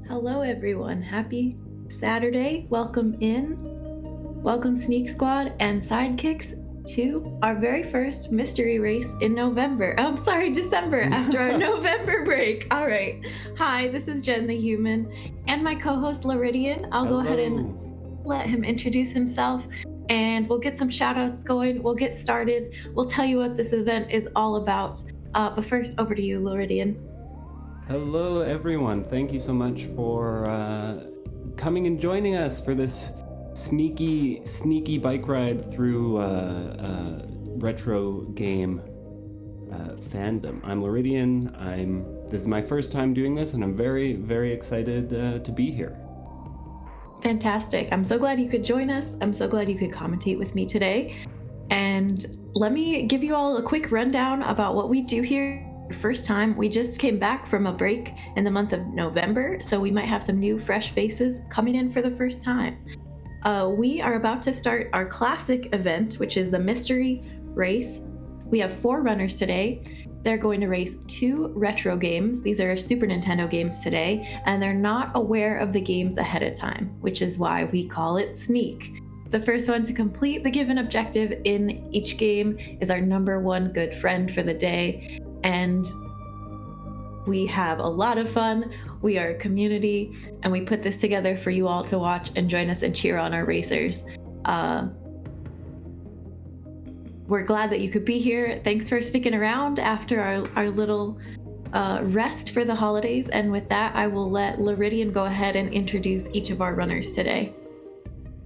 Hello, everyone. Happy Saturday. Welcome in. Welcome, Sneak Squad and Sidekicks, to our very first mystery race in November. Oh, I'm sorry, December, after our November break. All right. Hi, this is Jen the Human and my co host, Loridian. I'll go ahead and let him introduce himself and we'll get some shout outs going. We'll get started. We'll tell you what this event is all about. But first, over to you, Loridian. Hello, everyone. Thank you so much for coming and joining us for this sneaky bike ride through retro game fandom. I'm Loridian. This is my first time doing this, and I'm very, very excited to be here. Fantastic. I'm so glad you could join us. I'm so glad you could commentate with me today. And let me give you all a quick rundown about what we do here. First time, we just came back from a break in the month of November, so we might have some new fresh faces coming in for the first time. We are about to start our classic event, which is the mystery race. We have 4 runners today. They're going to race 2 retro games. These are Super Nintendo games today, and they're not aware of the games ahead of time, which is why we call it Sneak. The first one to complete the given objective in each game is our number 1 good friend for the day. And we have a lot of fun. We are a community, and we put this together for you all to watch and join us and cheer on our racers. We're glad that you could be here. Thanks for sticking around after our little rest for the holidays. And with that, I will let Loridian go ahead and introduce each of our runners today.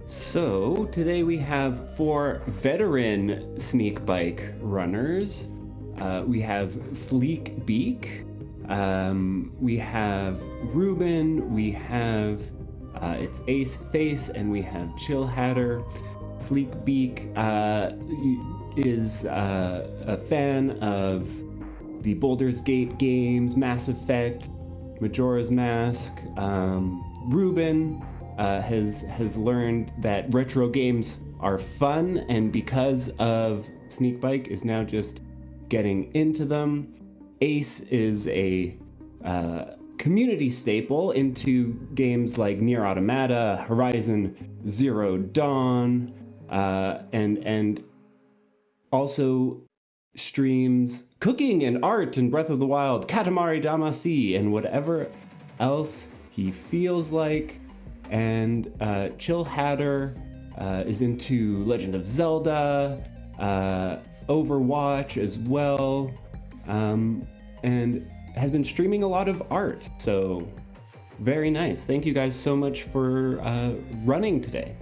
So today we have 4 veteran Sneak Bike runners. We have Sleek Beak, we have Ruben, we have it's Ace Face, and we have Chill Hatter. Sleek Beak is a fan of the Baldur's Gate games, Mass Effect, Majora's Mask. Ruben has learned that retro games are fun, and because of Sneak Bike is now just getting into them. Ace is a community staple into games like Nier Automata, Horizon Zero Dawn, and also streams cooking and art and Breath of the Wild, Katamari Damacy, and whatever else he feels like. And Chill Hatter is into Legend of Zelda, Overwatch as well, and has been streaming a lot of art. So very nice. Thank you guys so much for running today.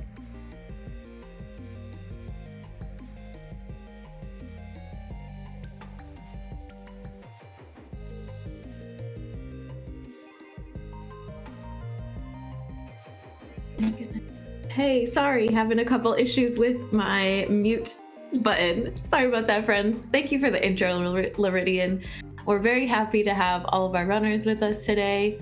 Hey, sorry, having a couple issues with my mute button. Sorry about that, friends. Thank you for the intro, Loridian. We're very happy to have all of our runners with us today.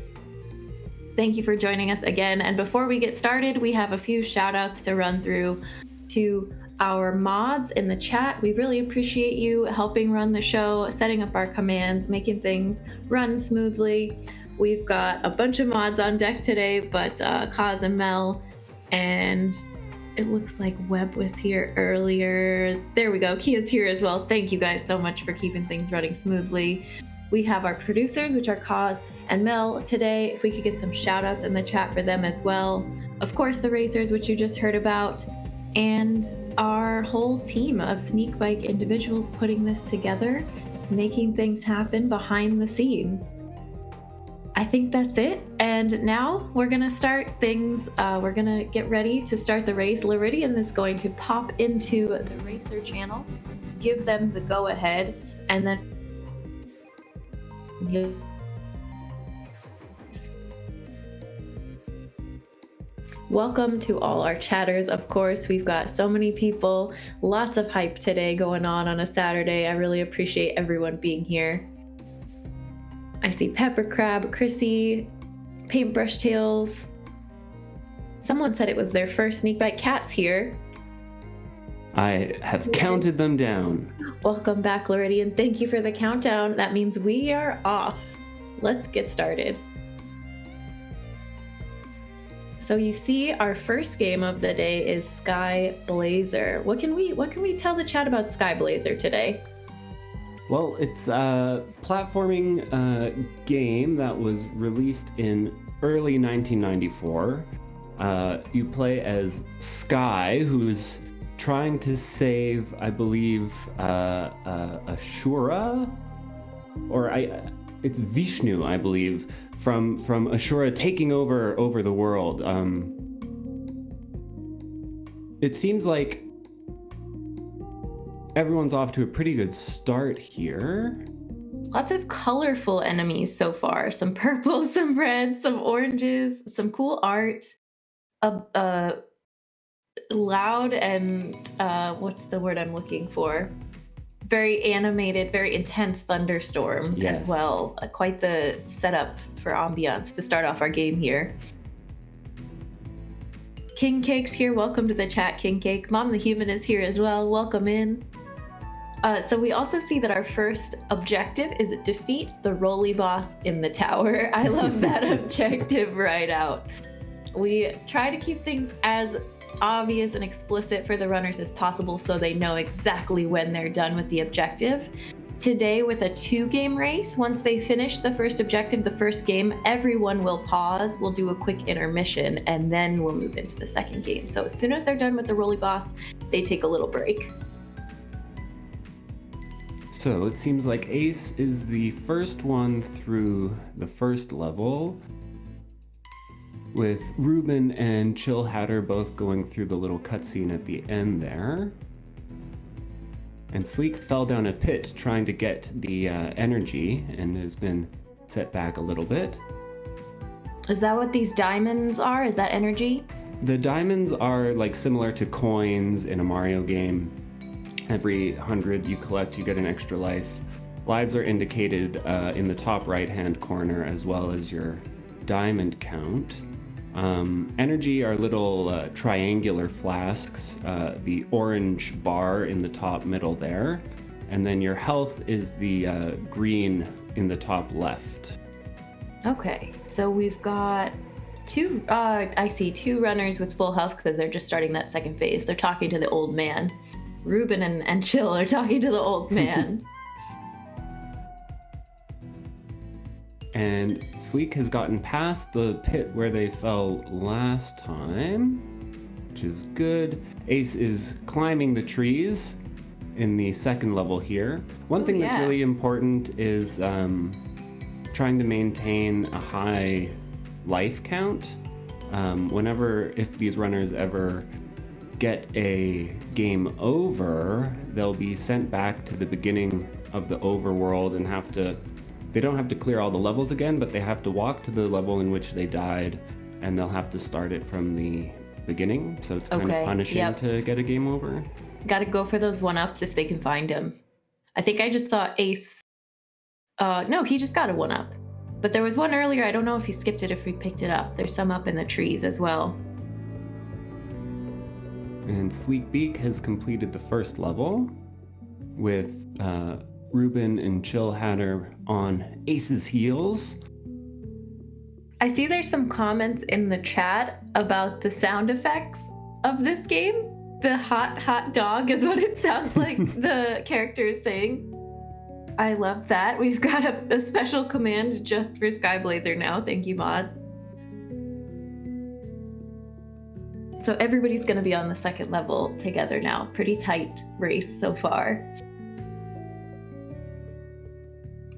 Thank you for joining us again. And before we get started, we have a few shout outs to run through to our mods in the chat. We really appreciate you helping run the show, setting up our commands, making things run smoothly. We've got a bunch of mods on deck today, but Kaz and Mel, and it looks like Webb was here earlier. There we go. Kia's here as well. Thank you guys so much for keeping things running smoothly. We have our producers, which are Kaz and Mel today. If we could get some shout outs in the chat for them as well. Of course, the racers, which you just heard about, and our whole team of Sneak Bike individuals putting this together, making things happen behind the scenes. I think that's it. And now we're going to start things. We're going to get ready to start the race. Loridian is going to pop into the racer channel, give them the go ahead, and then welcome to all our chatters. Of course, we've got so many people, lots of hype today going on a Saturday. I really appreciate everyone being here. I see Pepper Crab, Chrissy, Paintbrush Tails. Someone said it was their first Sneak Bike. Cat's here. I have counted them down. Welcome back, Loridian. Thank you for the countdown. That means we are off. Let's get started. So you see, our first game of the day is Sky Blazer. What can we tell the chat about Sky Blazer today? Well, it's a platforming game that was released in early 1994. You play as Sky, who's trying to save, I believe, Ashura, or it's Vishnu, I believe, from Ashura taking over the world. It seems like everyone's off to a pretty good start here. Lots of colorful enemies so far. Some purple, some red, some oranges, some cool art. A loud and what's the word I'm looking for? Very animated, very intense thunderstorm as well. Quite the setup for ambiance to start off our game here. King Cake's here. Welcome to the chat, King Cake. Mom the Human is here as well. Welcome in. So we also see that our first objective is defeat the Rolly boss in the tower. I love that objective right out. We try to keep things as obvious and explicit for the runners as possible so they know exactly when they're done with the objective. Today, with a 2-game race, once they finish the first objective, the first game, everyone will pause, we'll do a quick intermission, and then we'll move into the second game. So as soon as they're done with the Rolly boss, they take a little break. So it seems like Ace is the first one through the first level, with Ruben and Chill Hatter both going through the little cutscene at the end there. And Sleek fell down a pit trying to get the energy and has been set back a little bit. Is that what these diamonds are? Is that energy? The diamonds are like similar to coins in a Mario game. Every 100 you collect, you get an extra life. Lives are indicated in the top right-hand corner, as well as your diamond count. Energy are little triangular flasks, the orange bar in the top middle there. And then your health is the green in the top left. Okay, so we've got I see two runners with full health because they're just starting that second phase. They're talking to the old man. Ruben and Chill are talking to the old man. And Sleek has gotten past the pit where they fell last time, which is good. Ace is climbing the trees in the second level here. One thing that's really important is trying to maintain a high life count. If these runners ever get a game over, they'll be sent back to the beginning of the overworld and they don't have to clear all the levels again, but they have to walk to the level in which they died, and they'll have to start it from the beginning. So it's kind of punishing to get a game over. Gotta go for those 1-ups if they can find them. I think I just saw Ace. No, he just got a 1-up. But there was one earlier. I don't know if he skipped it, if he picked it up. There's some up in the trees as well. And Sleek Beak has completed the first level with Ruben and Chill Hatter on Ace's heels. I see there's some comments in the chat about the sound effects of this game. The hot dog is what it sounds like the character is saying. I love that. We've got a special command just for Sky Blazer now. Thank you, mods. So everybody's going to be on the second level together now. Pretty tight race so far.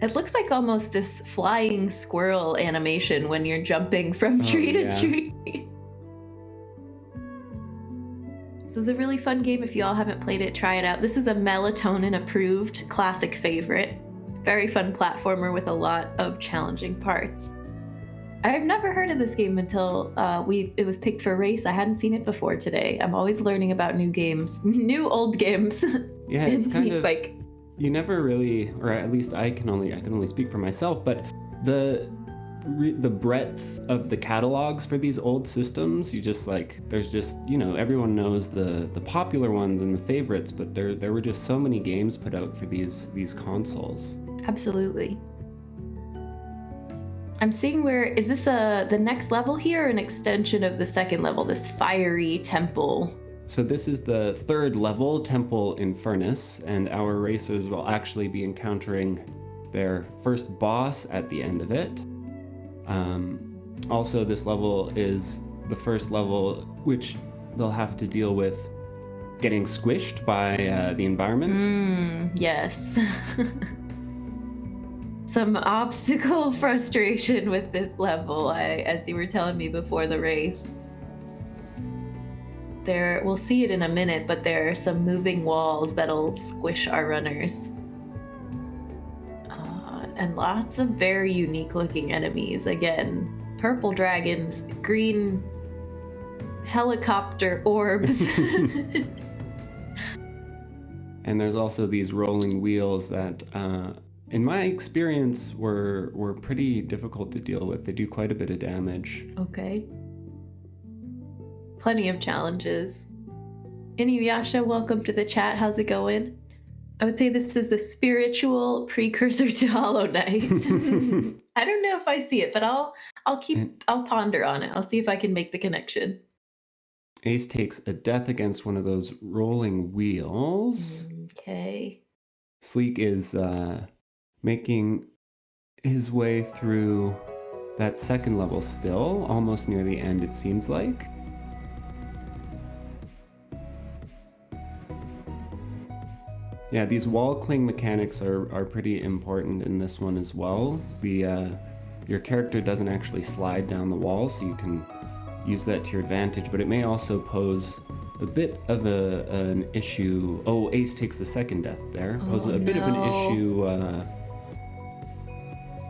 It looks like almost this flying squirrel animation when you're jumping from tree to tree. This is a really fun game. If you all haven't played it, try it out. This is a melatonin approved classic favorite. Very fun platformer with a lot of challenging parts. I've never heard of this game until it was picked for a race. I hadn't seen it before today. I'm always learning about new games, new old games. Yeah, in it's kind Sneakbike. You never really, or at least I can only speak for myself, but the breadth of the catalogs for these old systems, there's just, everyone knows the popular ones and the favorites, but there were just so many games put out for these consoles. Absolutely. I'm seeing is this the next level here or an extension of the second level, this fiery temple? So this is the third level, Temple Infernus, and our racers will actually be encountering their first boss at the end of it. Also, this level is the first level which they'll have to deal with getting squished by the environment. Yes. Some obstacle frustration with this level, as you were telling me before the race. We'll see it in a minute, but there are some moving walls that'll squish our runners. And lots of very unique looking enemies. Again, purple dragons, green helicopter orbs. And there's also these rolling wheels that, in my experience, were pretty difficult to deal with. They do quite a bit of damage. Okay. Plenty of challenges. Inuyasha, welcome to the chat. How's it going? I would say this is the spiritual precursor to Hollow Knight. I don't know if I see it, but I'll ponder on it. I'll see if I can make the connection. Ace takes a death against one of those rolling wheels. Okay. Sleek is making his way through that second level still, almost near the end, it seems like. Yeah, these wall cling mechanics are pretty important in this one as well. Your character doesn't actually slide down the wall, so you can use that to your advantage, but it may also pose a bit of an issue. Oh, Ace takes the second death there. Poses a bit of an issue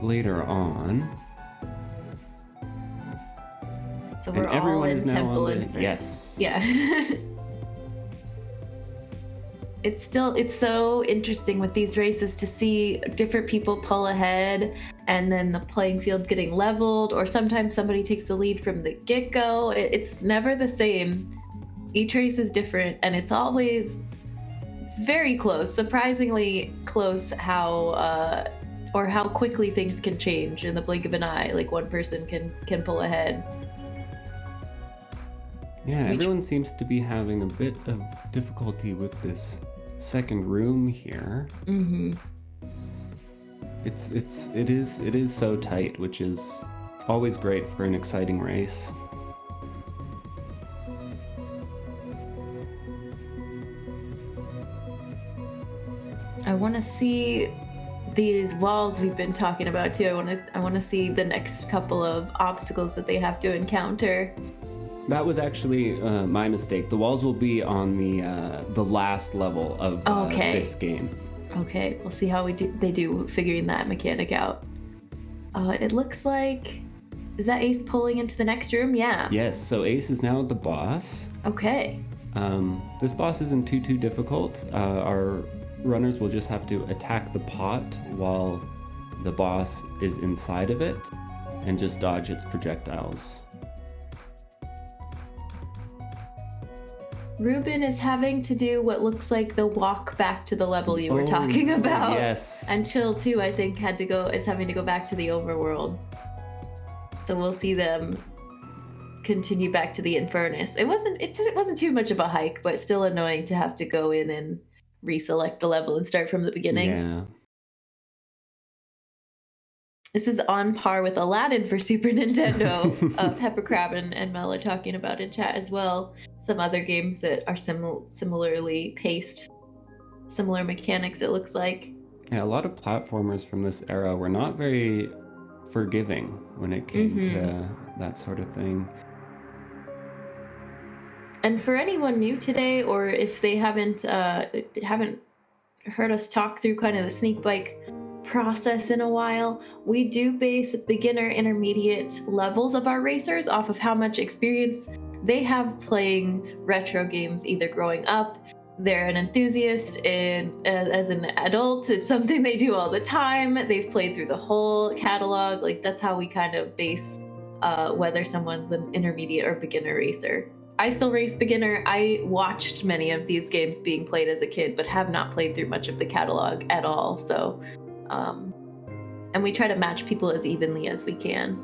later on. So we're all in Temple Infernus. Yes. Yeah. It's so interesting with these races to see different people pull ahead and then the playing field getting leveled, or sometimes somebody takes the lead from the get-go. It's never the same. Each race is different, and it's always very close, surprisingly close how quickly things can change in the blink of an eye. Like one person can pull ahead. Yeah, everyone seems to be having a bit of difficulty with this second room here. Mm-hmm. It is so tight, which is always great for an exciting race. I want to see these walls we've been talking about too. I want to see the next couple of obstacles that they have to encounter. That was actually my mistake. The walls will be on the last level of this game. Okay, we'll see how they do figuring that mechanic out. It looks like, is that Ace pulling into the next room? Yeah. Yes, so Ace is now the boss. Okay. This boss isn't too difficult. Our runners will just have to attack the pot while the boss is inside of it and just dodge its projectiles. Ruben is having to do what looks like the walk back to the level you were talking about. Yes. And Chill too, I think, is having to go back to the overworld. So we'll see them continue back to the Infernus. It wasn't too much of a hike, but still annoying to have to go in and reselect the level and start from the beginning. Yeah. This is on par with Aladdin for Super Nintendo. Pepper Crab and Mel are talking about in chat as well. Some other games that are similarly paced, similar mechanics, it looks like. Yeah, a lot of platformers from this era were not very forgiving when it came to that sort of thing. And for anyone new today, or if they haven't heard us talk through kind of the Sneakbike process in a while, we do base beginner, intermediate levels of our racers off of how much experience they have playing retro games, either growing up, they're an enthusiast, and as an adult, it's something they do all the time. They've played through the whole catalog. Like, that's how we kind of base whether someone's an intermediate or beginner racer. I still race beginner. I watched many of these games being played as a kid, but have not played through much of the catalog at all. So And we try to match people as evenly as we can.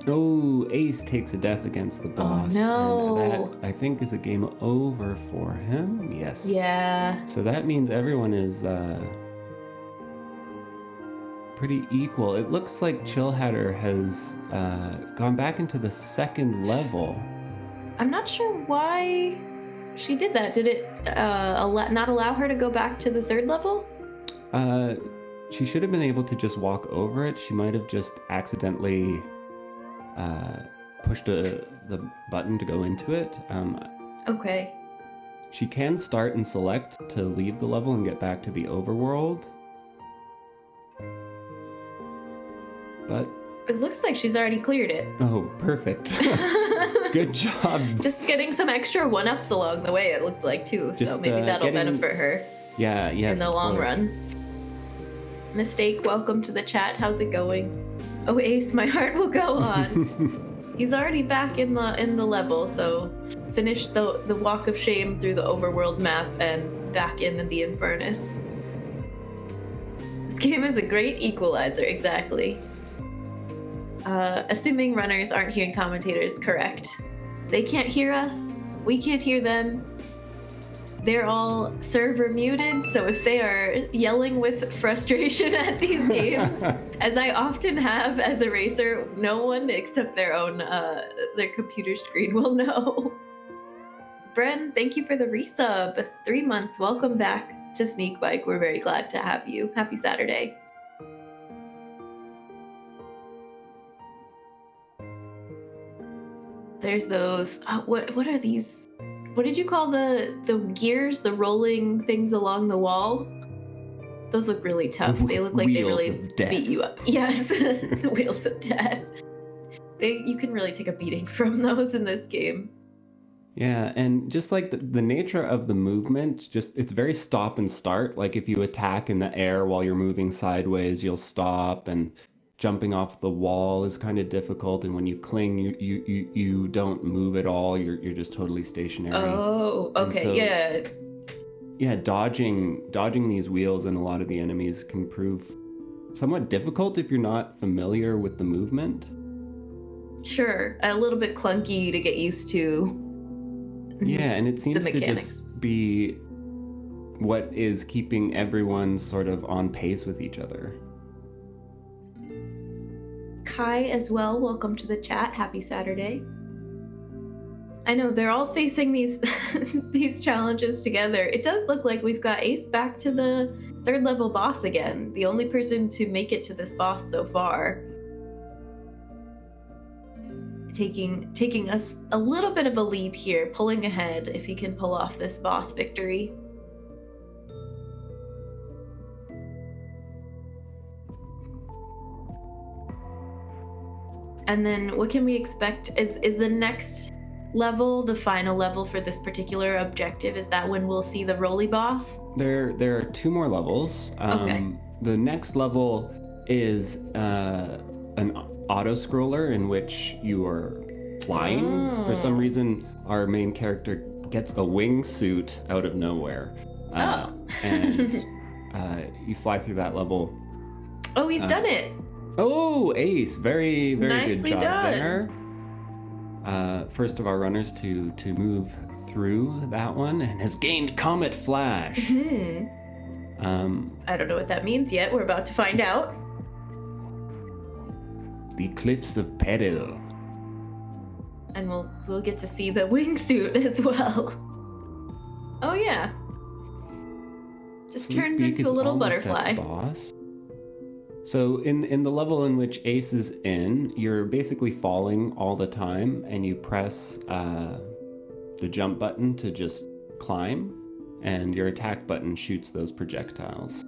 Oh, Ace takes a death against the boss. Oh, no. And that, I think, is a game over for him. Yes. Yeah. So that means everyone is pretty equal. It looks like Chillhatter has gone back into the second level. I'm not sure why she did that. Did it not allow her to go back to the third level? She should have been able to just walk over it. She might have just accidentally pushed the button to go into it. Okay. She can start and select to leave the level and get back to the overworld. But it looks like she's already cleared it. Oh, perfect. Good job. Just getting some extra one-ups along the way, it looked like, too. So maybe that'll benefit her. Yeah, yes, in the long run. Mistake, welcome to the chat. How's it going? Oh, Ace, my heart will go on. He's already back in the level, so finished the walk of shame through the overworld map and back into the Infernus. This game is a great equalizer, exactly. Assuming runners aren't hearing commentators, correct. They can't hear us, we can't hear them. They're all server muted, so if they are yelling with frustration at these games, as I often have as a racer, no one except their computer screen will know. Bren, thank you for the resub. 3 months, welcome back to Sneakbike. We're very glad to have you. Happy Saturday. There's those, what are these? What did you call the gears, the rolling things along the wall? Those look really tough. They look like they really beat you up. Yes, the wheels of death. You can really take a beating from those in this game. Yeah, and just like the nature of the movement, it's very stop and start. Like if you attack in the air while you're moving sideways, you'll stop, and jumping off the wall is kind of difficult, and when you cling, you don't move at all. You're just totally stationary. Oh, okay, so, yeah. Yeah, dodging these wheels and a lot of the enemies can prove somewhat difficult if you're not familiar with the movement. Sure, a little bit clunky to get used to. Yeah, and it seems to just be what is keeping everyone sort of on pace with each other. Kai as well, welcome to the chat. Happy Saturday. I know they're all facing these these challenges together. It does look like we've got Ace back to the third level boss again, the only person to make it to this boss so far. Taking us a little bit of a lead here, pulling ahead if he can pull off this boss victory. And then what can we expect? Is the next level the final level for this particular objective? Is that when we'll see the Roly boss? There are 2 more levels. Okay. The next level is an auto-scroller in which you are flying. Oh. For some reason, our main character gets a wingsuit out of nowhere. And you fly through that level. Oh, he's done it. Oh, Ace. Very, very Nicely good job done. there. First of our runners to move through that one, and has gained Comet Flash. Mm-hmm. I don't know what that means yet. We're about to find out. The Cliffs of Peril. And we'll get to see the wingsuit as well. Oh yeah. Just turns into a little butterfly. Boss. So in the level in which Ace is in, you're basically falling all the time, and you press the jump button to just climb, and your attack button shoots those projectiles.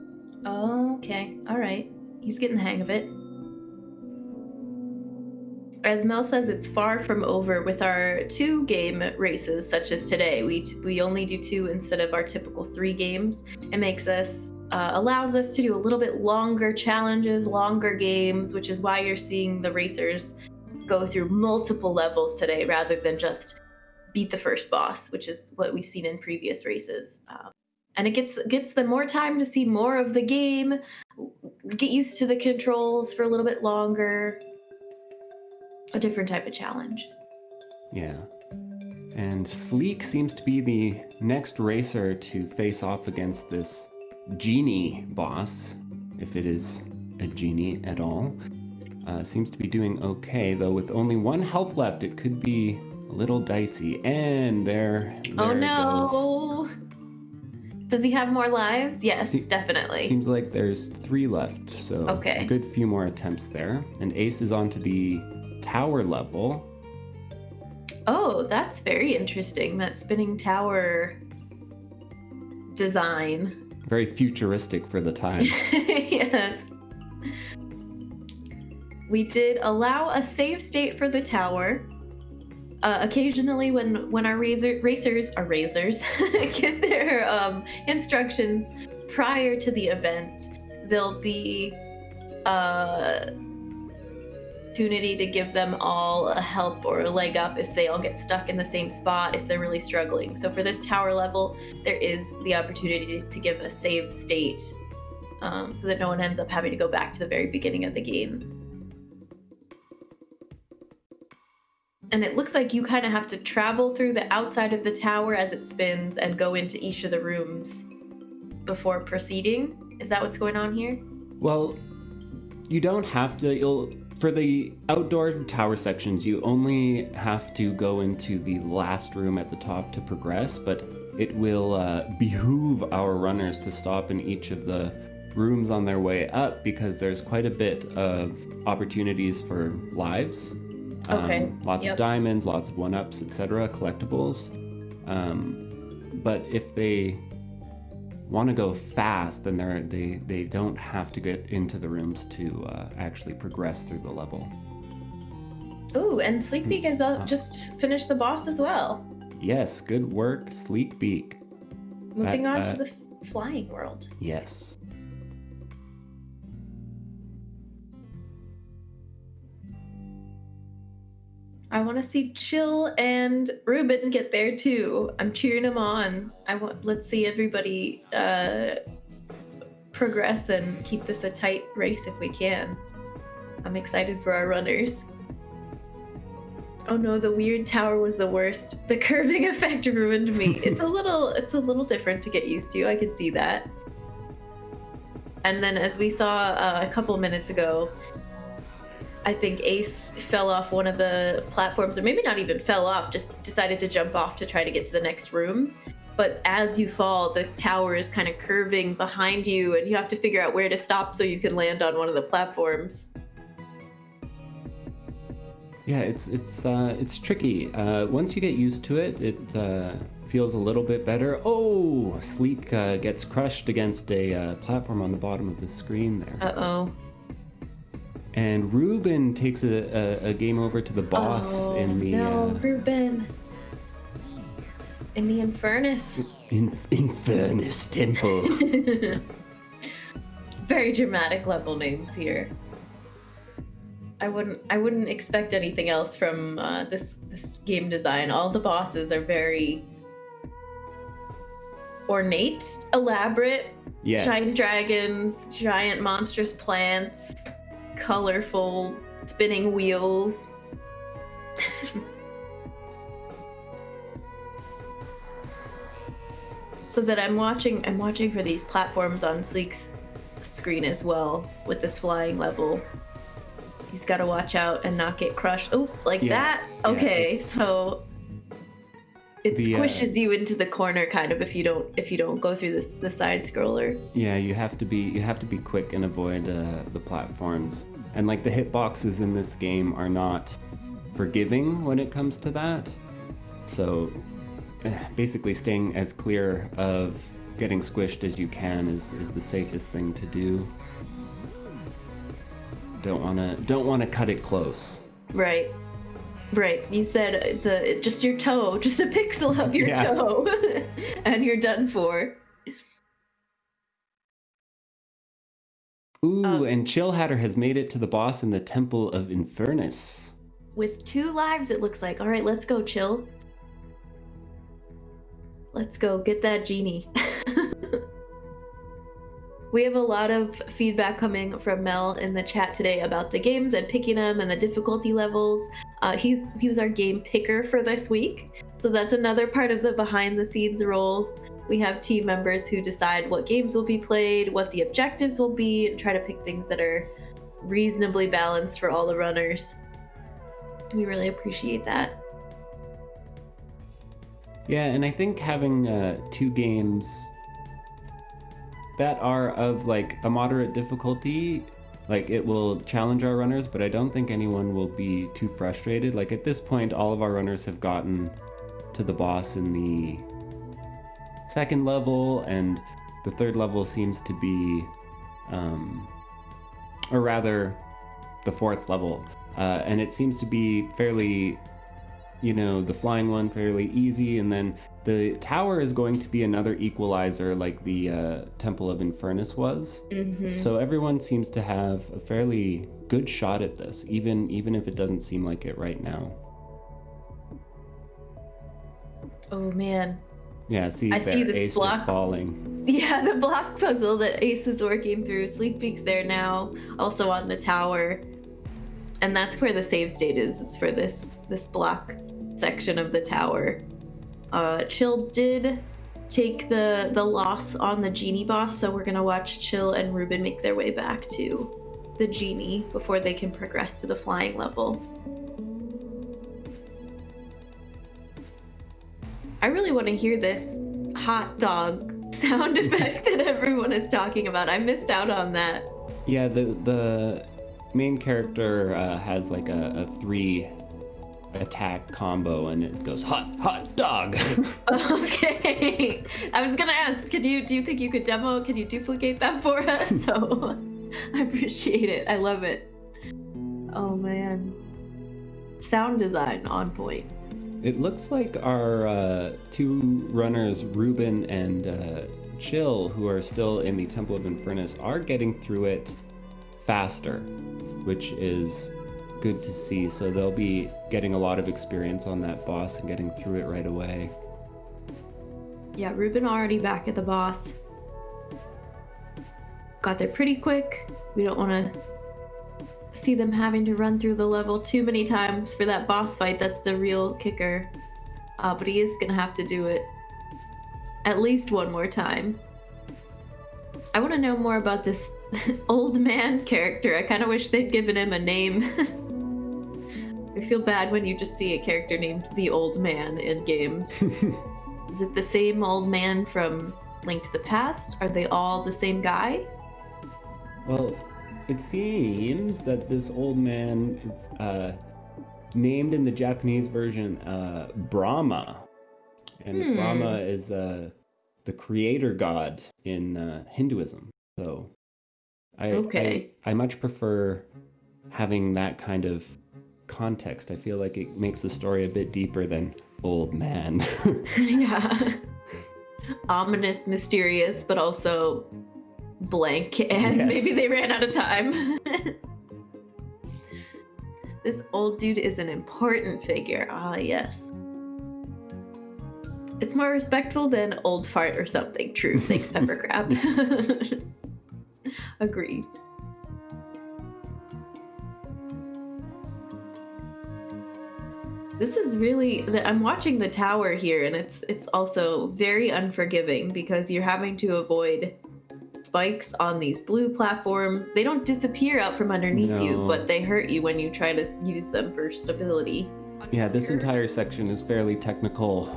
Oh, okay. All right. He's getting the hang of it. As Mel says, it's far from over with our 2 game races, such as today. We only do 2 instead of our typical 3 games. It makes us allows us to do a little bit longer challenges, longer games, which is why you're seeing the racers go through multiple levels today rather than just beat the first boss, which is what we've seen in previous races. and it gets them more time to see more of the game, get used to the controls for a little bit longer. A different type of challenge. Yeah. And Sleek seems to be the next racer to face off against this genie boss, if it is a genie at all. Seems to be doing okay, though with only 1 health left, it could be a little dicey. And there Oh it no! goes. Does he have more lives? Yes, definitely. Seems like there's 3 left, so okay. A good few more attempts there. And Ace is onto the tower level. Oh, that's very interesting, that spinning tower design. Very futuristic for the time. Yes. We did allow a save state for the tower. Occasionally when our racers get their instructions prior to the event, there'll be opportunity to give them all a help or a leg up if they all get stuck in the same spot, if they're really struggling. So for this tower level, there is the opportunity to give a save state, so that no one ends up having to go back to the very beginning of the game. And it looks like you kind of have to travel through the outside of the tower as it spins and go into each of the rooms before proceeding. Is that what's going on here? Well, you don't have to. For the outdoor tower sections, you only have to go into the last room at the top to progress, but it will behoove our runners to stop in each of the rooms on their way up, because there's quite a bit of opportunities for lives. Okay. Lots of diamonds, lots of 1-ups, etc., collectibles. But if they want to go fast, then they don't have to get into the rooms to actually progress through the level. Ooh, and Sleekbeak has just finished the boss as well. Yes, good work, Sleekbeak. Moving on to the flying world. Yes. I want to see Chill and Ruben get there too. I'm cheering them on. Let's see everybody progress and keep this a tight race if we can. I'm excited for our runners. Oh no, the weird tower was the worst. The curving effect ruined me. It's a little different to get used to. I could see that. And then, as we saw a couple minutes ago, I think Ace fell off one of the platforms, or maybe not even fell off, just decided to jump off to try to get to the next room. But as you fall, the tower is kind of curving behind you, and you have to figure out where to stop so you can land on one of the platforms. Yeah, it's tricky. Once you get used to it, it feels a little bit better. Oh, Sleek gets crushed against a platform on the bottom of the screen there. Uh-oh. And Ruben takes a game over to the boss in the... Ruben. In the Infernus. Infernus Temple. Very dramatic level names here. I wouldn't expect anything else from this game design. All the bosses are very ornate, elaborate. Yes. Giant dragons, giant monstrous plants, colorful spinning wheels. So that I'm watching for these platforms on Sleek's screen as well with this flying level. He's got to watch out and not get crushed. Oh, like that? Okay, so it squishes you into the corner kind of if you don't go through the side scroller. Yeah, you have to be quick and avoid the platforms. And like the hitboxes in this game are not forgiving when it comes to that. So basically staying as clear of getting squished as you can is the safest thing to do. Don't want to cut it close. Right. You said just your toe, just a pixel of your toe, and you're done for. Ooh, and Chillhatter has made it to the boss in the Temple of Infernus. With 2 lives, it looks like. All right, let's go, Chill. Let's go get that genie. We have a lot of feedback coming from Mel in the chat today about the games and picking them and the difficulty levels. He was our game picker for this week, so that's another part of the behind the scenes roles. We have team members who decide what games will be played, what the objectives will be, and try to pick things that are reasonably balanced for all the runners. We really appreciate that. Yeah, and I think having 2 games that are of like a moderate difficulty, like it will challenge our runners, but I don't think anyone will be too frustrated. Like at this point, all of our runners have gotten to the boss in the 2nd level, and the 3rd level seems to be, or rather, the 4th level. And it seems to be fairly, the flying one fairly easy, and then the tower is going to be another equalizer like the Temple of Infernus was. Mm-hmm. So everyone seems to have a fairly good shot at this, even if it doesn't seem like it right now. Oh man. Yeah, see, I there, see this Ace block is falling. Yeah, the block puzzle that Ace is working through. Sleepbeak's there now, also on the tower. And that's where the save state is for this block section of the tower. Chill did take the loss on the genie boss, so we're gonna watch Chill and Ruben make their way back to the genie before they can progress to the flying level. I really want to hear this hot dog sound effect that everyone is talking about. I missed out on that. Yeah, the main character has like a 3 attack combo, and it goes hot dog. Okay. I was gonna ask, do you think you could demo? Can you duplicate that for us? So I appreciate it. I love it. Oh man. Sound design on point. It looks like our 2 runners, Ruben and Chill, who are still in the Temple of Infernus, are getting through it faster, which is good to see. So they'll be getting a lot of experience on that boss and getting through it right away. Yeah, Ruben already back at the boss. Got there pretty quick. We don't want to see them having to run through the level too many times for that boss fight. That's the real kicker. But he is gonna have to do it at least one more time. I want to know more about this old man character. I kind of wish they'd given him a name. I feel bad when you just see a character named the Old Man in games. Is it the same old man from Link to the Past? Are they all the same guy? Well, it seems that this old man is named in the Japanese version Brahma. And Brahma is the creator god in Hinduism. So I much prefer having that kind of context. I feel like it makes the story a bit deeper than old man. Yeah. Ominous, mysterious, but also blank, and yes. Maybe they ran out of time. This old dude is an important figure. Ah, yes. It's more respectful than old fart or something. True. Thanks, Pepper Crab. Agreed. This is really, I'm watching the tower here, and it's also very unforgiving because you're having to avoid spikes on these blue platforms. They don't disappear out from underneath you, but they hurt you when you try to use them for stability. Yeah, this entire section is fairly technical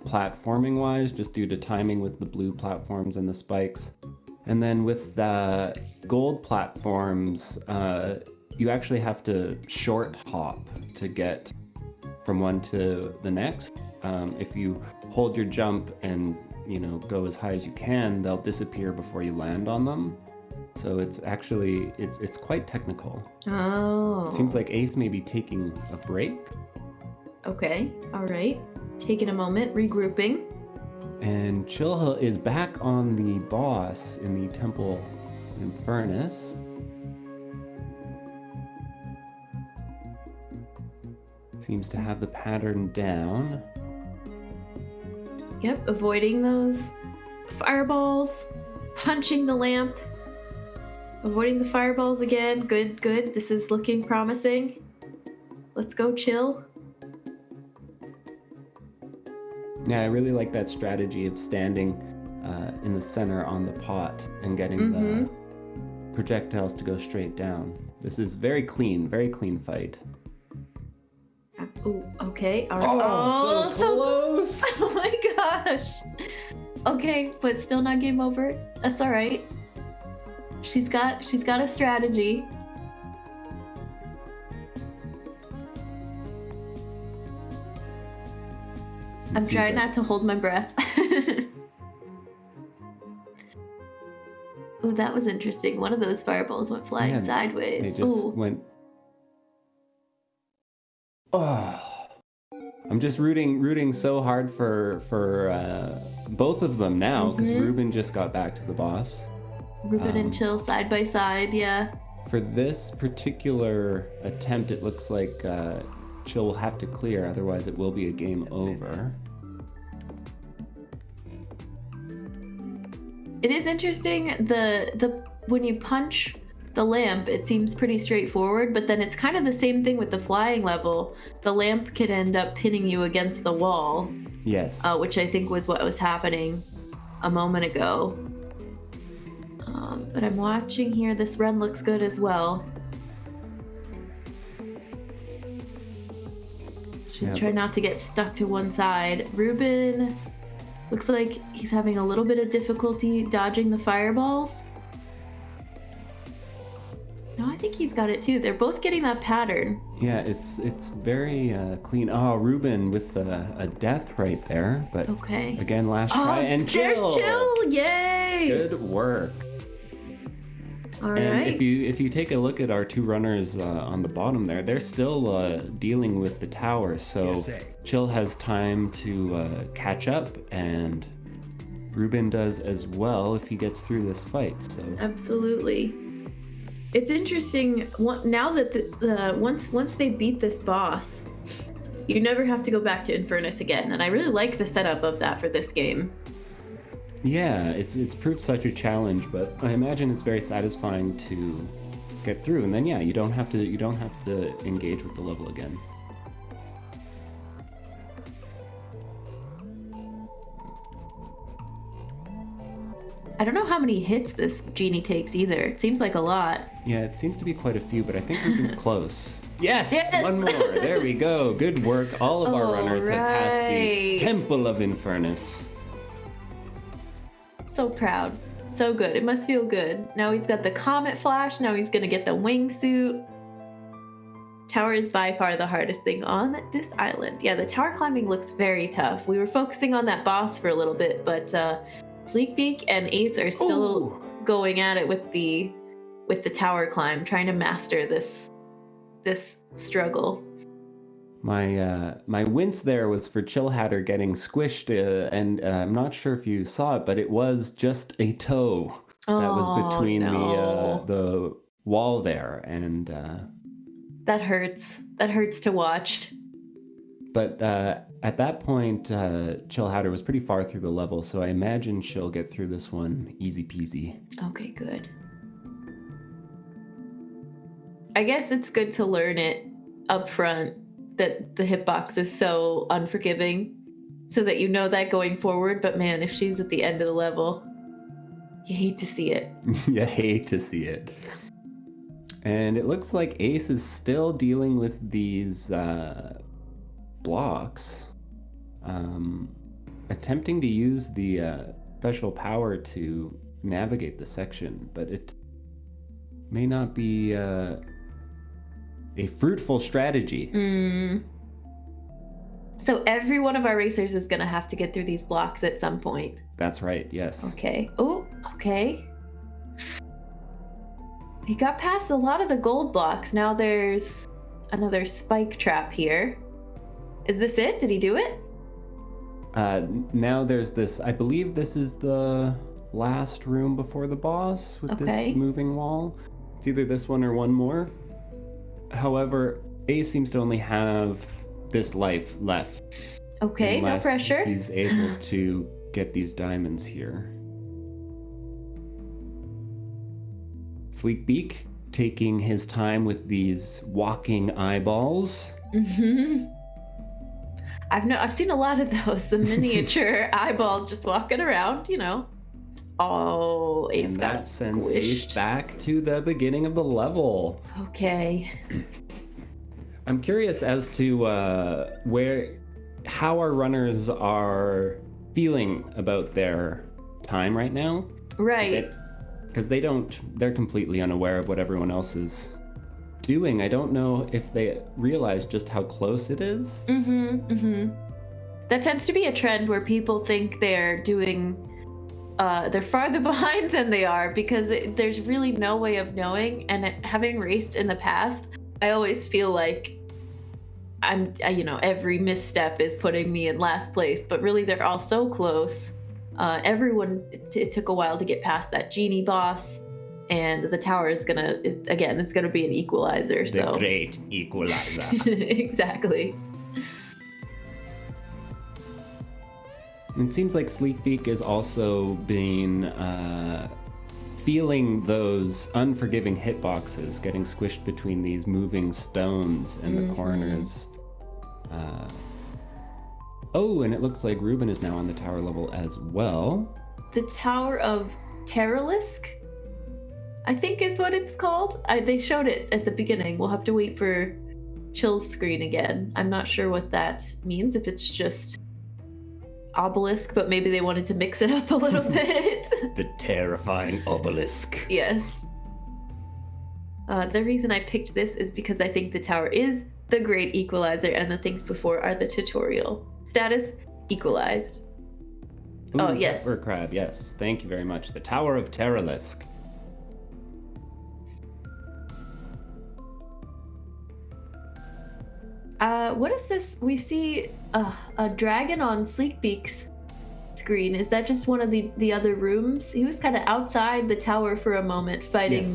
platforming wise, just due to timing with the blue platforms and the spikes. And then with the gold platforms, you actually have to short hop to get from one to the next. If you hold your jump and go as high as you can, they'll disappear before you land on them. So it's actually it's quite technical. Oh. It seems like Ace may be taking a break. Okay, all right. Taking a moment, regrouping. And Chill is back on the boss in the Temple Infernus. Seems to have the pattern down. Yep, avoiding those fireballs. punching the lamp. Avoiding the fireballs again. Good, good. This is looking promising. Let's go chill. Yeah, I really like that strategy of standing in the center on the pot and getting the projectiles to go straight down. This is very clean fight. Ooh, okay. All right. Oh, so close! Oh my gosh. Okay, but still not game over. That's all right. She's got a strategy. I'm trying not to hold my breath. Ooh, that was interesting. One of those fireballs went flying sideways. They just went. Oh, I'm just rooting so hard for both of them now because Ruben just got back to the boss. Ruben and Chill side by side, yeah. For this particular attempt, it looks like Chill will have to clear, otherwise it will be a game over. It is interesting, the when you punch the lamp, it seems pretty straightforward, but then it's kind of the same thing with the flying level. The lamp could end up pinning you against the wall. Yes. Which I think was what was happening a moment ago. But I'm watching here. This run looks good as well. She's trying not to get stuck to one side. Ruben looks like he's having a little bit of difficulty dodging the fireballs. No, I think he's got it too. They're both getting that pattern. Yeah, it's very clean. Oh, Ruben with a death right there. But okay. Again, last try and Chill. There's Chill! Yay! Good work. All and right. if you take a look at our two runners on the bottom there, they're still dealing with the tower. So Chill has time to catch up, and Ruben does as well if he gets through this fight. So absolutely. It's interesting now that once they beat this boss, you never have to go back to Infernus again, and I really like the setup of that for this game. Yeah, it's proved such a challenge, but I imagine it's very satisfying to get through, and then you don't have to engage with the level again. I don't know how many hits this genie takes either. It seems like a lot. Yeah, it seems to be quite a few, but I think Ruben's close. Yes! One more. There we go. Good work. All of our runners have passed the Temple of Infernus. So proud. So good. It must feel good. Now he's got the Comet Flash. Now he's going to get the wingsuit. Tower is by far the hardest thing on this island. Yeah, the tower climbing looks very tough. We were focusing on that boss for a little bit, but Sneakbike and Ace are still going at it with the tower climb, trying to master this struggle. My wince there was for Chill Hatter getting squished, and I'm not sure if you saw it, but it was just a toe that was between the wall there, and that hurts. That hurts to watch. But at that point, Chill Hatter was pretty far through the level, so I imagine she'll get through this one easy peasy. Okay, good. I guess it's good to learn it up front that the hitbox is so unforgiving, so that you know that going forward. But man, if she's at the end of the level, you hate to see it. You hate to see it. And it looks like Ace is still dealing with these blocks, attempting to use the special power to navigate the section, but it may not be a fruitful strategy. So every one of our racers is gonna have to get through these blocks at some point. That's right, yes. Okay. Oh, okay. He got past a lot of the gold blocks. Now there's another spike trap here. Is this it? Did he do it? Now there's this, I believe this is the last room before the boss with this moving wall. It's either this one or one more. However, Ace seems to only have this life left. Okay, no pressure. He's able to get these diamonds here. Sleekbeak taking his time with these walking eyeballs. Mm-hmm. I've seen a lot of those, the miniature eyeballs just walking around, you know. Oh, Ace And got that sends Ace squished. back to the beginning of the level. Okay. I'm curious as to how our runners are feeling about their time right now. Right. Because they're completely unaware of what everyone else is doing. I don't know if they realize just how close it is. That tends to be a trend where people think they're farther behind than they are, because there's really no way of knowing. And having raced in the past, I always feel like every misstep is putting me in last place, but really they're all so close. It took a while to get past that genie boss, and the tower is gonna be an equalizer. The great equalizer. Exactly. It seems like Sleekbeak is also been feeling those unforgiving hitboxes, getting squished between these moving stones and the corners. And it looks like Ruben is now on the tower level as well. The Tower of Terralisk, I think is what it's called. They showed it at the beginning. We'll have to wait for Chill's screen again. I'm not sure what that means, if it's just obelisk, but maybe they wanted to mix it up a little bit. The terrifying obelisk. Yes. The reason I picked this is because I think the tower is the great equalizer, and the things before are the tutorial. Status equalized. Ooh, yes. Pepper Crab, yes. Thank you very much. The Tower of Terralisk. What is this? We see a dragon on Sleekbeak's screen. Is that just one of the other rooms? He was kind of outside the tower for a moment fighting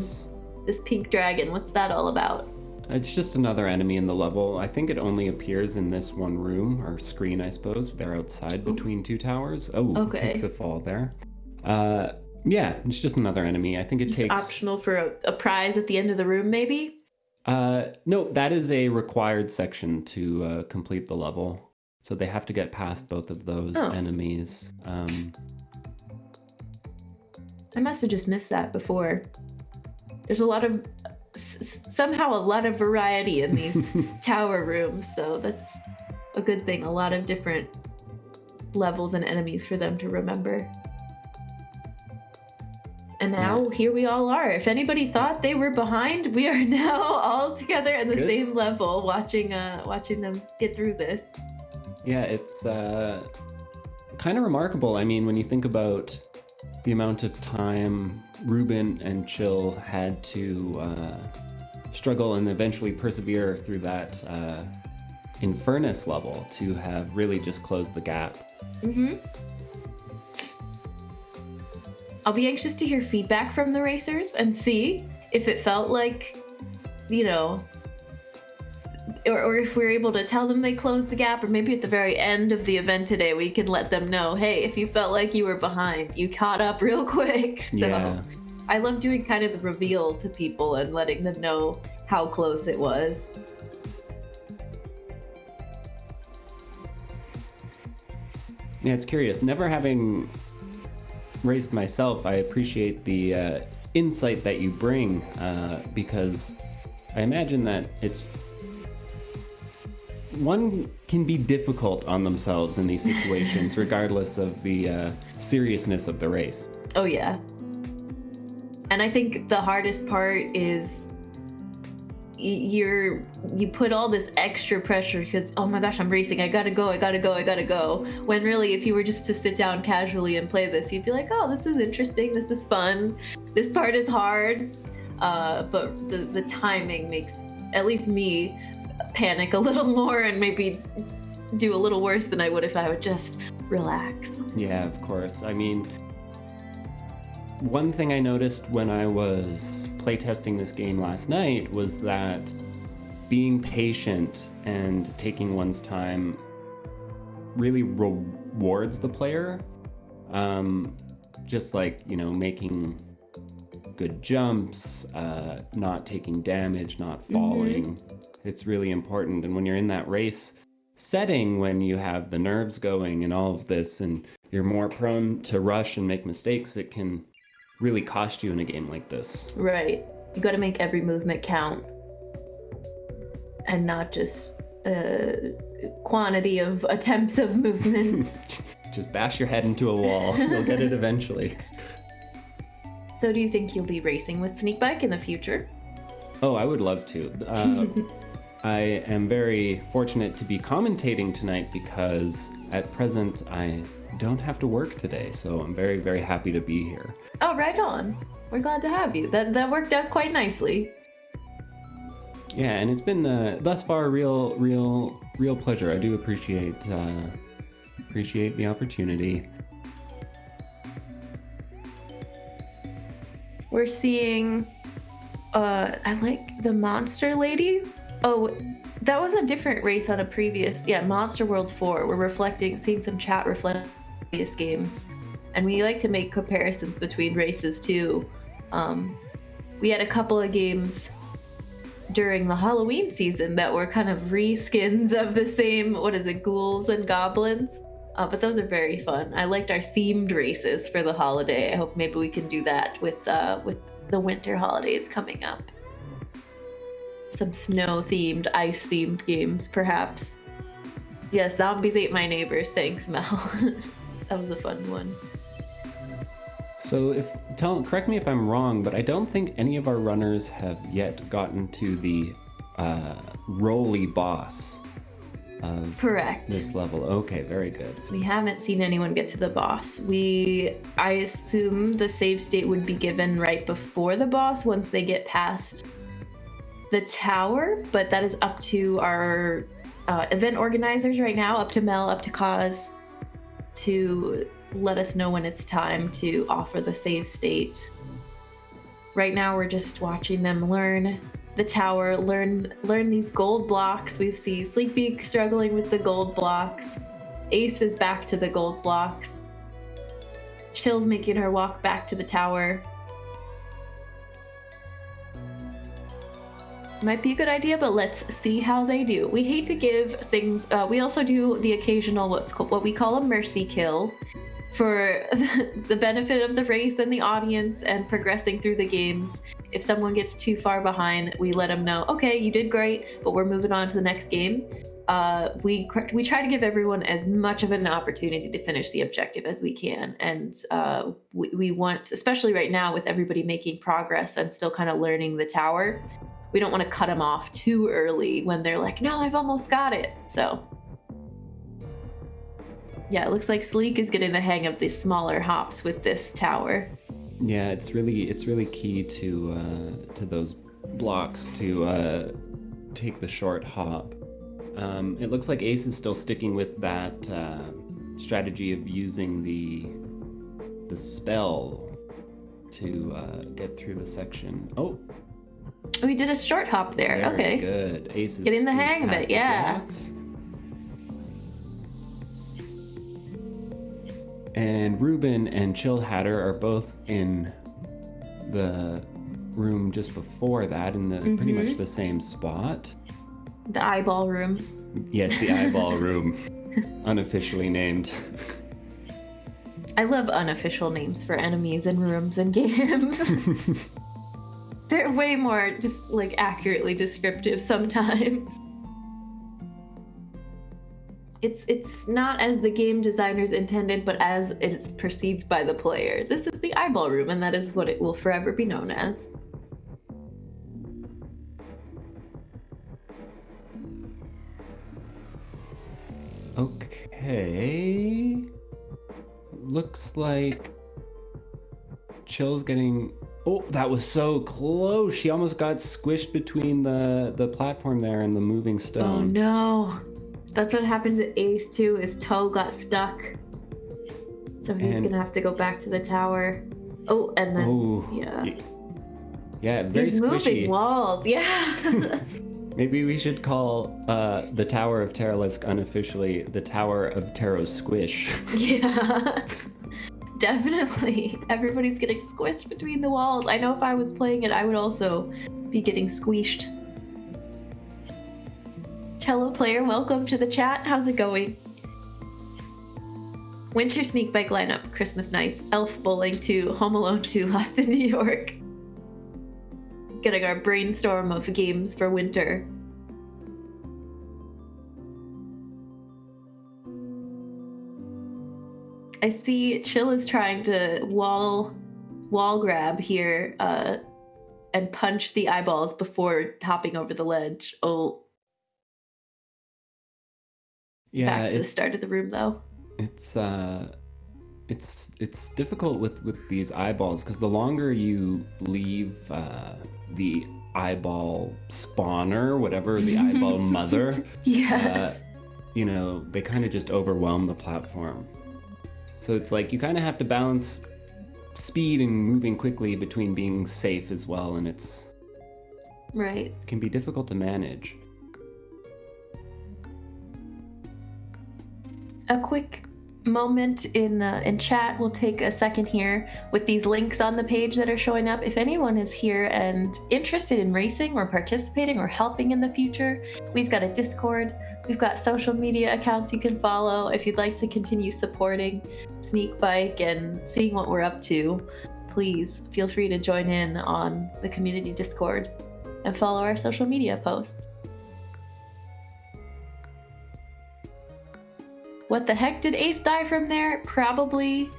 this pink dragon. What's that all about? It's just another enemy in the level. I think it only appears in this one room, or screen, I suppose. They're outside between two towers. Oh, okay. Takes a fall there. Yeah, it's just another enemy. I think it takes... optional for a prize at the end of the room, maybe? No, that is a required section to complete the level. So they have to get past both of those enemies. I must have just missed that before. There's somehow a lot of variety in these tower rooms, so that's a good thing. A lot of different levels and enemies for them to remember. And now here we all are. If anybody thought they were behind, we are now all together in the same level, watching them get through this. Yeah, it's kind of remarkable. I mean, when you think about the amount of time Ruben and Chill had to struggle and eventually persevere through that Infernus level to have really just closed the gap. I'll be anxious to hear feedback from the racers and see if it felt like, or if we're able to tell them they closed the gap, or maybe at the very end of the event today we can let them know, hey, if you felt like you were behind, you caught up real quick. So I love doing kind of the reveal to people and letting them know how close it was. Yeah, it's curious. Never having raced myself, I appreciate the insight that you bring, because I imagine that one can be difficult on themselves in these situations, regardless of the seriousness of the race. Oh yeah. And I think the hardest part is you put all this extra pressure because, oh my gosh, I'm racing, I gotta go, when really if you were just to sit down casually and play this, you'd be like, oh, this is interesting, this is fun, this part is hard, but the timing makes at least me panic a little more and maybe do a little worse than I would if I would just relax. Yeah, of course. I mean, one thing I noticed when I was playtesting this game last night was that being patient and taking one's time really rewards the player. Just like, making good jumps, not taking damage, not falling. It's really important. And when you're in that race setting, when you have the nerves going and all of this, and you're more prone to rush and make mistakes, it can really cost you in a game like this. Right. You got to make every movement count, and not just quantity of attempts of movements. Just bash your head into a wall. You'll get it eventually. So do you think you'll be racing with Sneakbike in the future? Oh, I would love to. I am very fortunate to be commentating tonight because at present I don't have to work today, so I'm very, very happy to be here. Oh, right on. We're glad to have you. That worked out quite nicely. Yeah, and it's been thus far a real pleasure. I do appreciate the opportunity. We're seeing, I like the Monster Lady. Oh, that was a different race on a previous, Monster World 4. We're seeing some chat reflect previous games. And we like to make comparisons between races too. We had a couple of games during the Halloween season that were kind of reskins of the same, ghouls and goblins. But those are very fun. I liked our themed races for the holiday. I hope maybe we can do that with the winter holidays coming up. Some snow-themed, ice-themed games, perhaps. Yeah, zombies ate my neighbors. Thanks, Mel. That was a fun one. So correct me if I'm wrong, but I don't think any of our runners have yet gotten to the Roly boss of Correct. this level. Okay, very good. We haven't seen anyone get to the boss. I assume the save state would be given right before the boss once they get past the tower, but that is up to our event organizers right now, up to Mel, up to Kaz, to let us know when it's time to offer the save state. Right now we're just watching them learn the tower, learn these gold blocks. We see Sleepbeak struggling with the gold blocks. Ace is back to the gold blocks. Chill's making her walk back to the tower. Might be a good idea, but let's see how they do. We hate to give things, we also do the occasional what we call a mercy kill for the benefit of the race and the audience and progressing through the games. If someone gets too far behind, we let them know, okay, you did great, but we're moving on to the next game. We try to give everyone as much of an opportunity to finish the objective as we can. And we want, especially right now with everybody making progress and still kind of learning the tower, we don't want to cut them off too early when they're like, no, I've almost got it. So yeah, it looks like Sleek is getting the hang of the smaller hops with this tower. Yeah, it's really key to those blocks to take the short hop. It looks like Ace is still sticking with that strategy of using the spell to get through the section. Oh, we did a short hop there. Very okay, good. Ace is getting the hang of it. Yeah. And Ruben and Chill Hatter are both in the room just before that, in the pretty much the same spot. The eyeball room. Yes, the eyeball room, unofficially named. I love unofficial names for enemies and rooms and games. They're way more just like accurately descriptive sometimes. It's not as the game designers intended, but as it is perceived by the player. This is the eyeball room, and that is what it will forever be known as. Okay. Looks like Chill's getting... Oh, that was so close. She almost got squished between the platform there and the moving stone. Oh no. That's what happened to Ace too. His toe got stuck. So he's gonna have to go back to the tower. Oh, and then yeah, very he's squishy. Moving walls. Yeah. Maybe we should call the Tower of Terralisk unofficially the Tower of Terror Squish. Yeah. Definitely. Everybody's getting squished between the walls. I know if I was playing it, I would also be getting squished. Cello player, welcome to the chat. How's it going? Winter Sneakbike lineup, Christmas nights, Elf Bowling 2, Home Alone 2, Lost in New York. Getting our brainstorm of games for winter. I see Chill is trying to wall grab here and punch the eyeballs before hopping over the ledge. Oh. Yeah, back to the start of the room though. It's difficult with these eyeballs because the longer you leave the eyeball spawner, whatever, the eyeball mother, yes, they kind of just overwhelm the platform. So it's like you kind of have to balance speed and moving quickly between being safe as well, and it can be difficult to manage. A quick moment in chat. We'll take a second here with these links on the page that are showing up. If anyone is here and interested in racing or participating or helping in the future, we've got a Discord. We've got social media accounts you can follow if you'd like to continue supporting Sneakbike and seeing what we're up to. Please feel free to join in on the community Discord and follow our social media posts. What the heck did Ace die from there? Probably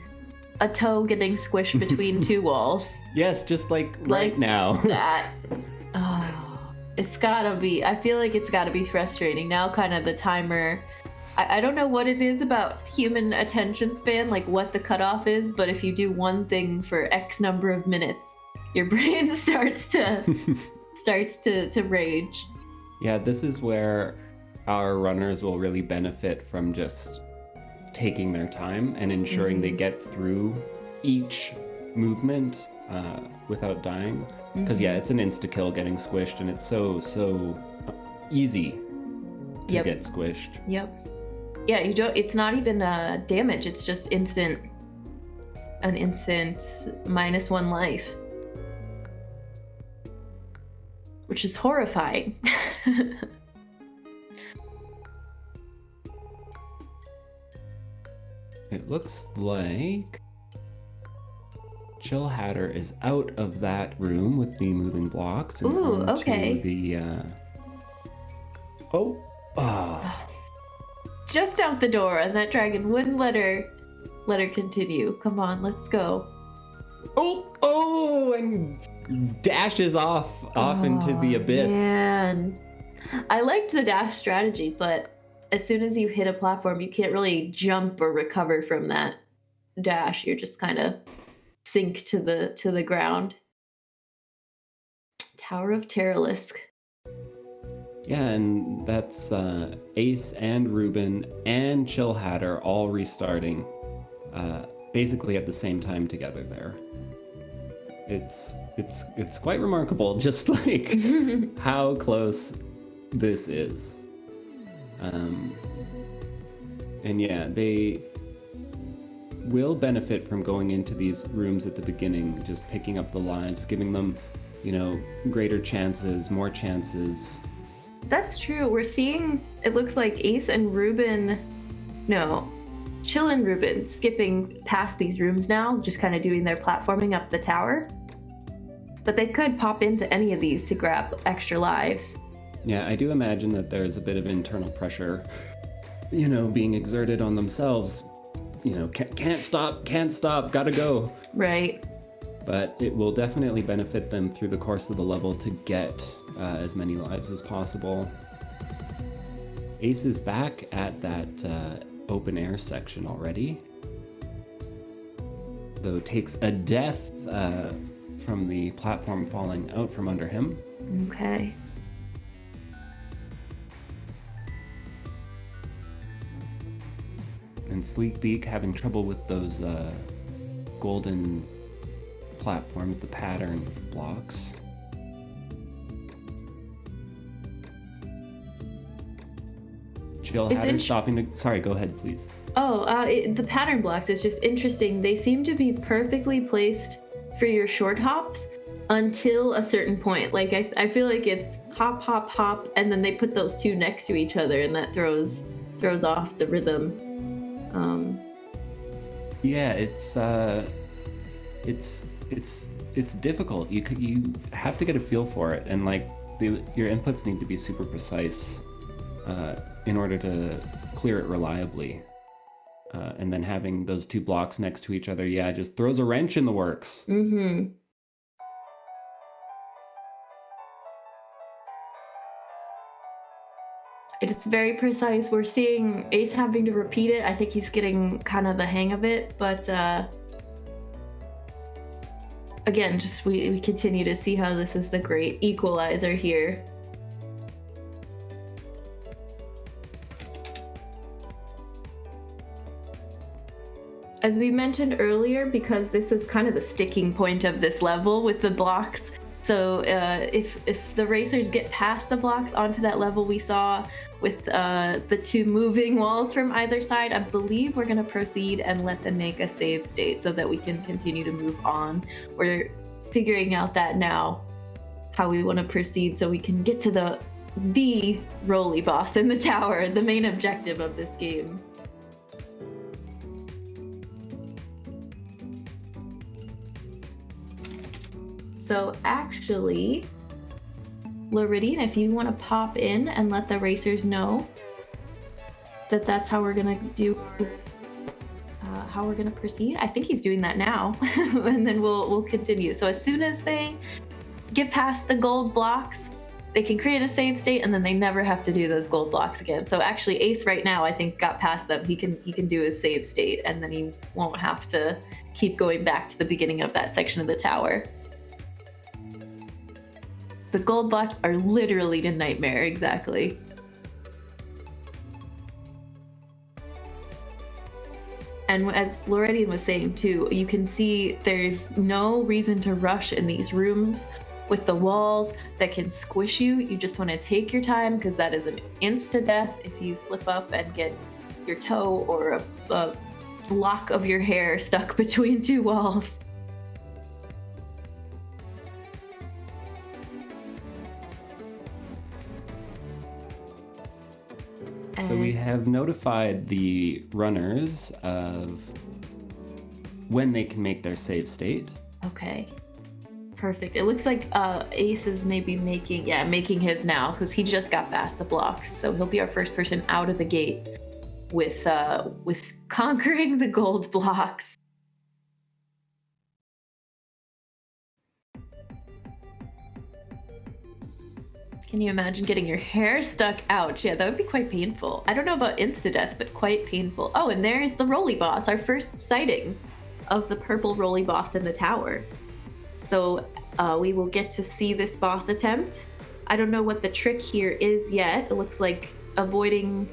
a toe getting squished between two walls. Yes, just like right now. That. Oh. It's gotta be. I feel like it's gotta be frustrating. Now kind of the timer. I don't know what it is about human attention span, like what the cutoff is, but if you do one thing for X number of minutes, your brain starts to rage. Yeah, this is where our runners will really benefit from just taking their time and ensuring they get through each movement without dying. Because it's an insta-kill getting squished, and it's so easy to get squished. Yep. Yeah, you don't. It's not even damage. It's just an instant -1 life, which is horrifying. It looks like Chill Hatter is out of that room with the moving blocks. And ooh, okay. The just out the door, and that dragon wouldn't let her continue. Come on, let's go. And dashes off into the abyss. Man, I liked the dash strategy, but as soon as you hit a platform, you can't really jump or recover from that dash. You're just kind of sink to the ground. Tower of Terralisk. Yeah, and that's Ace and Ruben and Chill Hatter all restarting basically at the same time together there. It's quite remarkable, just like how close this is. And yeah, they will benefit from going into these rooms at the beginning, just picking up the lives, giving them, greater chances, more chances. That's true. We're seeing, it looks like Ace and Ruben, Chill and Ruben skipping past these rooms now, just kind of doing their platforming up the tower. But they could pop into any of these to grab extra lives. Yeah, I do imagine that there's a bit of internal pressure, being exerted on themselves. Can't stop, gotta go. Right. But it will definitely benefit them through the course of the level to get as many lives as possible. Ace is back at that open air section already, though takes a death from the platform falling out from under him. Okay. And Sleekbeak having trouble with those golden platforms, the pattern blocks. Chill Hatter stopping to... Sorry, go ahead, please. The pattern blocks is just interesting. They seem to be perfectly placed for your short hops until a certain point. Like I feel like it's hop, hop, hop, and then they put those two next to each other, and that throws off the rhythm. Yeah, it's difficult. You have to get a feel for it, and like your inputs need to be super precise in order to clear it reliably. And then having those two blocks next to each other, yeah, just throws a wrench in the works. Mm-hmm. It's very precise. We're seeing Ace having to repeat it. I think he's getting kind of the hang of it, but again, just we continue to see how this is the great equalizer here. As we mentioned earlier, because this is kind of the sticking point of this level with the blocks, so if the racers get past the blocks onto that level we saw with the two moving walls from either side, I believe we're going to proceed and let them make a save state so that we can continue to move on. We're figuring out that now, how we want to proceed so we can get to the Rolly boss in the tower, the main objective of this game. So actually, Loridian, if you want to pop in and let the racers know that that's how we're gonna do, how we're gonna proceed. I think he's doing that now, and then we'll continue. So as soon as they get past the gold blocks, they can create a save state, and then they never have to do those gold blocks again. So actually, Ace right now, I think, got past them. He can do his save state, and then he won't have to keep going back to the beginning of that section of the tower. The gold blocks are literally a nightmare, exactly. And as Loredian was saying too, you can see there's no reason to rush in these rooms with the walls that can squish you. You just want to take your time, because that is an insta-death if you slip up and get your toe or a lock of your hair stuck between two walls. So we have notified the runners of when they can make their save state. Okay. Perfect. It looks like Ace is maybe making his now, because he just got past the block. So he'll be our first person out of the gate with conquering the gold blocks. Can you imagine getting your hair stuck? Ouch. Yeah, that would be quite painful. I don't know about insta-death, but quite painful. Oh, and there's the Rolly boss, our first sighting of the purple Rolly boss in the tower. So we will get to see this boss attempt. I don't know what the trick here is yet. It looks like avoiding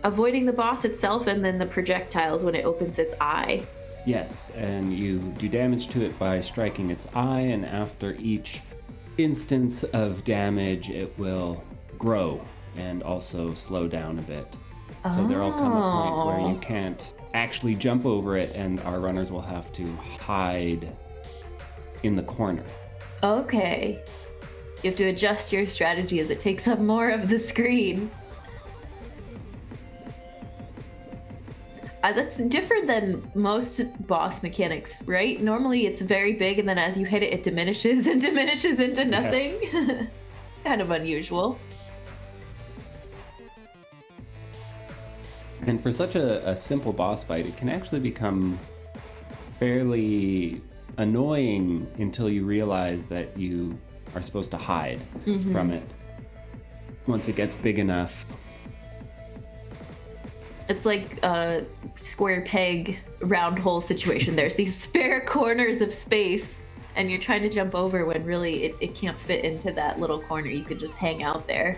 the boss itself and then the projectiles when it opens its eye. Yes, and you do damage to it by striking its eye, and after each instance of damage, it will grow and also slow down a bit. So there will come a point where you can't actually jump over it, and our runners will have to hide in the corner. Okay. You have to adjust your strategy as it takes up more of the screen. That's different than most boss mechanics, right? Normally it's very big, and then as you hit it, it diminishes and diminishes into nothing. Yes. Kind of unusual. And for such a simple boss fight, it can actually become fairly annoying until you realize that you are supposed to hide from it. Once it gets big enough. It's like a square peg, round hole situation. There's these spare corners of space, and you're trying to jump over when really it can't fit into that little corner. You could just hang out there.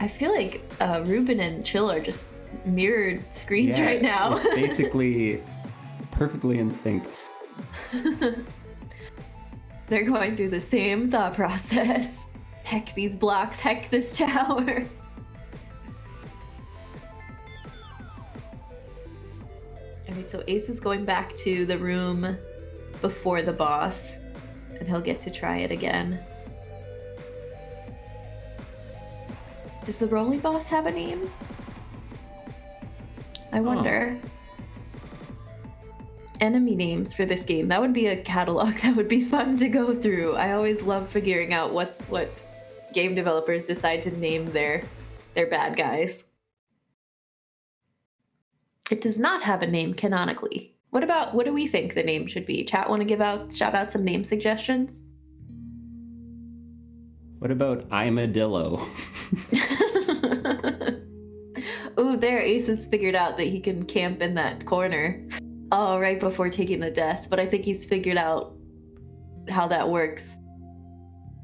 I feel like Ruben and Chill are just mirrored screens right now. It's basically perfectly in sync. They're going through the same thought process. Heck these blocks, heck this tower. Okay, so Ace is going back to the room before the boss, and he'll get to try it again. Does the Rolly boss have a name? I wonder. Enemy names for this game. That would be a catalog that would be fun to go through. I always love figuring out what game developers decide to name their bad guys. It does not have a name canonically. What do we think the name should be? Chat, want to shout out some name suggestions? What about Imadillo? Ooh, there, Ace has figured out that he can camp in that corner. Oh, right before taking the death, but I think he's figured out how that works.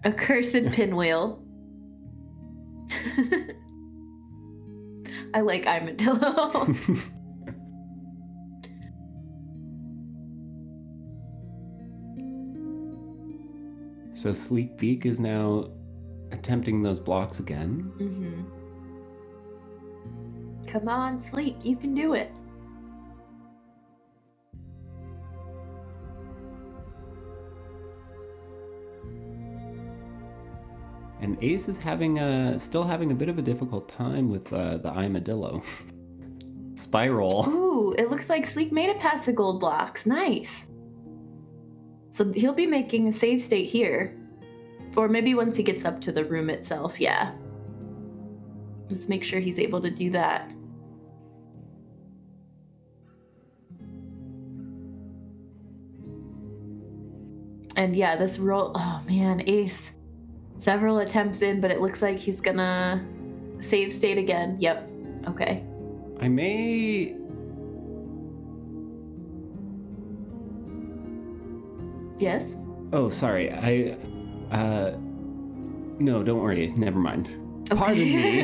Accursed pinwheel. I like Imadillo. So Sleek Beak is now attempting those blocks again. Mm-hmm. Come on, Sleek, you can do it. And Ace is still having a bit of a difficult time with the Imadillo. Spiral. Ooh, it looks like Sleek made it past the gold blocks. Nice. So he'll be making a save state here. Or maybe once he gets up to the room itself, yeah. Let's make sure he's able to do that. And yeah, this roll, oh man, Ace. Several attempts in, but it looks like he's gonna save state again. Yep, okay. I may... Yes? Oh, sorry. No, don't worry. Never mind. Okay. Pardon me.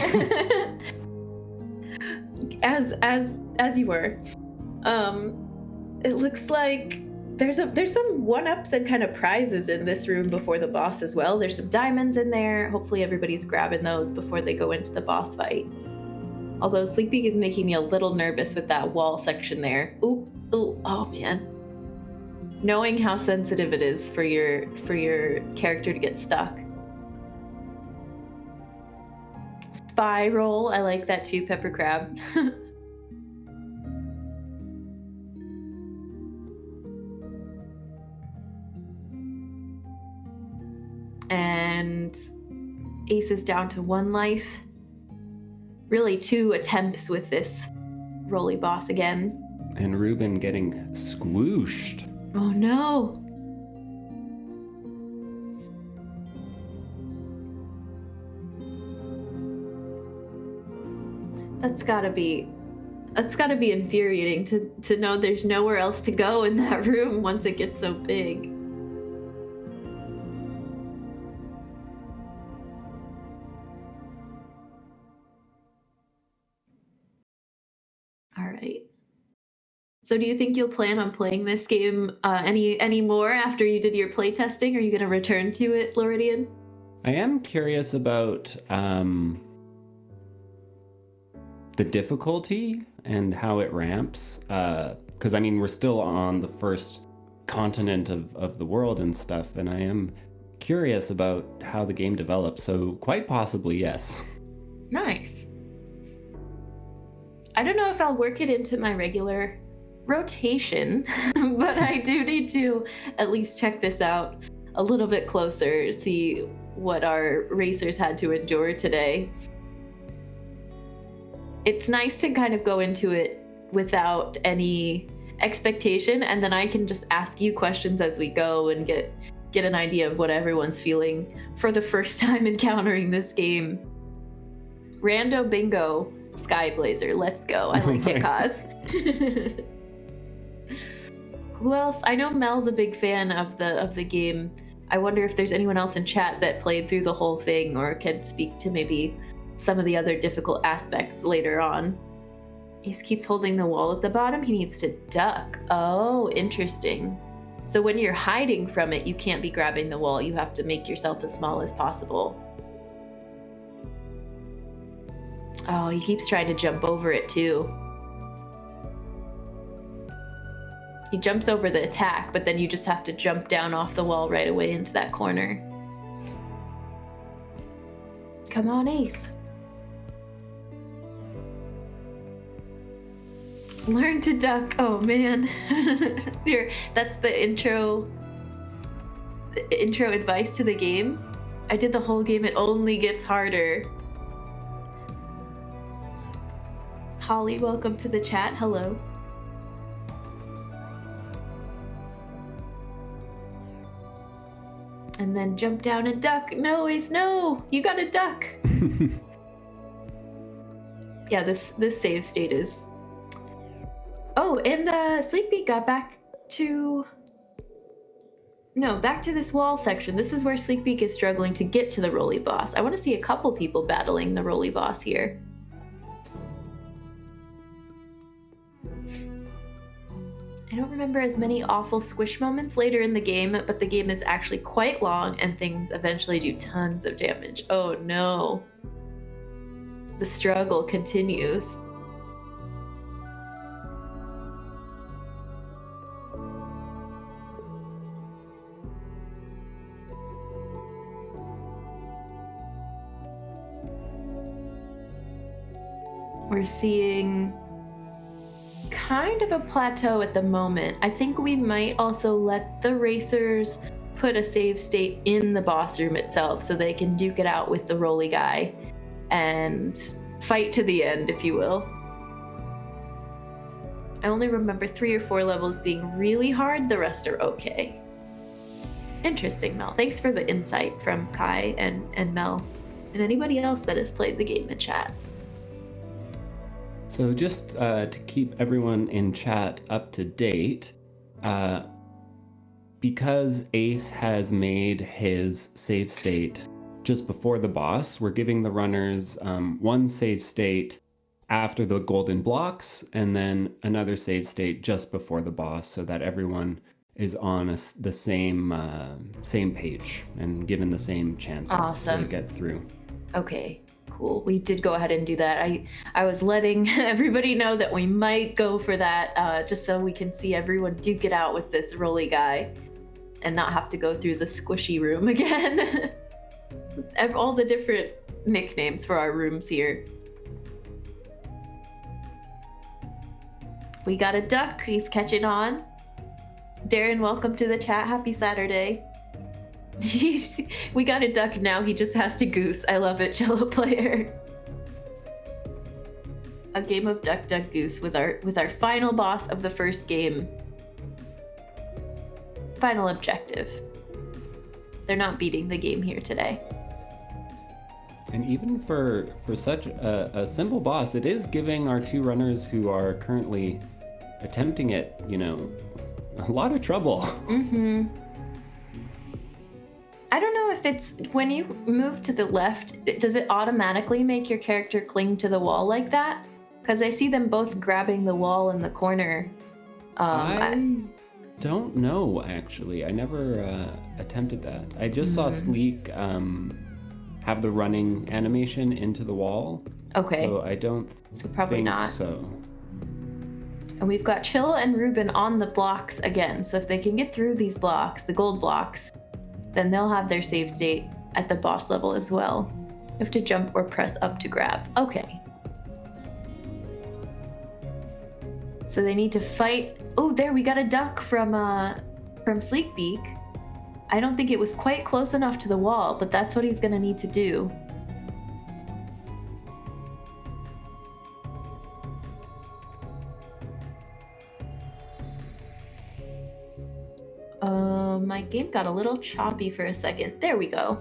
as you were. It looks like there's some one-ups and kind of prizes in this room before the boss as well. There's some diamonds in there. Hopefully everybody's grabbing those before they go into the boss fight. Although Sleepy is making me a little nervous with that wall section there. Ooh, oh man. Knowing how sensitive it is for your character to get stuck. Spiral, I like that too, Pepper Crab. And Ace is down to 1 life. Really 2 attempts with this Rolly boss again. And Ruben getting squooshed. Oh no! That's gotta be infuriating to know there's nowhere else to go in that room once it gets so big. All right. So do you think you'll plan on playing this game any more after you did your play testing? Are you going to return to it, Loridian? I am curious about the difficulty and how it ramps. Because, I mean, we're still on the first continent of the world and stuff, and I am curious about how the game develops. So quite possibly, yes. Nice. I don't know if I'll work it into my regular rotation, but I do need to at least check this out a little bit closer, see what our racers had to endure today. It's nice to kind of go into it without any expectation, and then I can just ask you questions as we go and get an idea of what everyone's feeling for the first time encountering this game. Rando Bingo Skyblazer, let's go. I like it, Kaz. Who else? I know Mel's a big fan of the game. I wonder if there's anyone else in chat that played through the whole thing or can speak to maybe some of the other difficult aspects later on. Ace keeps holding the wall at the bottom. He needs to duck. Oh, interesting. So when you're hiding from it, you can't be grabbing the wall. You have to make yourself as small as possible. Oh, he keeps trying to jump over it too. He jumps over the attack, but then you just have to jump down off the wall right away into that corner. Come on, Ace. Learn to duck. Oh man. That's the intro advice to the game. I did the whole game. It only gets harder. Holly, welcome to the chat. Hello. And then jump down and duck. No, Ace, no! You gotta duck! Yeah, this save state is... Oh, and Sleepy got back to... No, back to this wall section. This is where Sleepbeak is struggling to get to the Rolly boss. I want to see a couple people battling the Rolly boss here. I don't remember as many awful squish moments later in the game, but the game is actually quite long and things eventually do tons of damage. Oh no. The struggle continues. We're seeing kind of a plateau at the moment. I think we might also let the racers put a save state in the boss room itself so they can duke it out with the Rolly guy and fight to the end, if you will. I only remember 3 or 4 levels being really hard. The rest are okay. Interesting, Mel. Thanks for the insight from Kai and Mel and anybody else that has played the game in chat. So just to keep everyone in chat up to date, because Ace has made his save state just before the boss, we're giving the runners one save state after the golden blocks and then another save state just before the boss so that everyone is on the same page and given the same chances to get through. Okay. Cool. We did go ahead and do that. I was letting everybody know that we might go for that just so we can see everyone duke it out with this Rolly guy and not have to go through the squishy room again. All the different nicknames for our rooms here. We got a duck. He's catching on. Darren, welcome to the chat. Happy Saturday. We got a duck now. He just has to goose. I love it, Cello player. A game of duck, duck, goose with our final boss of the first game. Final objective. They're not beating the game here today. And even for such a simple boss, it is giving our 2 runners who are currently attempting it, a lot of trouble. Mm-hmm. I don't know if it's when you move to the left, does it automatically make your character cling to the wall like that? Because I see them both grabbing the wall in the corner. I don't know, actually. I never attempted that. I just saw Sleek have the running animation into the wall. Okay. So I don't probably think not. So. And we've got Chill and Ruben on the blocks again. So if they can get through these blocks, the gold blocks, then they'll have their save state at the boss level as well. You have to jump or press up to grab. Okay. So they need to fight. Oh, there, we got a duck from Sleekbeak. I don't think it was quite close enough to the wall, but that's what he's gonna need to do. My game got a little choppy for a second. There we go.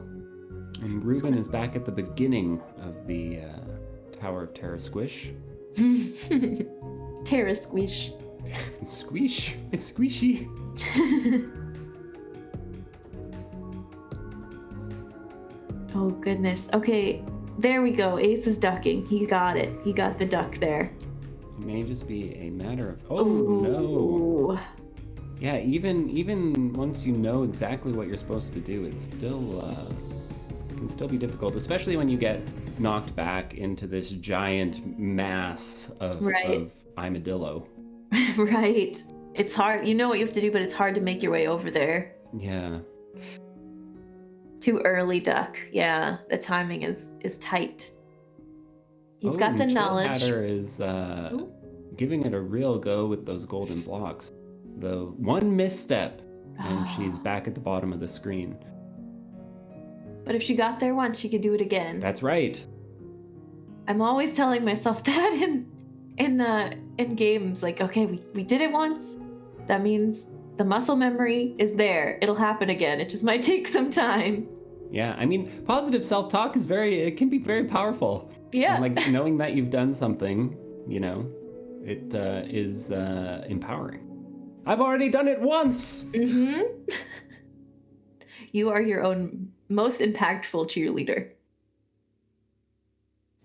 And Ruben is back at the beginning of the Tower of Terra Squish. Terra Squish. Squish. It's squishy. Oh, goodness. Okay, there we go. Ace is ducking. He got it. He got the duck there. It may just be a matter of... Oh, no. Yeah, even once you know exactly what you're supposed to do, it's still it can still be difficult, especially when you get knocked back into this giant mass Right. of armadillo. Right. It's hard. You know what you have to do, but it's hard to make your way over there. Yeah. Too early, Duck. Yeah, the timing is tight. He's got the and knowledge. Chillhatter is giving it a real go with those golden blocks. The one misstep, and she's back at the bottom of the screen. But if she got there once, she could do it again. That's right. I'm always telling myself that in games. Like, okay, we did it once. That means the muscle memory is there. It'll happen again. It just might take some time. Yeah, I mean, positive self-talk it can be very powerful. Yeah. And like knowing that you've done something, it is empowering. I've already done it once! Mm-hmm. You are your own most impactful cheerleader.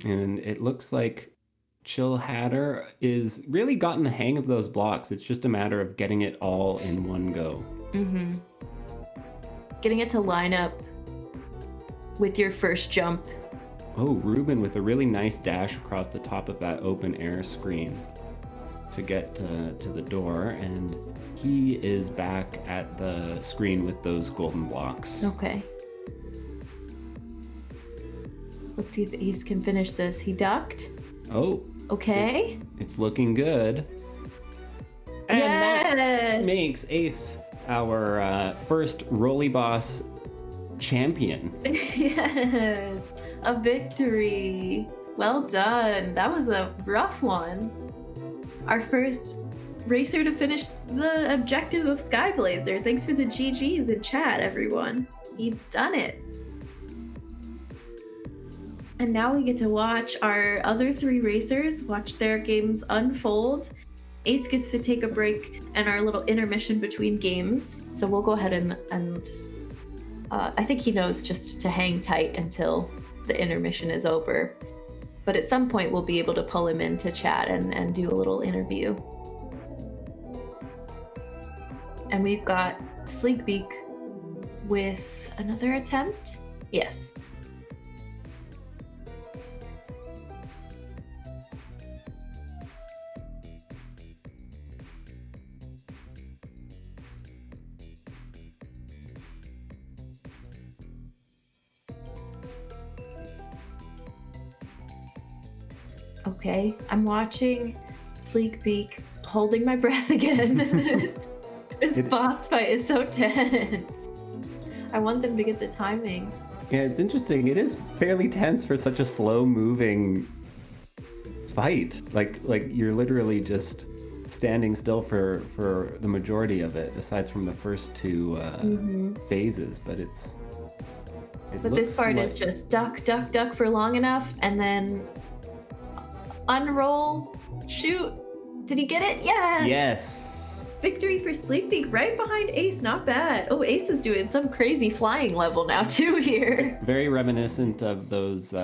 And it looks like Chillhatter is really gotten the hang of those blocks. It's just a matter of getting it all in one go. Mm-hmm. Getting it to line up with your first jump. Oh, Ruben with a really nice dash across the top of that open air screen to get to the door, and he is back at the screen with those golden blocks. Okay. Let's see if Ace can finish this. He ducked. Oh. Okay. It's looking good. And yes! That makes Ace our first Rolly Boss champion. Yes! A victory! Well done. That was a rough one. Our first racer to finish the objective of Skyblazer. Thanks for the GGs in chat, everyone. He's done it. And now we get to watch our other 3 racers watch their games unfold. Ace gets to take a break and our little intermission between games. So we'll go ahead and I think he knows just to hang tight until the intermission is over. But at some point we'll be able to pull him into chat and do a little interview. And we've got Sneakbike with another attempt. Yes. Okay, I'm watching Sneakbike holding my breath again. This boss fight is so tense. I want them to get the timing. Yeah, it's interesting. It is fairly tense for such a slow-moving fight. Like you're literally just standing still for the majority of it, aside from the first 2 phases. But But this part is just duck, duck, duck for long enough, and then unroll, shoot. Did he get it? Yes! Yes! Victory for Sneakbike, right behind Ace. Not bad. Oh, Ace is doing some crazy flying level now too here. Very reminiscent of those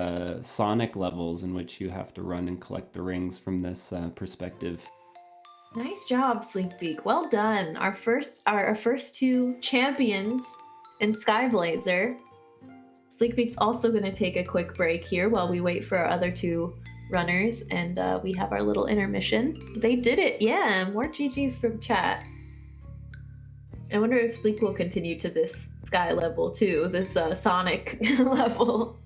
Sonic levels in which you have to run and collect the rings from this perspective. Nice job, Sneakbike. Well done. Our first 2 champions in Skyblazer. Sneakbike's also going to take a quick break here while we wait for our other 2 runners, and we have our little intermission. They did it. Yeah, more GGs from chat. I wonder if Sleep will continue to this sky level too, this Sonic level.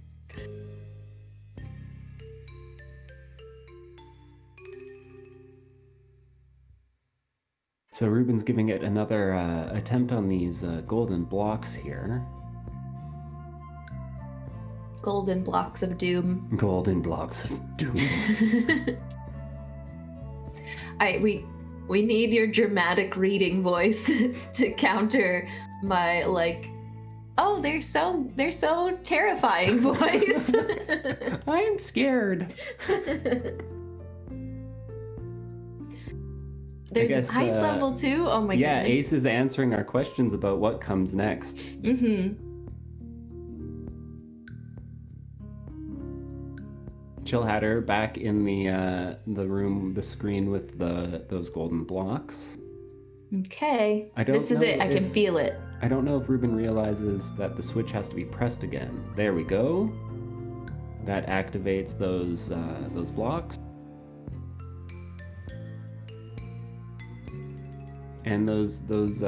So Ruben's giving it another attempt on these golden blocks here. Golden blocks of doom. Golden blocks of doom. We need your dramatic reading voice to counter my oh, they're so terrifying voice. I'm scared. There's ice level too. Oh my goodness. Yeah, Ace is answering our questions about what comes next. Chillhatter back in the room, the screen with those golden blocks. Okay. I don't This is know it. I can if- feel it. I don't know if Ruben realizes that the switch has to be pressed again. There we go. That activates those blocks. And those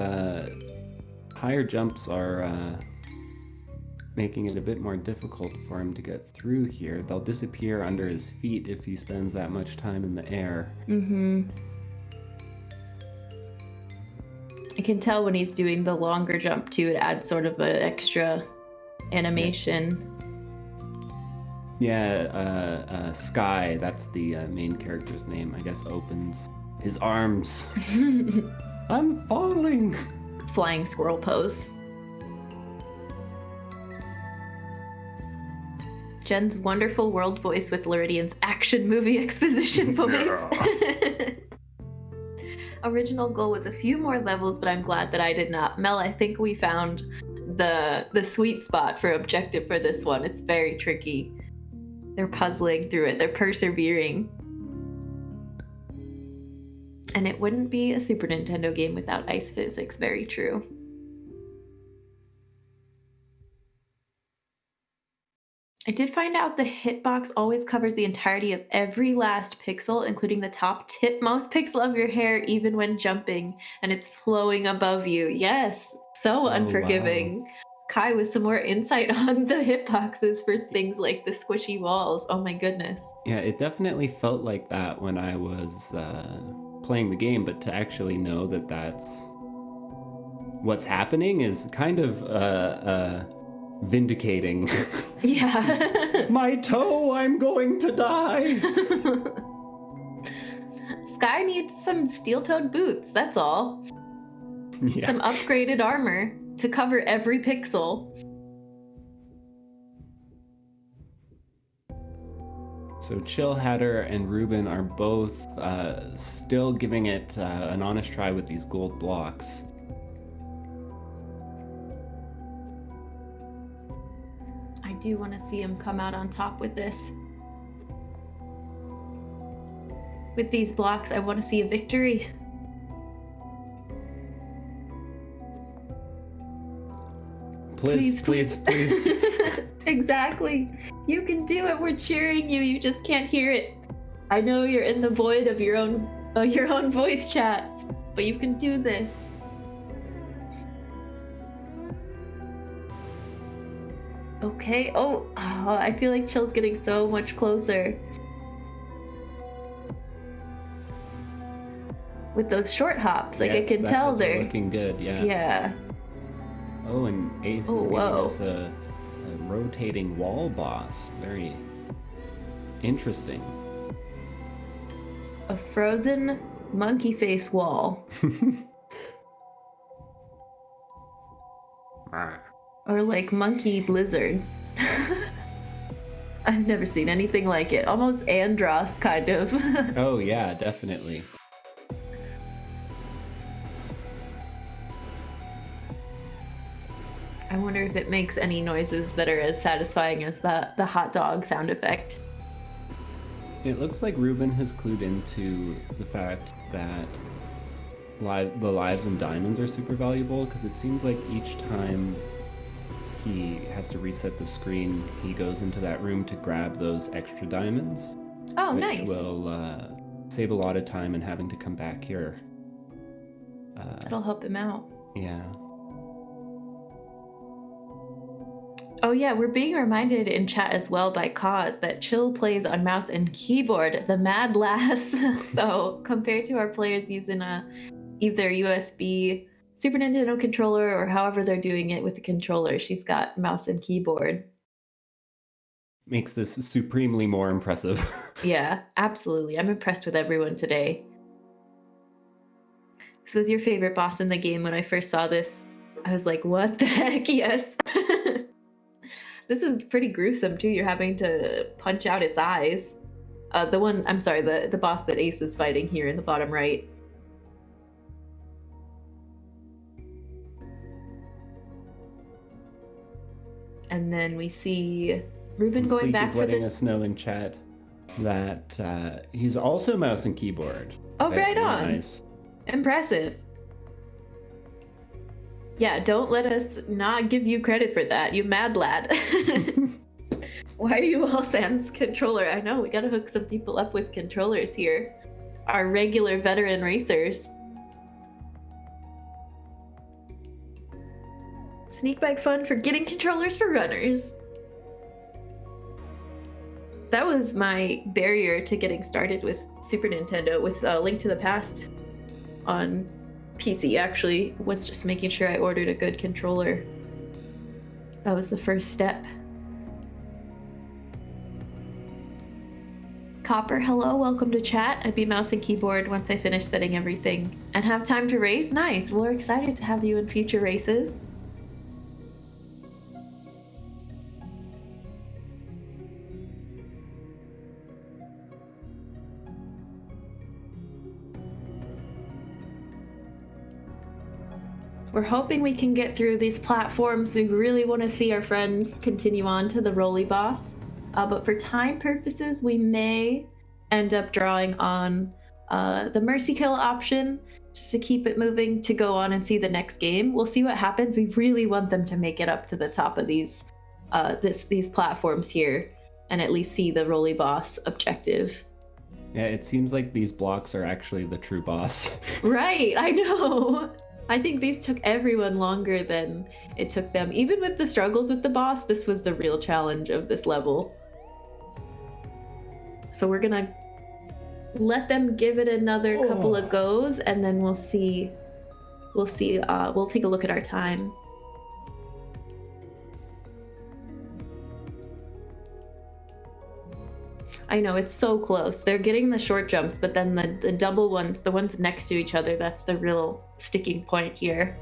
higher jumps are making it a bit more difficult for him to get through here. They'll disappear under his feet if he spends that much time in the air. Mm-hmm. I can tell when he's doing the longer jump too. It adds sort of an extra animation. Yeah, Sky, that's the main character's name, I guess, opens his arms. I'm falling! Flying squirrel pose. Jen's wonderful world voice with Luridian's action movie exposition voice. Original goal was a few more levels, but I'm glad that I did not. Mel, I think we found the sweet spot for objective for this one. It's very tricky. They're puzzling through it. They're persevering. And it wouldn't be a Super Nintendo game without ice physics. Very true. I did find out the hitbox always covers the entirety of every last pixel, including the top tipmost pixel of your hair, even when jumping, and it's flowing above you. Yes, so unforgiving. Wow. Kai with some more insight on the hitboxes for things like the squishy walls. Oh my goodness. Yeah, it definitely felt like that when I was playing the game, but to actually know that that's what's happening is kind of vindicating. Yeah. My toe, I'm going to die. Sky needs some steel-toed boots, that's all. Yeah. Some upgraded armor to cover every pixel. So Chill Hatter and Ruben are both still giving it an honest try with these gold blocks. I do want to see him come out on top with this. With these blocks, I want to see a victory. Please. Exactly. You can do it. We're cheering you. You just can't hear it. I know you're in the void of your own voice chat, but you can do this. Okay. Oh, I feel like Chill's getting so much closer. With those short hops, like I can tell they're looking good. Yeah. Yeah. Oh, and Ace is giving whoa. us a rotating wall boss. Very interesting. A frozen monkey face wall. Or like monkey lizard. I've never seen anything like it. Almost Andros, kind of. Oh, yeah, definitely. I wonder if it makes any noises that are as satisfying as the hot dog sound effect. It looks like Ruben has clued into the fact that the lives and diamonds are super valuable, because it seems like each time he has to reset the screen, he goes into that room to grab those extra diamonds. Oh, which nice. will save a lot of time in having to come back here. That'll help him out. Yeah. Oh yeah, we're being reminded in chat as well by Cause that Chill plays on mouse and keyboard, the mad lass. So compared to our players using either USB Super Nintendo controller or however they're doing it with the controller, she's got mouse and keyboard. Makes this supremely more impressive. Yeah, absolutely. I'm impressed with everyone today. This was your favorite boss in the game. When I first saw this, I was like, what the heck? Yes. This is pretty gruesome too. You're having to punch out its eyes. The boss that Ace is fighting here in the bottom right. And then we see Ruben going back is for letting the... us know in chat that he's also mouse and keyboard. Oh, Very right on. nice. Impressive. Yeah, don't let us not give you credit for that, you mad lad. Why are you all sans controller? I know, we gotta hook some people up with controllers here. Our regular veteran racers. Sneakbike fun for getting controllers for runners. That was my barrier to getting started with Super Nintendo, with Link to the Past on PC, actually, was just making sure I ordered a good controller. That was the first step. Copper, hello, welcome to chat. I'd be mouse and keyboard once I finish setting everything. And have time to race? Nice, we're excited to have you in future races. We're hoping we can get through these platforms. We really want to see our friends continue on to the Rolly Boss. But for time purposes, we may end up drawing on the Mercy Kill option, just to keep it moving to go on and see the next game. We'll see what happens. We really want them to make it up to the top of these platforms here and at least see the Rolly Boss objective. Yeah, it seems like these blocks are actually the true boss. Right, I know. I think these took everyone longer than it took them. Even with the struggles with the boss, this was the real challenge of this level. So we're gonna let them give it another couple of goes, and then we'll see. We'll take a look at our time. I know, it's so close. They're getting the short jumps, but then the double ones, the ones next to each other, that's the real sticking point here.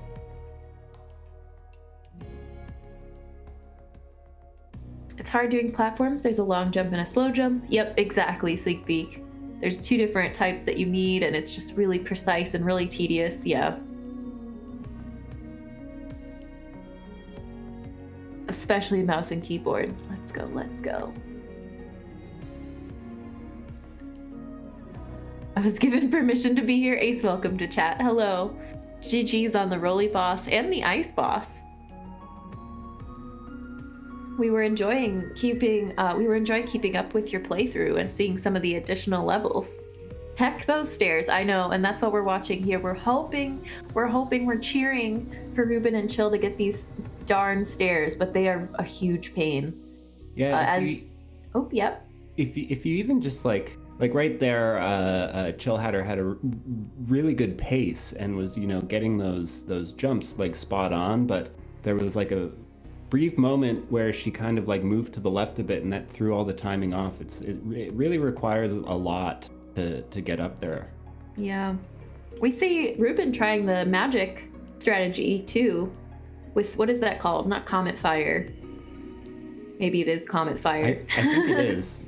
It's hard doing platforms. There's a long jump and a slow jump. Yep, exactly, Sneakbike. There's two different types that you need, and it's just really precise and really tedious, yeah. Especially mouse and keyboard. Let's go, let's go. I was given permission to be here. Ace, welcome to chat. Hello. GG's on the Rolly Boss and the Ice Boss. We were enjoying keeping up with your playthrough and seeing some of the additional levels. Heck, those stairs, I know, and that's what we're watching here. We're cheering for Ruben and Chill to get these darn stairs, but they are a huge pain. Yeah. Yep. If you even just like right there, Chill had a really good pace and was, getting those jumps like spot on, but there was like a brief moment where she kind of like moved to the left a bit, and that threw all the timing off. It really requires a lot to get up there. Yeah. We see Ruben trying the magic strategy too, with, what is that called? Not Comet Fire. Maybe it is Comet Fire. I think it is.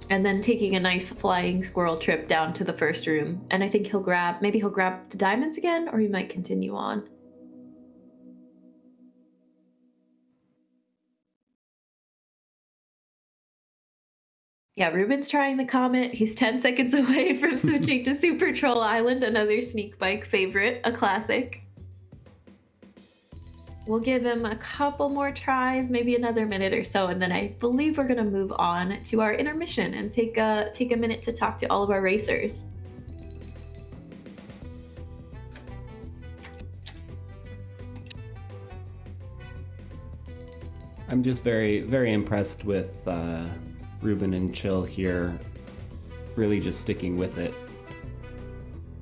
And then taking a nice flying squirrel trip down to the first room. And I think he'll grab the diamonds again, or he might continue on. Yeah, Ruben's trying the Comet. He's 10 seconds away from switching to Super Troll Island, another Sneakbike favorite, a classic. We'll give him a couple more tries, maybe another minute or so, and then I believe we're gonna move on to our intermission and take a minute to talk to all of our racers. I'm just very, very impressed with Ruben and Chill here, really just sticking with it.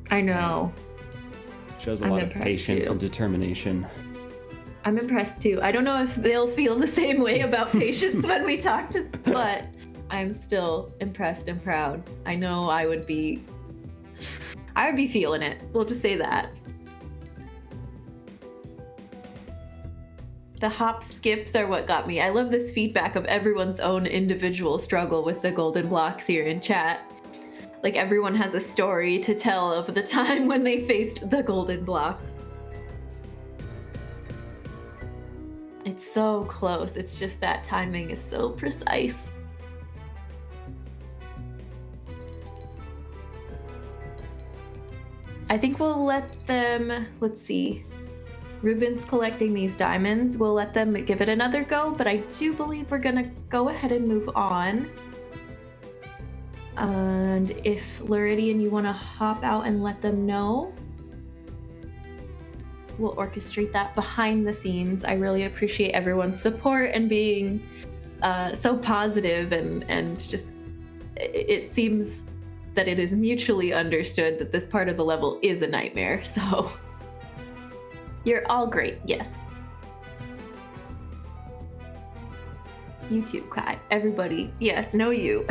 I know. Shows a lot of patience and determination. I'm impressed too. I don't know if they'll feel the same way about patience when we talk to, but I'm still impressed and proud. I know I would be feeling it. We'll just say that. The hop skips are what got me. I love this feedback of everyone's own individual struggle with the golden blocks here in chat. Like, everyone has a story to tell of the time when they faced the golden blocks. It's so close. It's just that timing is so precise. I think we'll let them, let's see. Ruben's collecting these diamonds. We'll let them give it another go, but I do believe we're gonna go ahead and move on. And if Luridian, you want to hop out and let them know, we'll orchestrate that behind the scenes. I really appreciate everyone's support and being so positive, and just it seems that it is mutually understood that this part of the level is a nightmare. So you're all great, yes. You too, Kai. Everybody, yes, no you.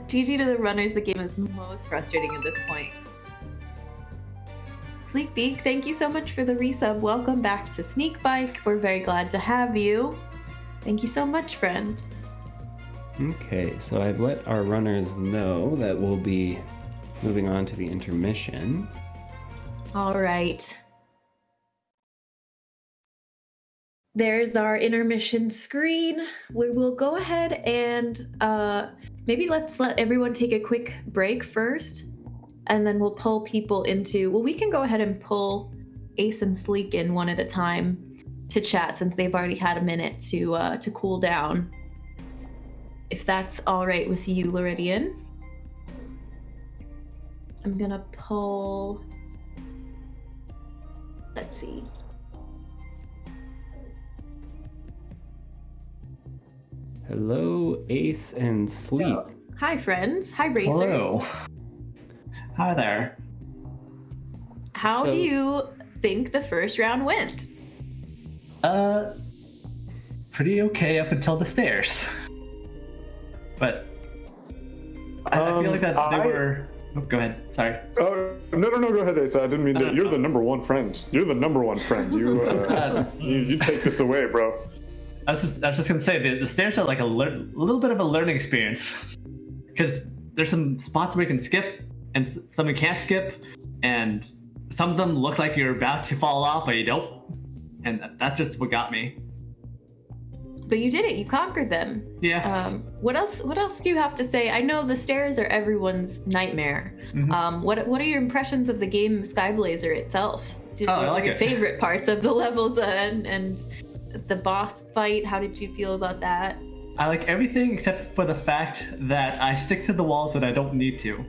GG to the runners, the game is most frustrating at this point. Sleekbeak, thank you so much for the resub. Welcome back to Sneakbike. We're very glad to have you. Thank you so much, friend. Okay, so I've let our runners know that we'll be moving on to the intermission. All right. There's our intermission screen. We will go ahead and maybe let's let everyone take a quick break first, and then we'll pull people into, well, we can go ahead and pull Ace and Sleek in one at a time to chat, since they've already had a minute to cool down. If that's all right with you, Luridian. I'm gonna pull, let's see. Hello, Ace and Sleep. Hi, friends. Hi, racers. Hello. Hi there. How do you think the first round went? Pretty okay up until the stairs. But I feel like that they were... Oh, go ahead. Sorry. No, go ahead, Ace. I didn't mean to. You're the number one friend. You're the number one friend. You take this away, bro. I was just gonna say the stairs are like a little bit of a learning experience, because there's some spots where you can skip and some you can't skip, and some of them look like you're about to fall off, but you don't, and that's just what got me. But you did it. You conquered them. Yeah. What else do you have to say? I know the stairs are everyone's nightmare. Mm-hmm. What are your impressions of the game Skyblazer itself? What are your favorite parts of the levels and the boss fight? How did you feel about that? I like everything except for the fact that I stick to the walls when I don't need to.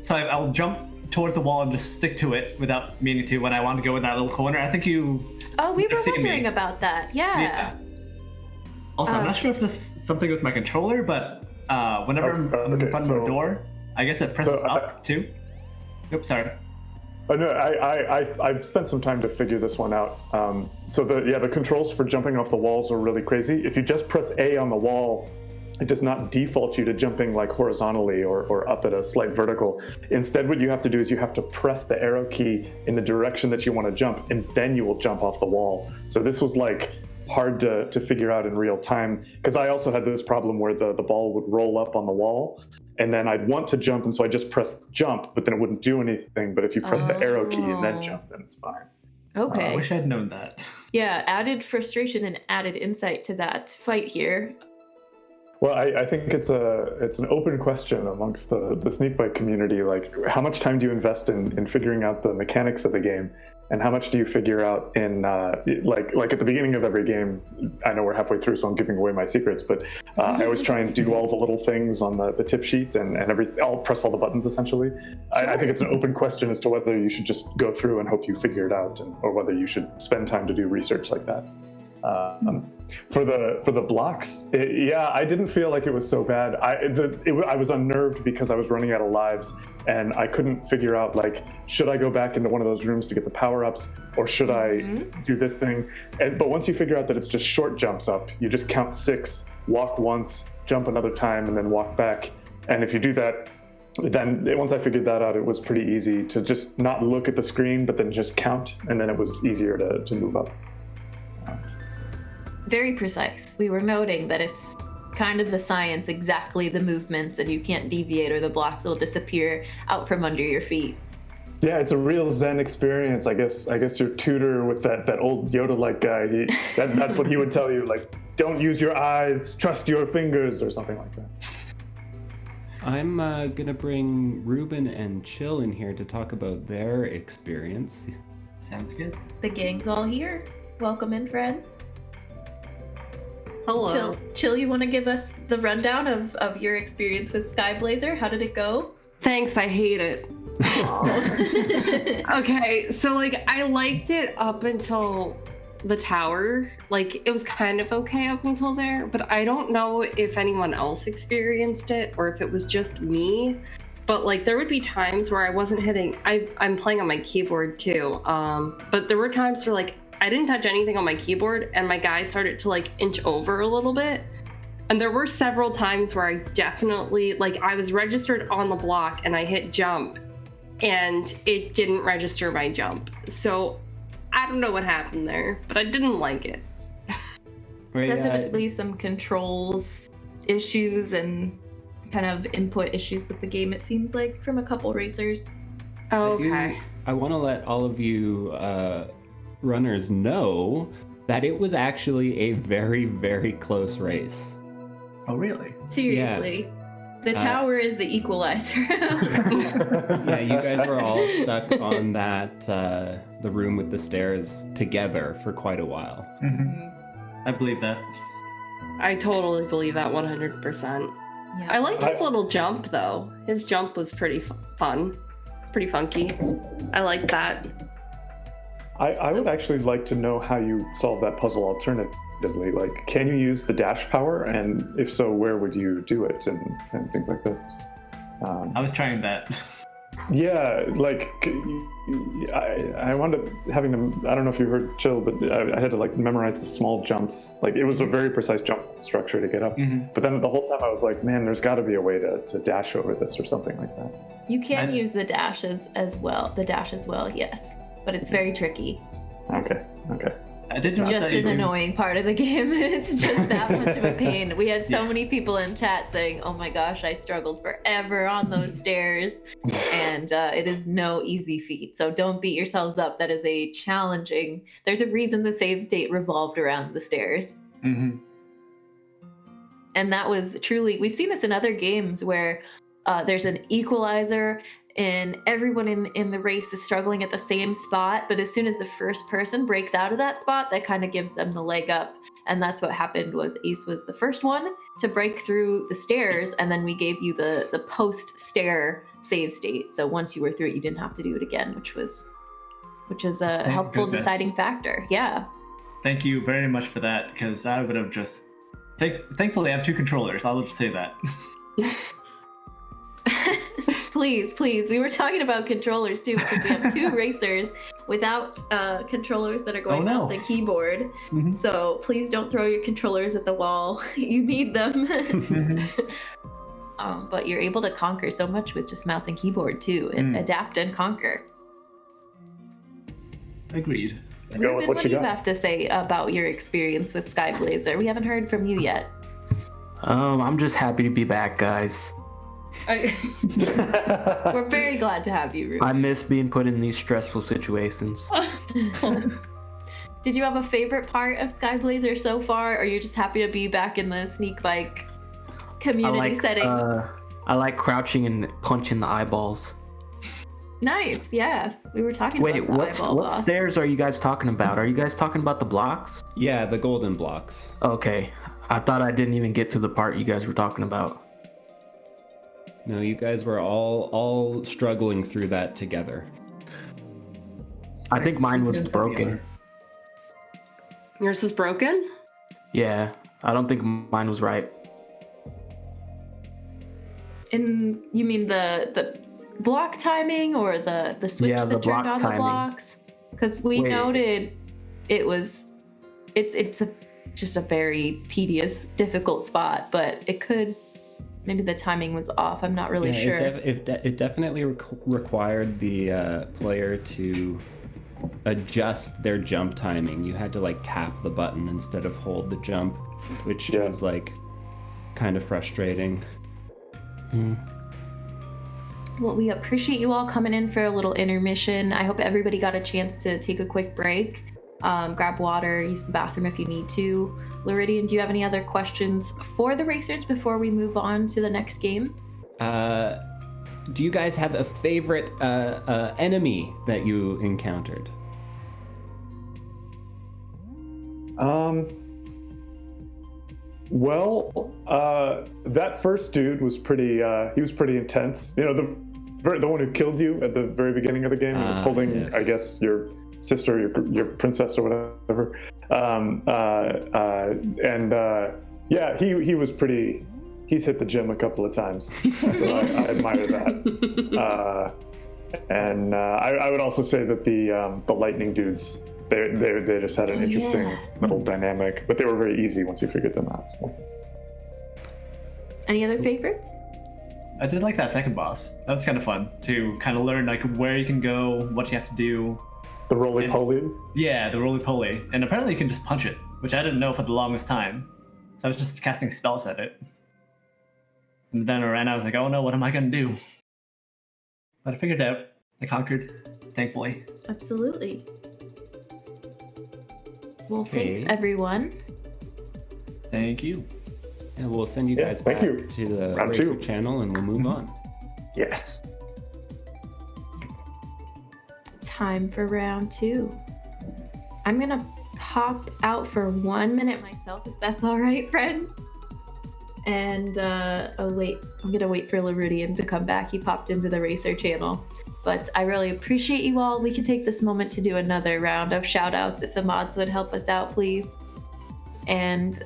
So I'll jump towards the wall and just stick to it without meaning to when I want to go in that little corner. I think you... Oh, we were wondering about that. Yeah. Also, I'm not sure if this is something with my controller, but whenever I'm in front of a door, I guess it presses up too. Oops, sorry. Oh, no, I spent some time to figure this one out. So the controls for jumping off the walls are really crazy. If you just press A on the wall, it does not default you to jumping like horizontally or up at a slight vertical. Instead, what you have to do is you have to press the arrow key in the direction that you want to jump, and then you will jump off the wall. So this was like hard to figure out in real time, because I also had this problem where the ball would roll up on the wall, and then I'd want to jump, and so I just pressed jump, but then it wouldn't do anything. But if you press the arrow key and then jump, then it's fine. Okay. I wish I'd known that. Yeah, added frustration and added insight to that fight here. Well, I think it's an open question amongst the Sneakbike community. Like, how much time do you invest in figuring out the mechanics of the game? And how much do you figure out in, like at the beginning of every game? I know we're halfway through, so I'm giving away my secrets, but I always try and do all the little things on the tip sheet and I'll press all the buttons, essentially. I think it's an open question as to whether you should just go through and hope you figure it out, or whether you should spend time to do research like that. For the blocks, I didn't feel like it was so bad. I was unnerved because I was running out of lives, and I couldn't figure out, like, should I go back into one of those rooms to get the power-ups, or should I do this thing? But once you figure out that it's just short jumps up, you just count 6, walk once, jump another time, and then walk back. And if you do that, then once I figured that out, it was pretty easy to just not look at the screen, but then just count, and then it was easier to move up. Very precise. We were noting that it's kind of the science, exactly the movements, and you can't deviate or the blocks will disappear out from under your feet. Yeah, it's a real Zen experience. I guess your tutor with that old Yoda-like guy, that's what he would tell you, like, don't use your eyes, trust your fingers, or something like that. I'm gonna bring Ruben and Chill in here to talk about their experience. Sounds good. The gang's all here. Welcome in, friends. Hello. Chill, you want to give us the rundown of your experience with Skyblazer? How did it go? Thanks, I hate it. Okay, so like I liked it up until the tower. Like it was kind of okay up until there, but I don't know if anyone else experienced it or if it was just me. But like there would be times where I wasn't hitting. I'm playing on my keyboard too. But there were times where like I didn't touch anything on my keyboard and my guy started to like inch over a little bit. And there were several times where I definitely like I was registered on the block and I hit jump and it didn't register my jump. So I don't know what happened there, but I didn't like it. Definitely some controls issues and kind of input issues with the game, it seems like, from a couple racers. Oh, okay. I want to let all of you runners know that it was actually a very, very close race. Oh, really? Seriously. The tower is the equalizer. Yeah, you guys were all stuck on that, the room with the stairs together for quite a while. I believe that. I totally believe that 100%. Yeah. I liked his little jump though. His jump was pretty fun. Pretty funky. I liked that. I would actually like to know how you solve that puzzle alternatively. Like, can you use the dash power? And if so, where would you do it? And things like this. I was trying that. Yeah, like, I wound up having to, I don't know if you heard Chill, but I had to like memorize the small jumps. Like, it was a very precise jump structure to get up. But then the whole time I was like, man, there's got to be a way to dash over this or something like that. You can use the dash as well. The dash as well, yes. But it's very tricky. Okay. It's just an annoying part of the game. It's just that much of a pain. We had so many people in chat saying, oh my gosh, I struggled forever on those stairs. And it is no easy feat. So don't beat yourselves up. That is a challenging. There's a reason the save state revolved around the stairs. And that was truly, we've seen this in other games where there's an equalizer and everyone in the race is struggling at the same spot, but as soon as the first person breaks out of that spot, that kind of gives them the leg up. And that's what happened. Was Ace was the first one to break through the stairs, and then we gave you the post stair save state. So once you were through it, you didn't have to do it again, which is a helpful deciding factor. Yeah. Thank you very much for that, because I would have just thankfully I have two controllers. I'll just say that. Please. We were talking about controllers too, because we have two racers without controllers that are going mouse and keyboard. So please don't throw your controllers at the wall. You need them. But you're able to conquer so much with just mouse and keyboard too, and adapt and conquer. Agreed. Ruben, what do you have to say about your experience with Skyblazer? We haven't heard from you yet. I'm just happy to be back, guys. We're very glad to have you, Ruben. I miss being put in these stressful situations. Did you have a favorite part of Skyblazer so far, or you're just happy to be back in the Sneakbike community setting? I like crouching and punching the eyeballs. Nice, yeah. We were talking about the eyeball what boss. stairs are you guys talking about? Are you guys talking about the blocks? Yeah, the golden blocks. Okay. I thought I didn't even get to the part you guys were talking about. No, you guys were all struggling through that together. I think mine was broken. Yours was broken? Yeah, I don't think mine was right. And you mean the block timing or the switch Yeah, that the turned block on timing. the blocks? Because we noted it's just a very tedious, difficult spot, but it could. Maybe the timing was off. I'm not really sure. It definitely required the player to adjust their jump timing. You had to like tap the button instead of hold the jump, which was like kind of frustrating. Well, we appreciate you all coming in for a little intermission. I hope everybody got a chance to take a quick break, grab water, use the bathroom if you need to. Luridian, do you have any other questions for the racers before we move on to the next game? do you guys have a favorite enemy that you encountered? Well, that first dude was pretty. He was pretty intense. You know, the one who killed you at the very beginning of the game. He was holding, yes. I guess, your sister, your princess, or whatever. Yeah, he was pretty. He's hit the gym a couple of times. So I admire that. And I would also say that the lightning dudes. They just had an interesting little dynamic, but they were very easy once you figured them out. So. Any other favorites? I did like that second boss. That was kind of fun to kind of learn like where you can go, what you have to do. The roly-poly? Yeah, the roly-poly. And apparently you can just punch it, which I didn't know for the longest time. So I was just casting spells at it. And then I was like, oh no, what am I going to do? But I figured it out. I conquered, thankfully. Absolutely. Well, Okay. thanks everyone. Thank you. And we'll send you guys thank back you. to the Round Racer 2. channel, and we'll move on. Yes. Time for round 2. I'm gonna pop out for 1 minute myself, if that's all right, friends. And I'm gonna wait for Laridian to come back. He popped into the Racer channel. But I really appreciate you all. We could take this moment to do another round of shout outs if the mods would help us out, please. And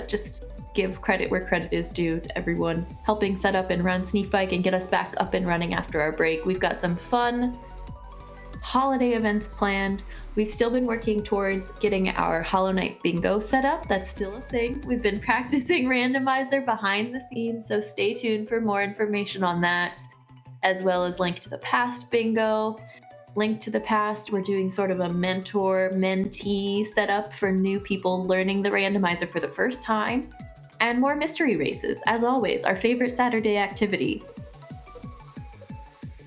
just give credit where credit is due to everyone helping set up and run Sneakbike and get us back up and running after our break. We've got some fun holiday events planned. We've still been working towards getting our Hollow Knight bingo set up. That's still a thing. We've been practicing randomizer behind the scenes, so stay tuned for more information on that, as well as Link to the Past bingo. Link to the Past, we're doing sort of a mentor-mentee setup for new people learning the randomizer for the first time. And more mystery races, as always, our favorite Saturday activity.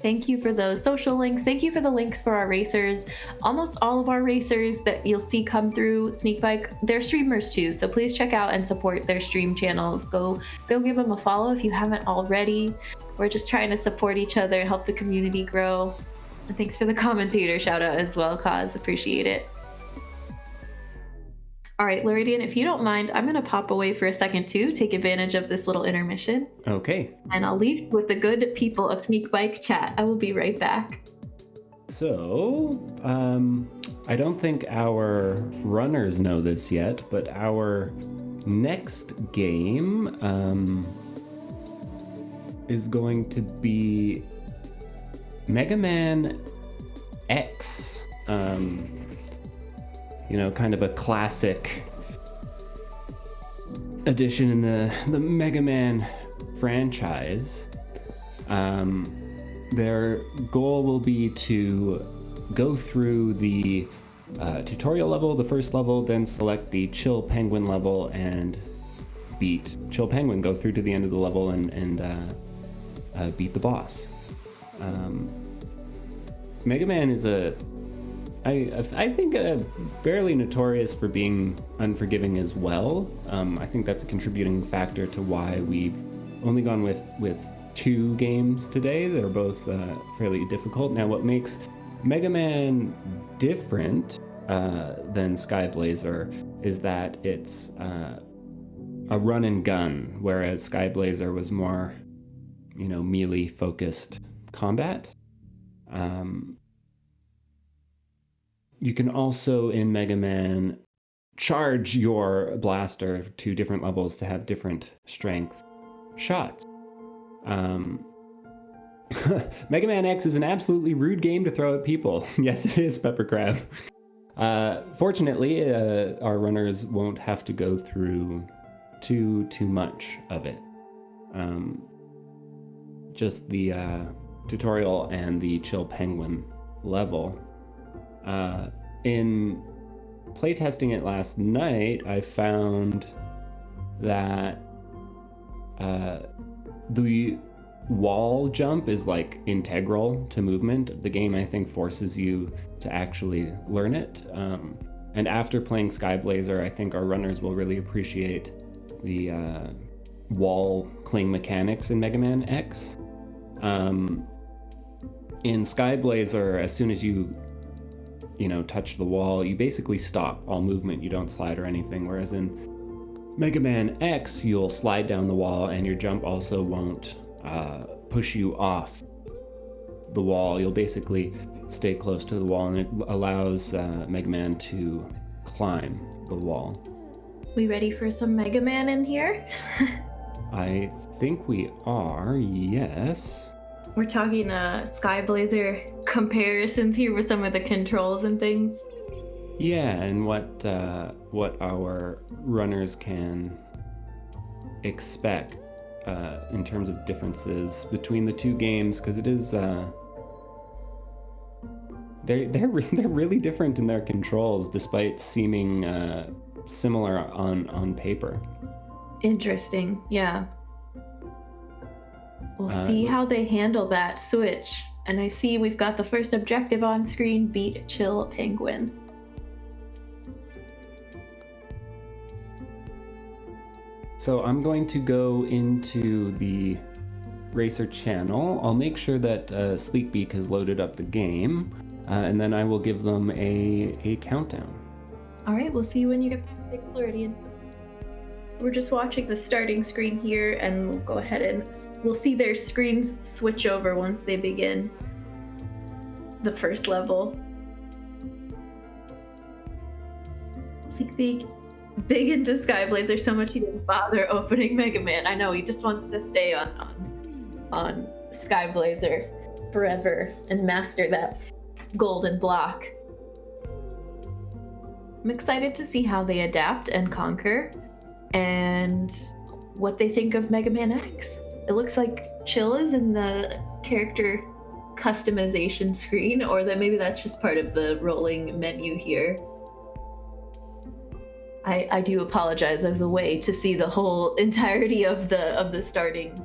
Thank you for those social links. Thank you for the links for our racers. Almost all of our racers that you'll see come through Sneakbike, they're streamers too, so please check out and support their stream channels. Go give them a follow if you haven't already. We're just trying to support each other, help the community grow. And thanks for the commentator shout out as well, Kaz. Appreciate it. All right, Laridian, if you don't mind, I'm going to pop away for a second too, take advantage of this little intermission. Okay. And I'll leave with the good people of Sneakbike chat. I will be right back. So, I don't think our runners know this yet, but our next game is going to be Mega Man X. Kind of a classic edition in the Mega Man franchise. Their goal will be to go through the tutorial level, the first level, then select the Chill Penguin level and beat Chill Penguin, go through to the end of the level and beat the boss. Mega Man is I think fairly notorious for being unforgiving as well. I think that's a contributing factor to why we've only gone with 2 games today. They're both fairly difficult. Now, what makes Mega Man different than Sky Blazer is that it's a run and gun, whereas Sky Blazer was more, melee focused combat. You can also, in Mega Man, charge your blaster to different levels to have different strength shots. Mega Man X is an absolutely rude game to throw at people. Yes, it is, Pepper Crab. Fortunately, our runners won't have to go through too much of it. Just the tutorial and the Chill Penguin level. In playtesting it last night, I found that the wall jump is like integral to movement. The game, I think, forces you to actually learn it. And after playing Sky Blazer, I think our runners will really appreciate the wall cling mechanics in Mega Man X. In Skyblazer, as soon as you touch the wall, you basically stop all movement. You don't slide or anything. Whereas in Mega Man X, you'll slide down the wall, and your jump also won't push you off the wall. You'll basically stay close to the wall, and it allows Mega Man to climb the wall. We ready for some Mega Man in here? I think we are, yes. We're talking Skyblazer comparisons here with some of the controls and things. Yeah, and what our runners can expect in terms of differences between the two games, because it is they're really different in their controls, despite seeming similar on paper. Interesting, yeah. We'll see how they handle that switch. And I see we've got the first objective on screen: beat Chill Penguin. So I'm going to go into the Racer channel. I'll make sure that Sleekbeak has loaded up the game, and then I will give them a countdown. All right, we'll see you when you get back, Big Floridian. We're just watching the starting screen here, and we'll go ahead and we'll see their screens switch over once they begin the first level. Sleekbeak, big into Skyblazer so much he didn't bother opening Mega Man. I know, he just wants to stay on Skyblazer forever and master that golden block. I'm excited to see how they adapt and conquer, and what they think of Mega Man X. It looks like Chill is in the character customization screen, or that maybe that's just part of the rolling menu here. I do apologize. I was away to see the whole entirety of the starting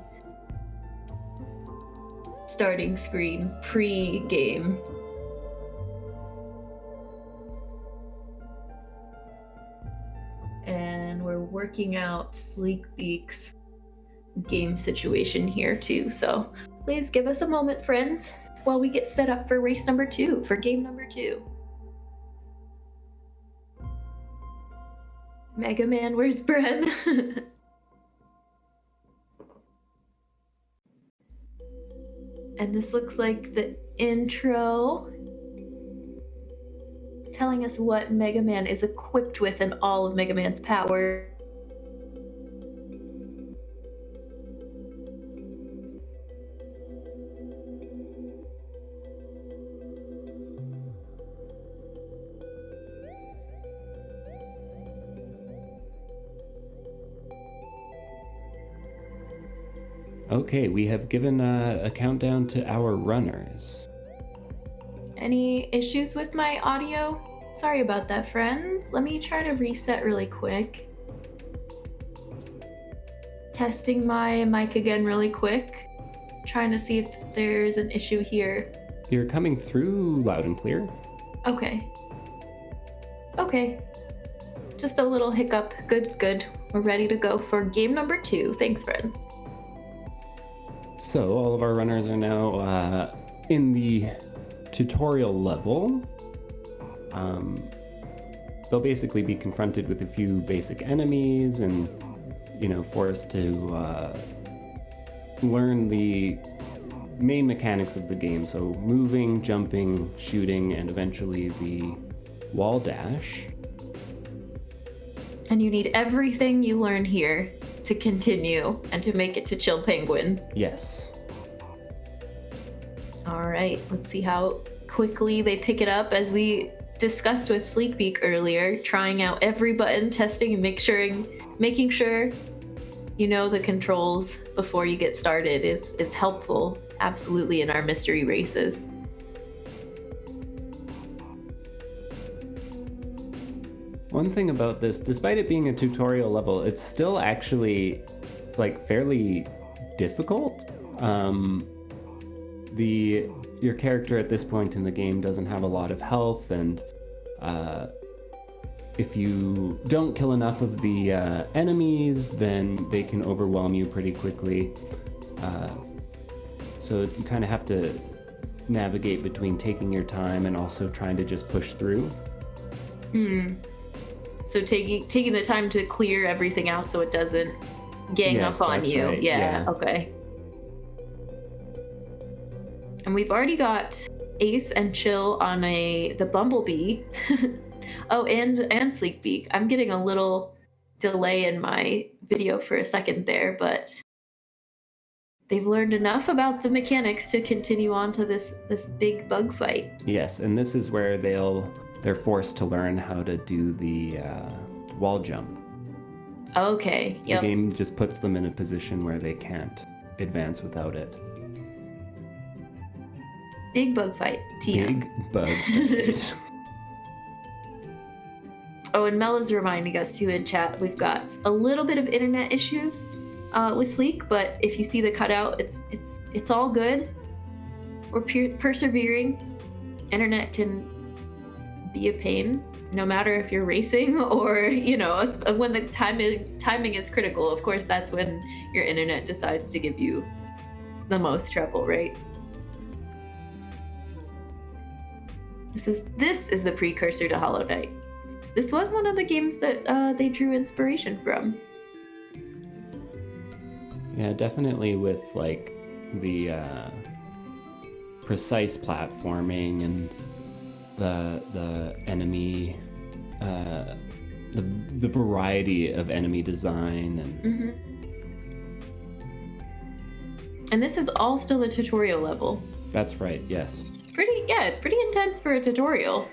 screen pre-game. And we're working out Sleekbeak's game situation here too. So please give us a moment, friends, while we get set up for race number 2, for game number 2. Mega Man, where's Bren? And this looks like the intro, telling us what Mega Man is equipped with and all of Mega Man's power. Okay, we have given a countdown to our runners. Any issues with my audio? Sorry about that, friends. Let me try to reset really quick. Testing my mic again really quick. Trying to see if there's an issue here. You're coming through loud and clear. Okay. Okay. Just a little hiccup. Good. We're ready to go for game number 2. Thanks, friends. So all of our runners are now in the tutorial level. They'll basically be confronted with a few basic enemies and, forced to learn the main mechanics of the game. So moving, jumping, shooting, and eventually the wall dash. And you need everything you learn here to continue and to make it to Chill Penguin. Yes. All right, let's see how quickly they pick it up. As we discussed with Sleekbeak earlier, trying out every button, testing and making sure you know the controls before you get started is helpful, absolutely, in our mystery races. One thing about this, despite it being a tutorial level, it's still actually fairly difficult. Your character at this point in the game doesn't have a lot of health, and if you don't kill enough of the enemies, then they can overwhelm you pretty quickly. So you kind of have to navigate between taking your time and also trying to just push through. So taking the time to clear everything out so it doesn't gang Yes, up on that's you. right, Yeah, yeah. okay. And we've already got Ace and Chill on the Bumblebee. Oh, and Sleekbeak. I'm getting a little delay in my video for a second there, but they've learned enough about the mechanics to continue on to this big bug fight. Yes, and this is where they're forced to learn how to do the wall jump. Okay, The yep. game just puts them in a position where they can't advance without it. Big bug fight. TM. Big bug fight. Oh, and Mel is reminding us too in chat, we've got a little bit of internet issues with Sleek, but if you see the cutout, it's all good. We're persevering. Internet can be a pain, no matter if you're racing or, when the timing is critical. Of course, that's when your internet decides to give you the most trouble, right? This is the precursor to Hollow Knight. This was one of the games that they drew inspiration from. Yeah, definitely with like the precise platforming and the enemy, the variety of enemy design and. And this is all still the tutorial level. That's right. Yes. It's pretty intense for a tutorial.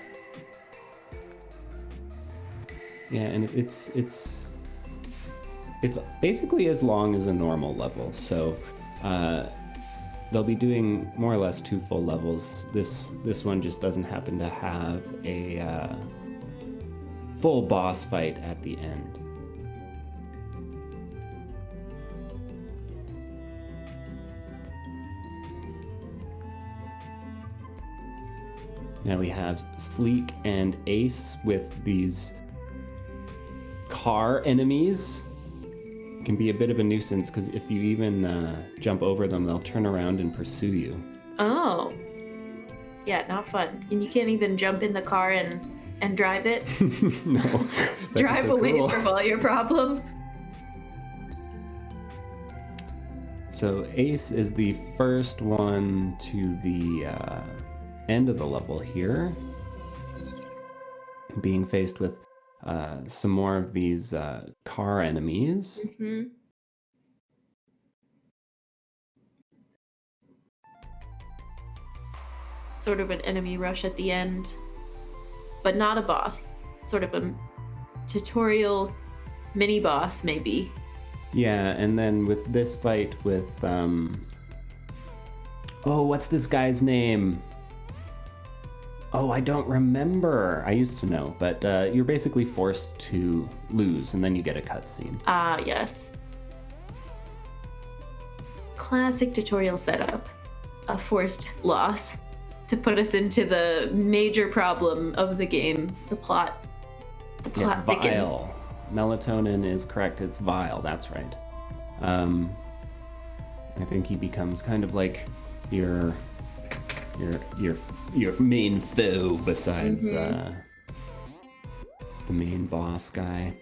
Yeah, and it's basically as long as a normal level. So they'll be doing more or less 2 full levels. This one just doesn't happen to have a full boss fight at the end. Now we have Sleek and Ace with these car enemies. Can be a bit of a nuisance because if you even jump over them, they'll turn around and pursue you. Oh. Yeah, not fun. And you can't even jump in the car and drive it. No. that'd be Drive so away cool. from all your problems. So Ace is the first one to the end of the level here, being faced with some more of these car enemies. Mm-hmm. Sort of an enemy rush at the end, but not a boss. Sort of a tutorial mini boss, maybe. Yeah, and then with this fight with what's this guy's name? Oh, I don't remember. I used to know, but you're basically forced to lose, and then you get a cutscene. Ah, yes. Classic tutorial setup. A forced loss to put us into the major problem of the game, the plot. The plot thickens. Vile. Melatonin is correct. It's Vile. That's right. I think he becomes kind of like your main foe besides the main boss guy.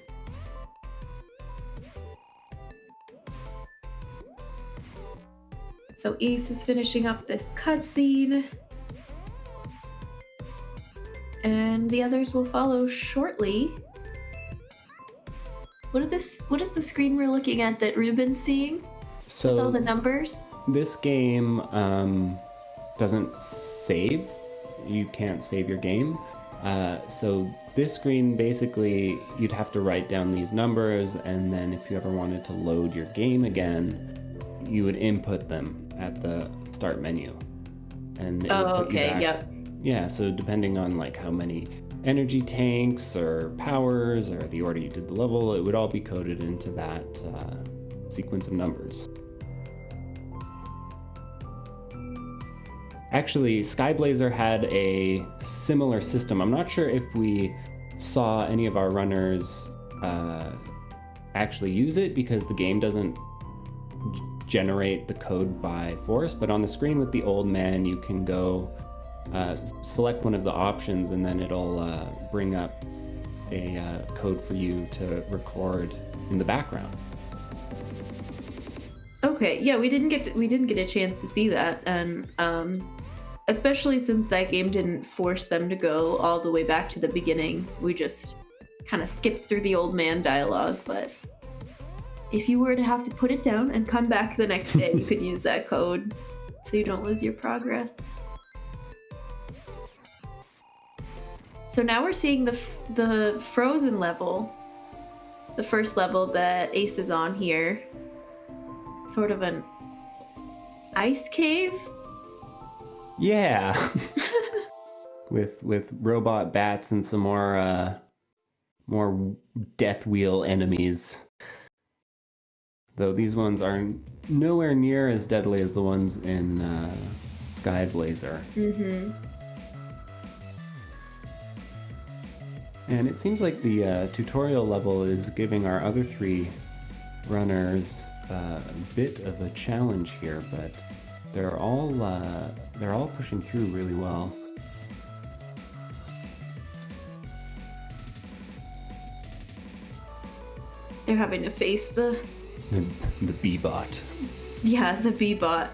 So Ace is finishing up this cutscene, and the others will follow shortly. What is the screen we're looking at that Ruben's seeing? So With all the numbers? this game doesn't save. You can't save your game. So this screen, basically, you'd have to write down these numbers, and then if you ever wanted to load your game again, you would input them at the start menu. And it would put you back. Yep. Yeah, so depending on like how many energy tanks or powers or the order you did the level, it would all be coded into that sequence of numbers. Actually, Skyblazer had a similar system. I'm not sure if we saw any of our runners actually use it because the game doesn't generate the code by force, but on the screen with the old man you can go select one of the options and then it'll bring up a code for you to record in the background. Okay, yeah, we didn't get a chance to see that, and especially since that game didn't force them to go all the way back to the beginning, we just kind of skipped through the old man dialogue. But if you were to have to put it down and come back the next day, you could use that code so you don't lose your progress. So now we're seeing the frozen level, the first level that Ace is on here. Sort of an ice cave? Yeah. with robot bats and some more death wheel enemies. Though these ones are nowhere near as deadly as the ones in Sky Blazer. Mm-hmm. And it seems like the tutorial level is giving our other three runners a bit of a challenge here, but they're all pushing through really well. They're having to face the B-bot. Yeah, the B-bot.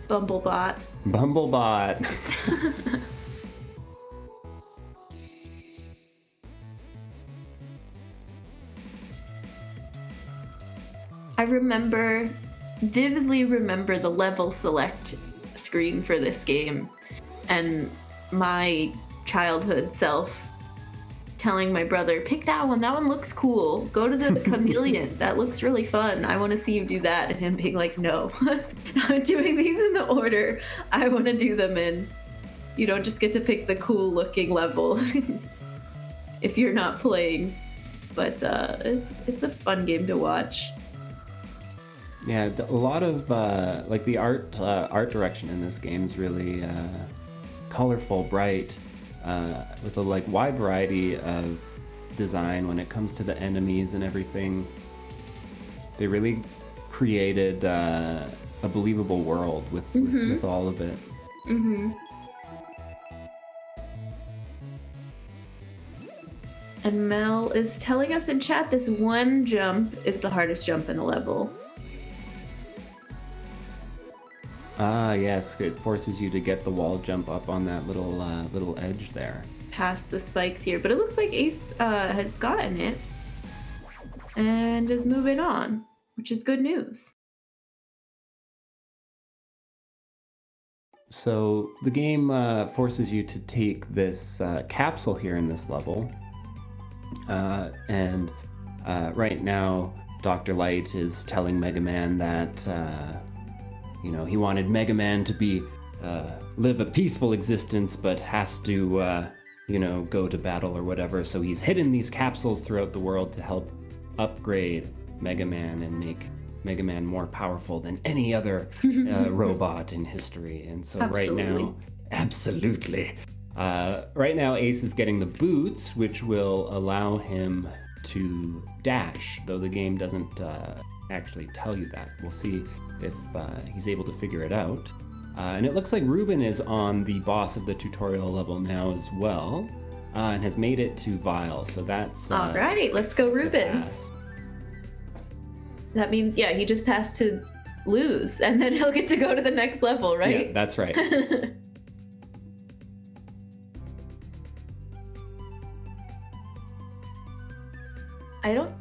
Bumblebot. Bumblebot. I vividly remember the level select screen for this game, and my childhood self telling my brother, pick that one looks cool, go to the chameleon, that looks really fun, I want to see you do that, and him being like, no, I'm doing these in the order I want to do them in. You don't just get to pick the cool looking level if you're not playing. But it's a fun game to watch. Yeah, a lot of like the art direction in this game is really colorful, bright, with a wide variety of design when it comes to the enemies and everything. They really created a believable world with all of it. Mm-hmm. And Mel is telling us in chat this one jump is the hardest jump in the level. Ah, yes, it forces you to get the wall jump up on that little edge there. Past the spikes here, but it looks like Ace has gotten it and is moving on, which is good news. So the game forces you to take this capsule here in this level, and right now Dr. Light is telling Mega Man that he wanted Mega Man to be live a peaceful existence, but has to go to battle or whatever. So he's hidden these capsules throughout the world to help upgrade Mega Man and make Mega Man more powerful than any other robot in history. And so right now Ace is getting the boots, which will allow him to dash, though the game doesn't actually tell you that. We'll see if he's able to figure it out. And it looks like Ruben is on the boss of the tutorial level now as well, and has made it to Vile, so that's... all right, let's go Ruben. That means, yeah, he just has to lose, and then he'll get to go to the next level, right? Yeah, that's right. I don't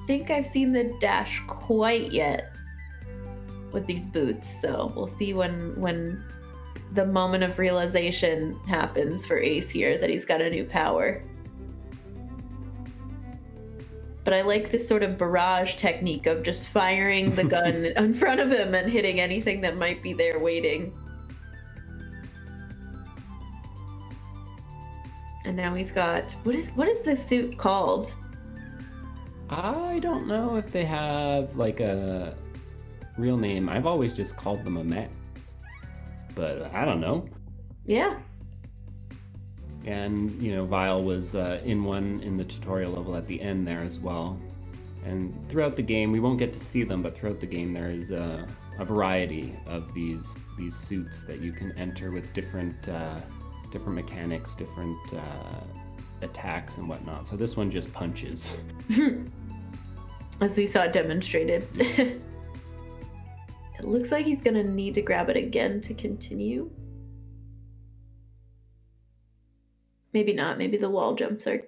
think I've seen the dash quite yet with these boots, so we'll see when the moment of realization happens for Ace here that he's got a new power. But I like this sort of barrage technique of just firing the gun in front of him and hitting anything that might be there waiting. And now he's got, what is this suit called? I don't know if they have a real name. I've always just called them a mech, but I don't know. Yeah. And, Vile was in one in the tutorial level at the end there as well. And throughout the game, we won't get to see them, but throughout the game there is a variety of these suits that you can enter with different mechanics, different attacks and whatnot. So this one just punches. As we saw demonstrated. It looks like he's gonna need to grab it again to continue. Maybe not. Maybe the wall jumps are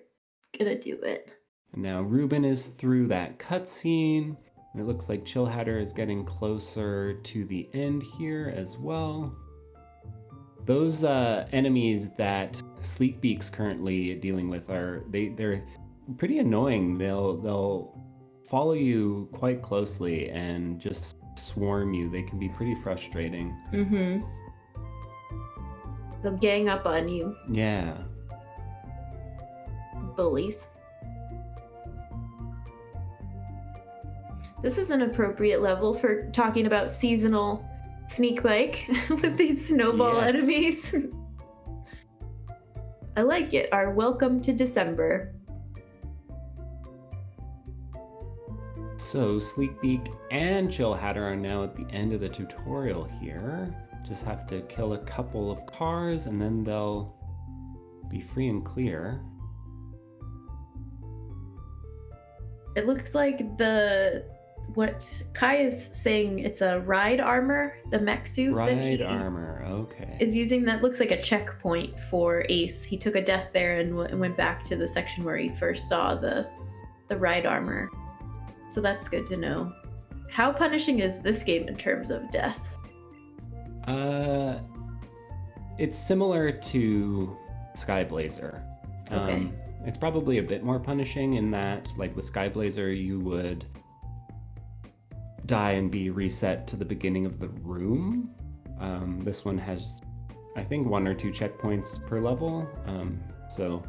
gonna do it. Now Ruben is through that cutscene. And it looks like Chill Hatter is getting closer to the end here as well. Those enemies that Sleekbeak's currently dealing with they're pretty annoying. They'll follow you quite closely and just swarm you. They can be pretty frustrating. Mm-hmm. They'll gang up on you. Yeah. Bullies. This is an appropriate level for talking about seasonal Sneakbike with these snowball enemies. I like it. Our welcome to December. So Sleekbeak and Chill Hatter are now at the end of the tutorial here. Just have to kill a couple of cars and then they'll be free and clear. It looks like what Kai is saying, it's a ride armor, the mech suit Ride armor, okay. is using. That looks like a checkpoint for Ace. He took a death there and went back to the section where he first saw the ride armor. So that's good to know. How punishing is this game in terms of deaths? It's similar to Skyblazer. Okay. It's probably a bit more punishing in that, like with Skyblazer, you would die and be reset to the beginning of the room. This one has, I think, 1 or 2 checkpoints per level. So,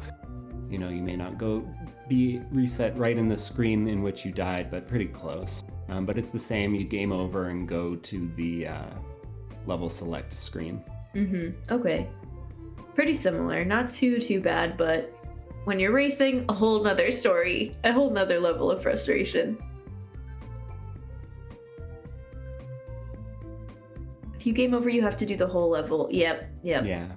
you may not be reset right in the screen in which you died, but pretty close. But it's the same. You game over and go to the level select screen. Mm-hmm. Okay. Pretty similar. Not too bad, but when you're racing, a whole nother story, a whole nother level of frustration. If you game over, you have to do the whole level. Yep. Yeah.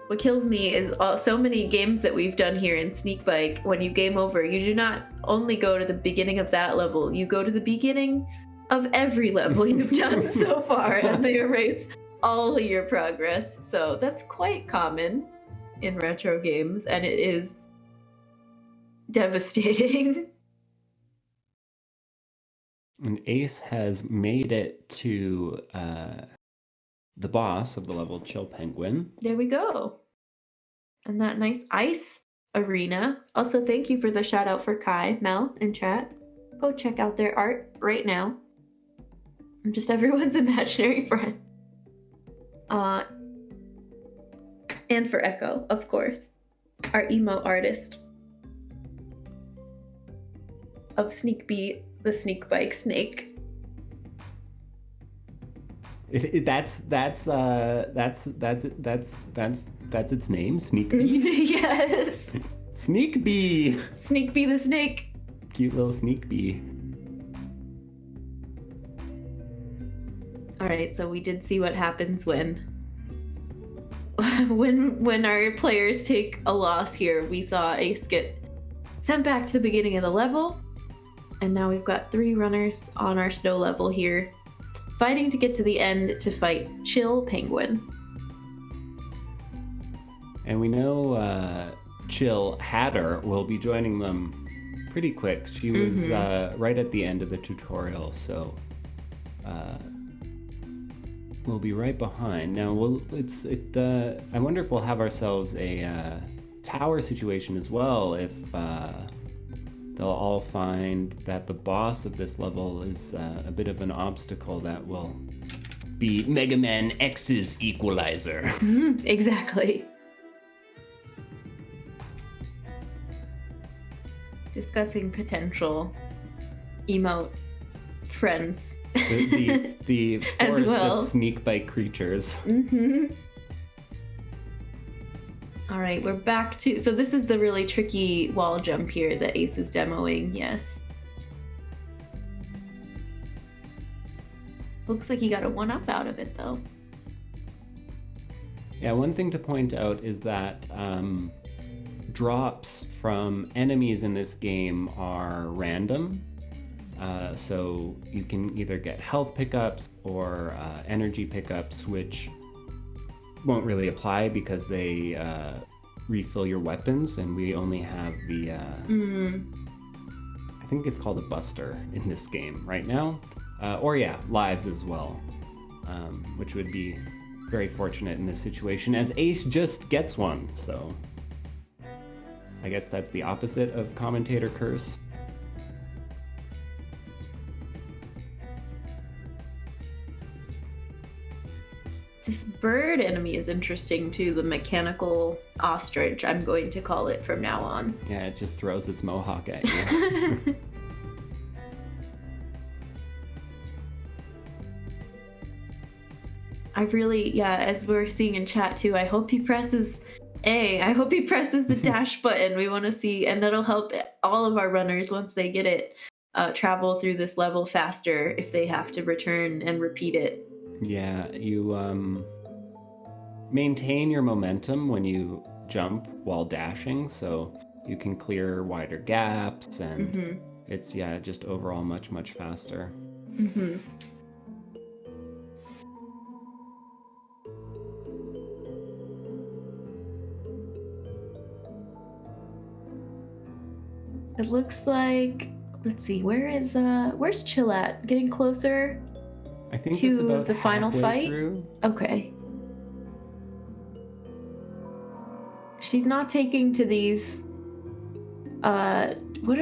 What kills me is so many games that we've done here in Sneakbike, when you game over, you do not only go to the beginning of that level, you go to the beginning of every level you've done so far, and they erase all of your progress. So that's quite common in retro games, and it is devastating. And Ace has made it to the boss of the level, Chill Penguin. There we go. And that nice ice arena. Also, thank you for the shout out for Kai, Mel, in chat. Go check out their art right now. I'm just everyone's imaginary friend. And for Echo, of course, our emo artist of Sneakbeat, the Sneakbike snake. That's its name, Sneakbee. Yes. Sneakbee. Sneakbee the snake. Cute little Sneakbee. All right, so we did see what happens when our players take a loss here. We saw Ace get sent back to the beginning of the level, and now we've got 3 runners on our snow level here, fighting to get to the end to fight Chill Penguin. And we know Chill Hatter will be joining them pretty quick. She was right at the end of the tutorial, so we'll be right behind. Now, I wonder if we'll have ourselves a tower situation as well, if they'll all find that the boss of this level is a bit of an obstacle that will be Mega Man X's equalizer. Exactly. Discussing potential emote friends. The As forest well. of Sneakbike creatures. All right, we're back to... So this is the really tricky wall jump here that Ace is demoing, yes. Looks like he got a 1-up out of it, though. Yeah, one thing to point out is that drops from enemies in this game are random. So you can either get health pickups or energy pickups, which won't really apply because they refill your weapons, and we only have the... I think it's called a buster in this game right now. Or yeah, lives as well, which would be very fortunate in this situation, as Ace just gets one, so I guess that's the opposite of commentator curse. This bird enemy is interesting too, the mechanical ostrich, I'm going to call it from now on. Yeah, it just throws its mohawk at you. I really, yeah, as we're seeing in chat too, I hope he presses A. I hope he presses the dash button. We want to see, and that'll help all of our runners once they get it, travel through this level faster if they have to return and repeat it. Yeah, you maintain your momentum when you jump while dashing, so you can clear wider gaps, and it's, yeah, just overall much faster. It looks like, let's see, where's Chill at? Getting closer I think to it's about the final halfway fight? through. Okay. She's not taking to these, what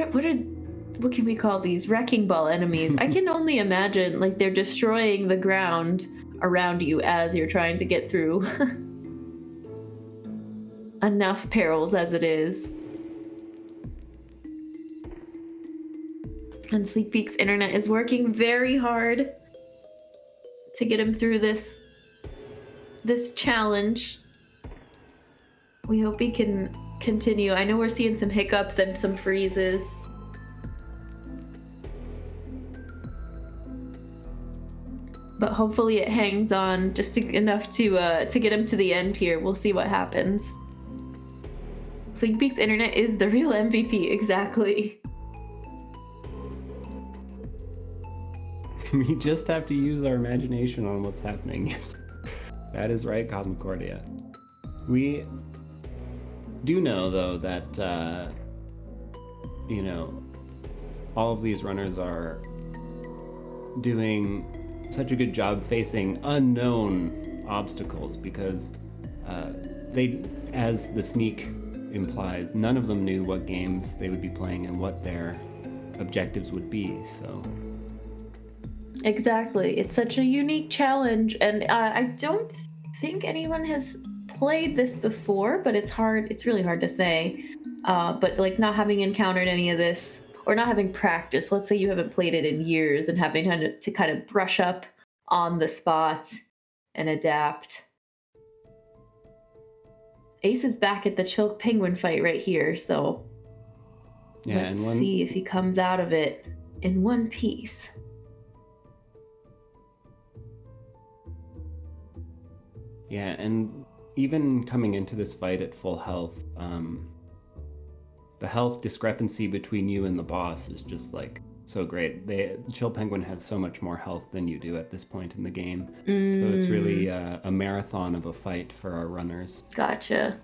can we call these? Wrecking ball enemies. I can only imagine, like, they're destroying the ground around you as you're trying to get through. Enough perils as it is. And Sleepbeak's internet is working very hard to get him through this challenge. We hope he can continue. I know we're seeing some hiccups and some freezes. But hopefully it hangs on just enough to get him to the end here. We'll see what happens. Sleepbeak's internet is the real MVP, exactly. We just have to use our imagination on what's happening. Yes, that is right, Cosmocordia. We do know, though, that, you know, all of these runners are doing such a good job facing unknown obstacles because they, as the sneak implies, none of them knew what games they would be playing and what their objectives would be, so... Exactly. It's such a unique challenge, and I don't think anyone has played this before, but it's really hard to say. But like not having encountered any of this, or not having practiced, let's say you haven't played it in years and having to kind of brush up on the spot and adapt. Ace is back at the Chill Penguin fight right here, so yeah, let's see if he comes out of it in one piece. Yeah, and even coming into this fight at full health, the health discrepancy between you and the boss is just like so great. Chill Penguin has so much more health than you do at this point in the game. So it's really a marathon of a fight for our runners. Gotcha.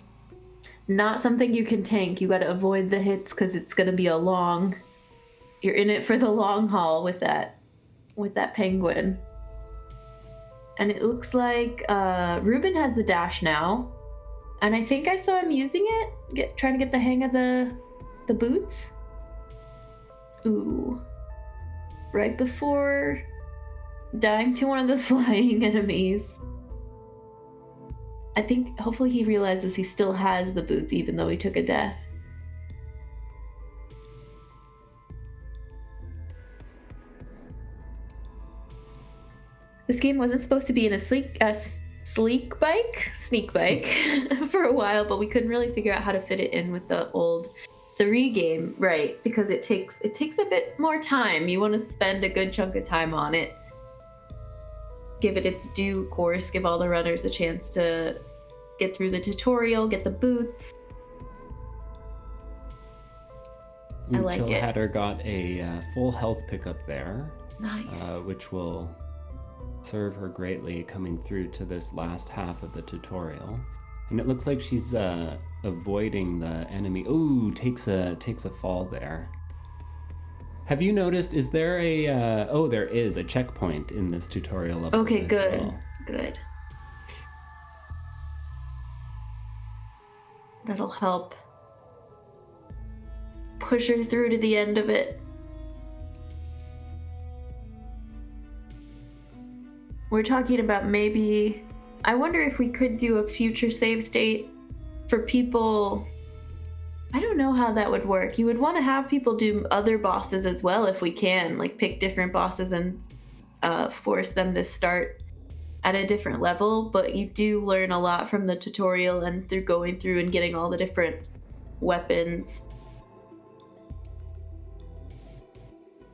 Not something you can tank. You got to avoid the hits because it's going to be you're in it for the long haul with that penguin. And it looks like Ruben has the dash now. And I think I saw him using it, trying to get the hang of the boots. Ooh. Right before dying to one of the flying enemies. I think hopefully he realizes he still has the boots even though he took a death. game wasn't supposed to be in a sleek bike for a while, but we couldn't really figure out how to fit it in with the old 3 game, right? Because it takes a bit more time. You want to spend a good chunk of time on it. Give it its due course, give all the runners a chance to get through the tutorial, get the boots. I like it. Chill Hatter got a full health pickup there. Nice. Which will serve her greatly coming through to this last half of the tutorial. And it looks like she's avoiding the enemy. Ooh, takes a fall there. Have you noticed, is there a, there is a checkpoint in this tutorial level. Okay, as good, well. good. That'll help push her through to the end of it. We're talking about maybe, I wonder if we could do a future save state for people. I don't know how that would work. You would want to have people do other bosses as well if we can, like pick different bosses and force them to start at a different level, but you do learn a lot from the tutorial and through going through and getting all the different weapons.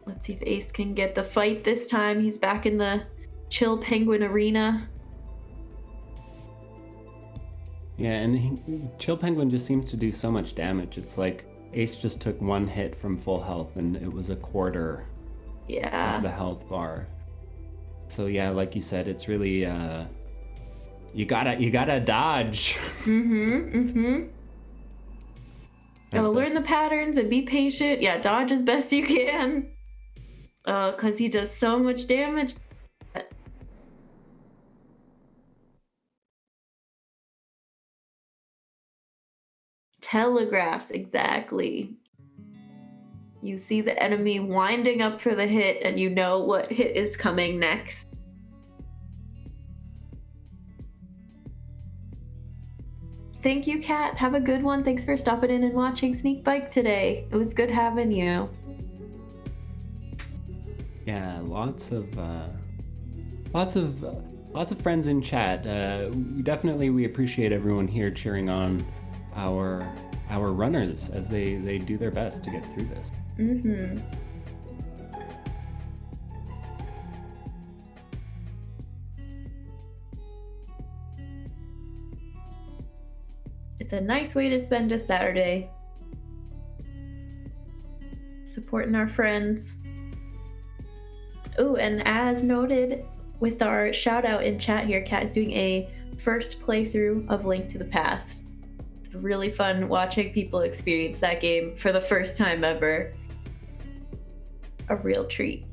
Let's see if Ace can get the fight this time. He's back in the Chill Penguin arena. Yeah, and Chill Penguin just seems to do so much damage. It's like Ace just took 1 hit from full health and it was a quarter of the health bar. So yeah, like you said, it's really you gotta dodge. Learn the patterns and be patient. Yeah, dodge as best you can. Cause he does so much damage. Telegraphs, exactly. You see the enemy winding up for the hit and you know what hit is coming next. Thank you, Kat. Have a good one. Thanks for stopping in and watching Sneakbike today. It was good having you. Yeah, lots of friends in chat. We appreciate everyone here cheering on our runners as they do their best to get through this. It's a nice way to spend a Saturday. Supporting our friends. Oh, and as noted with our shout out in chat here, Kat is doing a first playthrough of Link to the Past. It's really fun watching people experience that game for the first time ever. A real treat.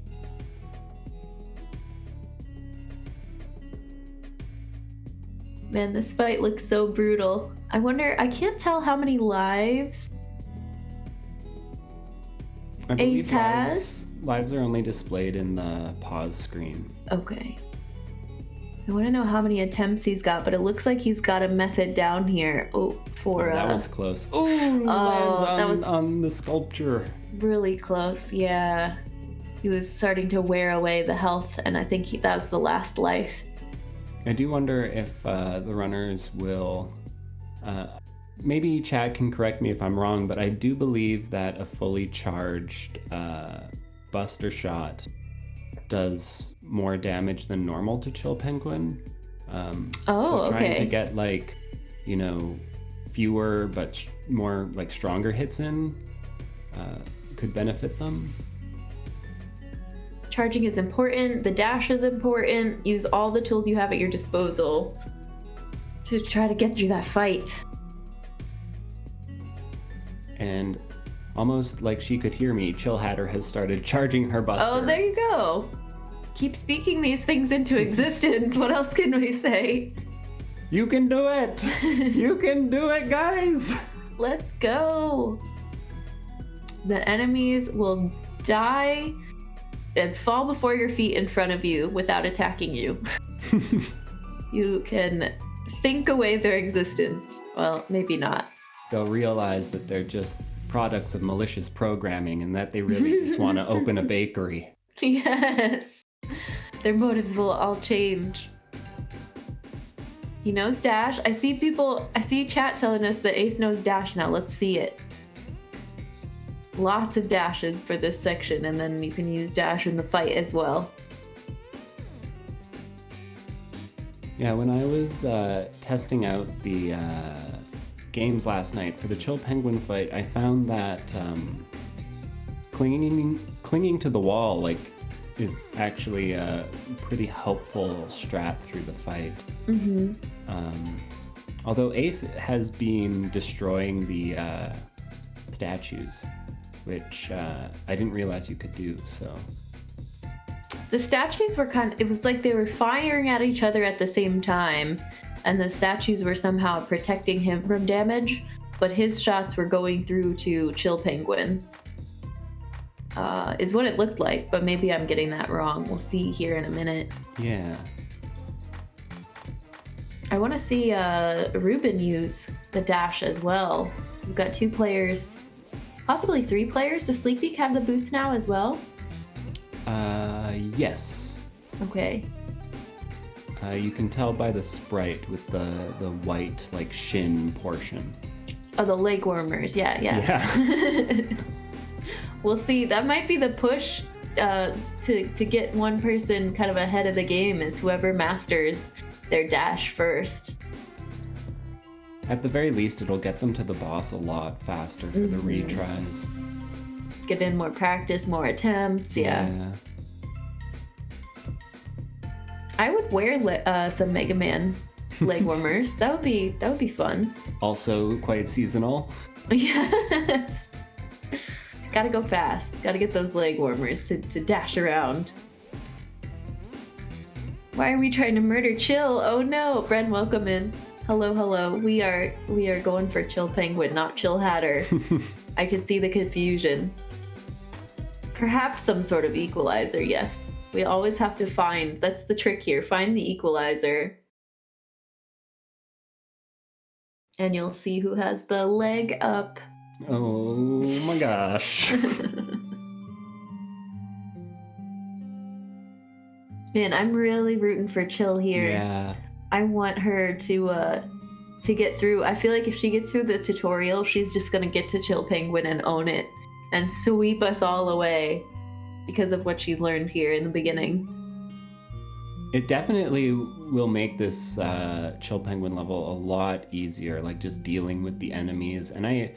Man, this fight looks so brutal. I can't tell how many lives Ace has. Lives are only displayed in the pause screen. Okay. I want to know how many attempts he's got, but it looks like he's got a method down here. That was close. Lands on the sculpture. Really close, yeah. He was starting to wear away the health, and I think that was the last life. I do wonder if the runners will... maybe Chad can correct me if I'm wrong, but I do believe that a fully charged Buster Shot does more damage than normal to Chill Penguin. So trying to get fewer but more stronger hits in could benefit them. Charging is important, the dash is important. Use all the tools you have at your disposal to try to get through that fight. And almost like she could hear me, Chill Hatter has started charging her Buster. Oh, there you go. Keep speaking these things into existence. What else can we say? You can do it! You can do it, guys! Let's go! The enemies will die and fall before your feet in front of you without attacking you. You can think away their existence. Well, maybe not. They'll realize that they're just products of malicious programming and that they really just want to open a bakery. Yes. Their motives will all change. He knows dash. I see chat telling us that Ace knows dash now. Let's see it. Lots of dashes for this section, and then you can use dash in the fight as well. Yeah, when I was testing out the games last night for the Chill Penguin fight, I found that clinging to the wall is actually a pretty helpful strat through the fight. Mm-hmm. Although Ace has been destroying the statues, which I didn't realize you could do. So the statues were it was like they were firing at each other at the same time, and the statues were somehow protecting him from damage, but his shots were going through to Chill Penguin. Is what it looked like, but maybe I'm getting that wrong. We'll see here in a minute. Yeah. I want to see Ruben use the dash as well. We've got 2 players, possibly 3 players. Does Sleepbeak have the boots now as well? Yes. Okay. You can tell by the sprite with the white shin portion. Oh, the leg warmers. Yeah. Yeah. We'll see. That might be the push to get one person kind of ahead of the game, is whoever masters their dash first. At the very least, it'll get them to the boss a lot faster for the retries. Get in more practice, more attempts. Yeah. I would wear some Mega Man leg warmers. That would be fun. Also quite seasonal. Yes. Gotta go fast. Gotta get those leg warmers to dash around. Why are we trying to murder Chill? Oh no! Bren, welcome in. Hello. We are going for Chill Penguin, not Chill Hatter. I can see the confusion. Perhaps some sort of equalizer, yes. We always have to find, that's the trick here, find the equalizer. And you'll see who has the leg up. Oh my gosh. Man, I'm really rooting for Chill here. Yeah. I want her to get through. I feel like if she gets through the tutorial, she's just gonna get to Chill Penguin and own it and sweep us all away because of what she's learned here in the beginning. It definitely will make this Chill Penguin level a lot easier, just dealing with the enemies. And I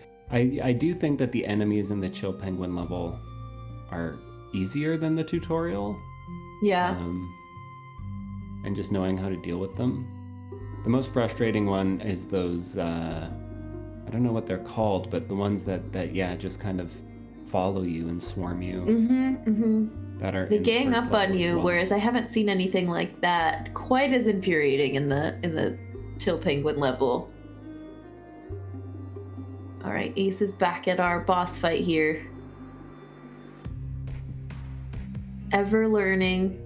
do think that the enemies in the Chill Penguin level are easier than the tutorial. Yeah. And just knowing how to deal with them. The most frustrating one is those, I don't know what they're called, but the ones that just kind of follow you and swarm you. That are they gang up on you, whereas I haven't seen anything like that quite as infuriating in the Chill Penguin level. All right, Ace is back at our boss fight here. Ever learning.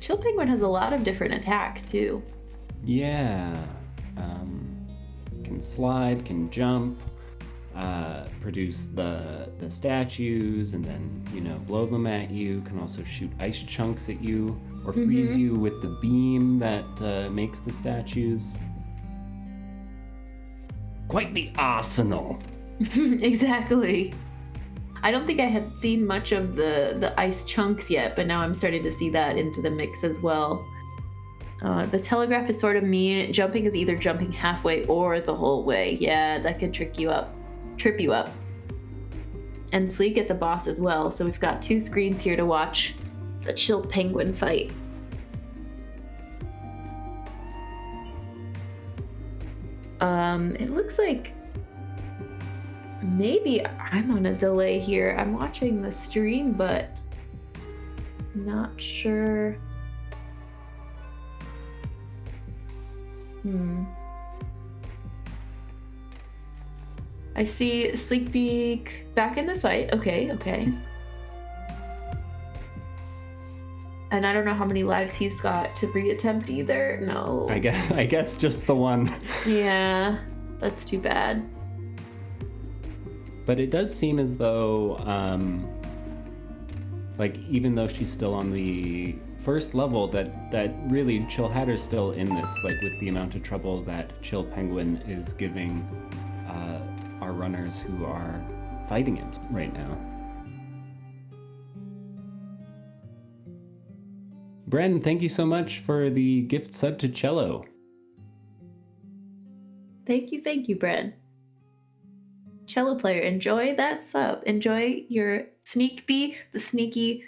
Chill Penguin has a lot of different attacks too. Yeah. Can slide, can jump, produce the statues, and then blow them at you. Can also shoot ice chunks at you, or freeze you with the beam that makes the statues. Quite the arsenal. Exactly. I don't think I had seen much of the ice chunks yet, but now I'm starting to see that into the mix as well. The telegraph is sort of mean. Jumping is either jumping halfway or the whole way. Yeah, that could trip you up. And Sleek at the boss as well, so we've got 2 screens here to watch the Chill Penguin fight. It looks like maybe I'm on a delay here. I'm watching the stream, but not sure. I see Sleekbeak back in the fight. Okay. And I don't know how many lives he's got to reattempt either. No. I guess just the one. Yeah, that's too bad. But it does seem as though like even though she's still on the first level, that really Chill Hatter's still in this, like with the amount of trouble that Chill Penguin is giving our runners who are fighting him right now. Bren, thank you so much for the gift sub to Cello. Thank you, Brad. Cello player, enjoy that sub. Enjoy your Sneak Bee, the sneaky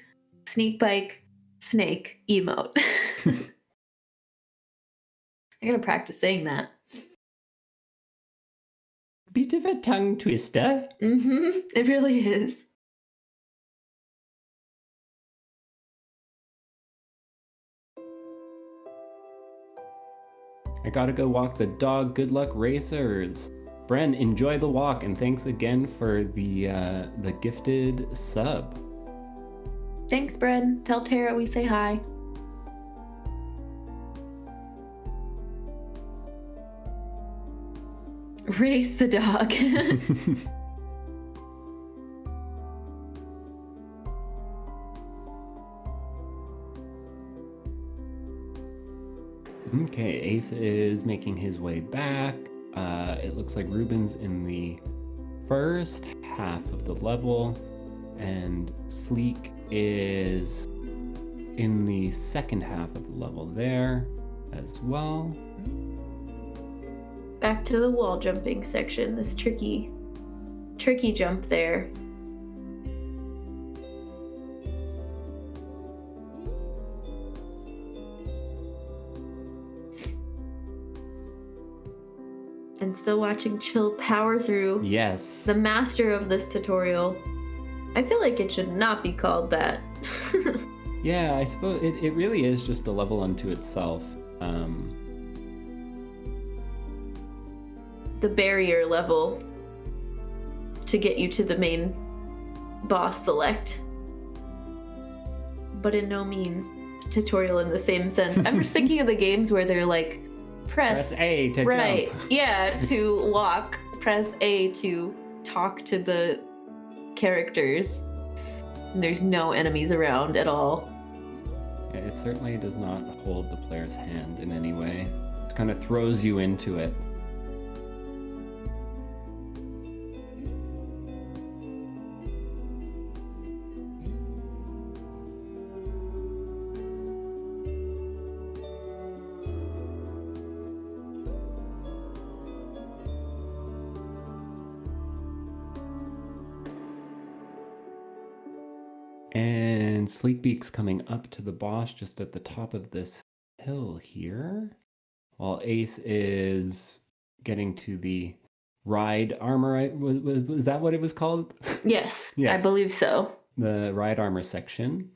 Sneakbike snake emote. I gotta practice saying that. Bit of a tongue twister. It really is. I gotta go walk the dog. Good luck, racers. Bren, enjoy the walk, and thanks again for the gifted sub. Thanks, Bren. Tell Tara we say hi. Race the dog. Okay, Ace is making his way back. It looks like Ruben's in the first half of the level, and Sleek is in the second half of the level there as well. Back to the wall jumping section. This tricky jump there. And still watching Chill power through. Yes. The master of this tutorial. I feel like it should not be called that. Yeah, I suppose it really is just a level unto itself. The barrier level to get you to the main boss select. But in no means tutorial in the same sense. I'm just thinking of the games where they're like, press A to right, jump. yeah, to walk. Press A to talk to the characters. And there's no enemies around at all. Yeah, it certainly does not hold the player's hand in any way. It kind of throws you into it. And Sleekbeak's coming up to the boss just at the top of this hill here, while Ace is getting to the ride armor. Was that what it was called? Yes, Yes. I believe so. The ride armor section.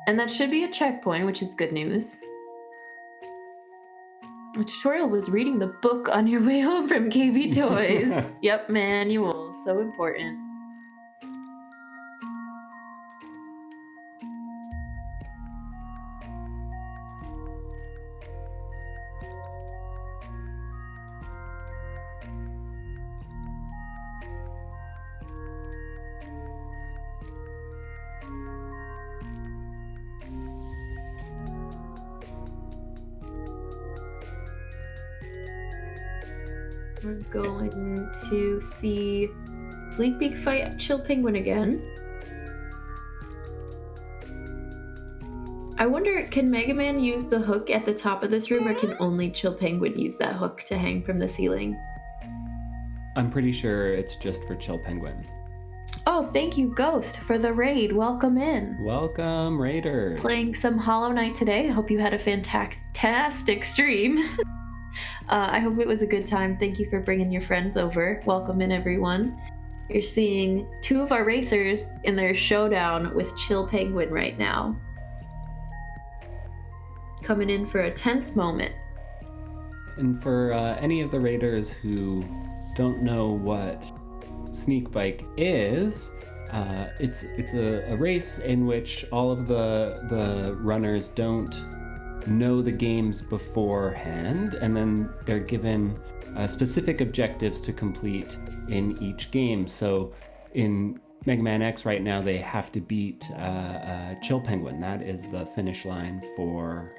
And that should be a checkpoint, which is good news. The tutorial was reading the book on your way home from KB Toys. Yep, manuals, so important. We're going to see Sleekbeak fight Chill Penguin again. I wonder, can Mega Man use the hook at the top of this room, or can only Chill Penguin use that hook to hang from the ceiling? I'm pretty sure it's just for Chill Penguin. Oh, thank you, Ghost, for the raid. Welcome in. Welcome, Raiders. Playing some Hollow Knight today. I hope you had a fantastic stream. I hope it was a good time. Thank you for bringing your friends over. Welcome in, everyone. You're seeing two of our racers in their showdown with Chill Penguin right now. Coming in for a tense moment. And for any of the Raiders who don't know what Sneakbike is, it's a race in which all of the runners don't know the games beforehand, and then they're given specific objectives to complete in each game. So in Mega Man X right now, they have to beat Chill Penguin. That is the finish line for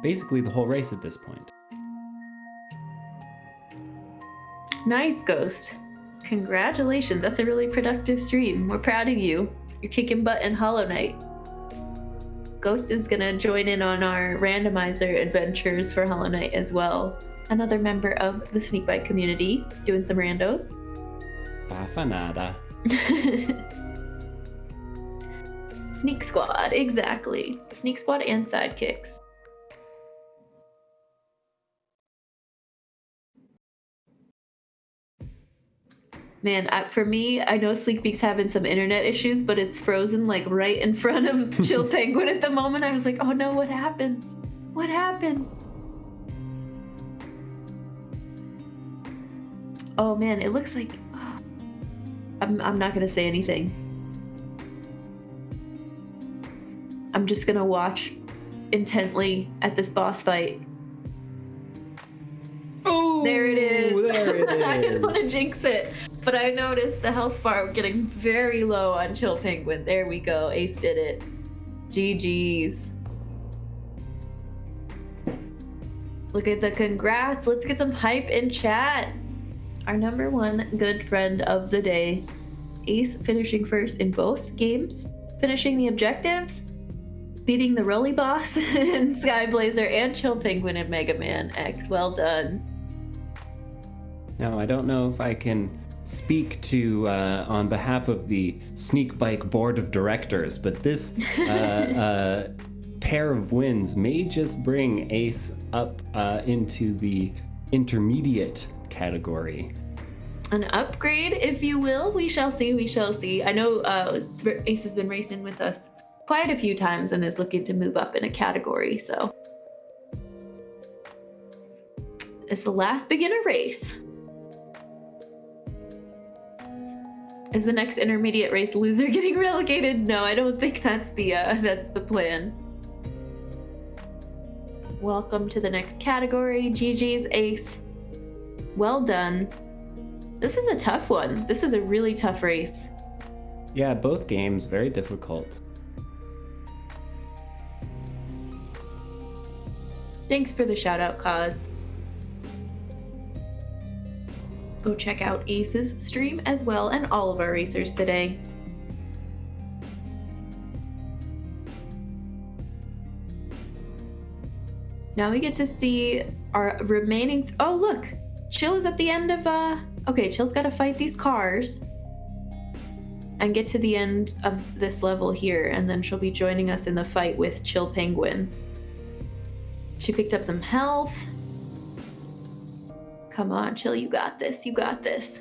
basically the whole race at this point. Nice, Ghost. Congratulations. That's a really productive stream. We're proud of you. You're kicking butt in Hollow Knight. Ghost is gonna join in on our randomizer adventures for Hollow Knight as well. Another member of the Sneakbike community doing some randos. Bafanada. Sneak Squad, exactly. Sneak Squad and sidekicks. Man, for me, I know Sleekbeak's having some internet issues, but it's frozen like right in front of Chill Penguin at the moment. I was like, oh no, what happens? What happens? Oh man, it looks like... I'm not gonna say anything. I'm just gonna watch intently at this boss fight. Oh, there it is. There it is. I didn't want to jinx it, but I noticed the health bar getting very low on Chill Penguin. There we go. Ace did it. GG's. Look at the congrats. Let's get some hype in chat. Our number one good friend of the day, Ace, finishing first in both games, finishing the objectives, beating the Rolly Boss in Skyblazer, and Chill Penguin in Mega Man X. Well done. Now, I don't know if I can speak to on behalf of the Sneakbike board of directors, but this pair of wins may just bring Ace up into the intermediate category. An upgrade, if you will. We shall see, we shall see. I know Ace has been racing with us quite a few times and is looking to move up in a category, so it's the last beginner race. Is the next intermediate race loser getting relegated? No, I don't think that's the plan. Welcome to the next category. GG's, Ace. Well done. This is a tough one. This is a really tough race. Yeah, both games very difficult. Thanks for the shout out, Kaz. Go check out Ace's stream as well, and all of our racers today. Now we get to see our remaining... Oh, look! Chill is at the end of... Okay, Chill's got to fight these cars and get to the end of this level here, and then she'll be joining us in the fight with Chill Penguin. She picked up some health. Come on, Chill, you got this, you got this.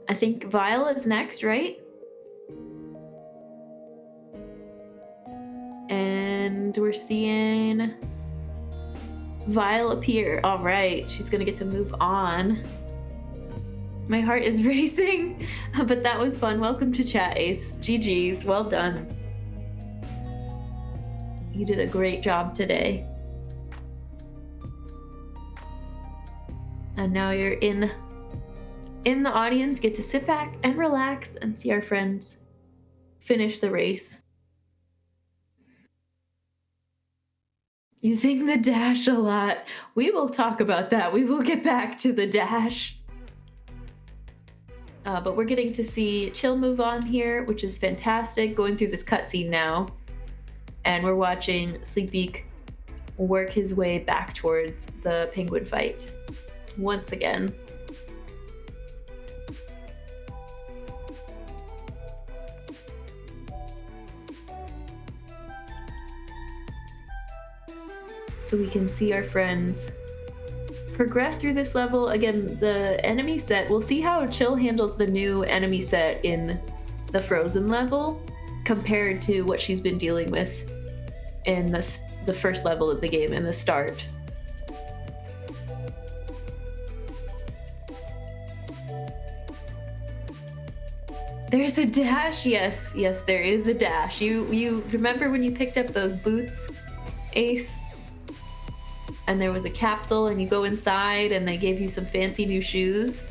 I think Viola's next, right? And we're seeing Viola appear. All right, she's gonna get to move on. My heart is racing, but that was fun. Welcome to chat, Ace. GG's, well done. You did a great job today. And now you're in the audience, get to sit back and relax and see our friends finish the race. Using the dash a lot. We will talk about that. We will get back to the dash. But we're getting to see Chill move on here, which is fantastic. Going through this cutscene now. And we're watching Sleekbeak work his way back towards the penguin fight. Once again. So we can see our friends progress through this level. Again, the enemy set, we'll see how Chill handles the new enemy set in the Frozen level compared to what she's been dealing with in the first level of the game, in the start. There's a dash. Yes, there is a dash. You remember when you picked up those boots, Ace? and there was a capsule, and you go inside, and they gave you some fancy new shoes.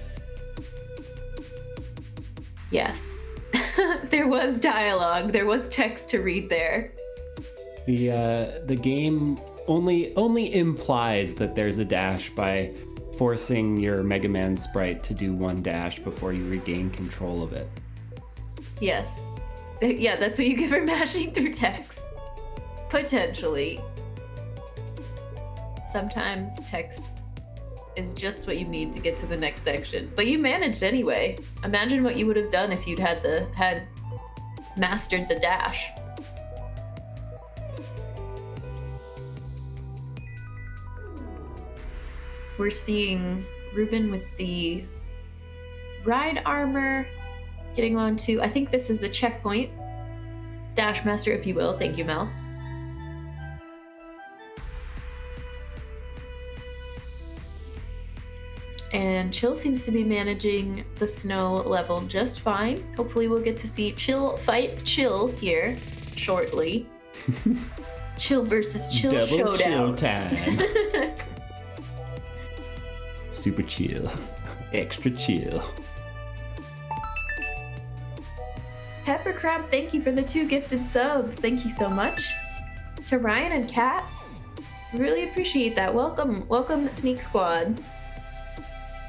Yes. There was dialogue. There was text to read there. The game only implies that there's a dash by forcing your Mega Man sprite to do one dash before you regain control of it. Yes. Yeah, that's what you get for mashing through text. Potentially. Sometimes text is just what you need to get to the next section. But you managed anyway. Imagine what you would have done if you'd had mastered the dash. We're seeing Ruben with the ride armor getting on to, I think this is the checkpoint. Dash master, if you will. Thank you, Mel. And Chill seems to be managing the snow level just fine. Hopefully we'll get to see Chill fight Chill here shortly. Chill versus Chill Double showdown. chill time. Super chill. Extra chill. Pepper Crab, thank you for the 2 gifted subs. Thank you so much. To Ryan and Kat, really appreciate that. Welcome Sneak Squad.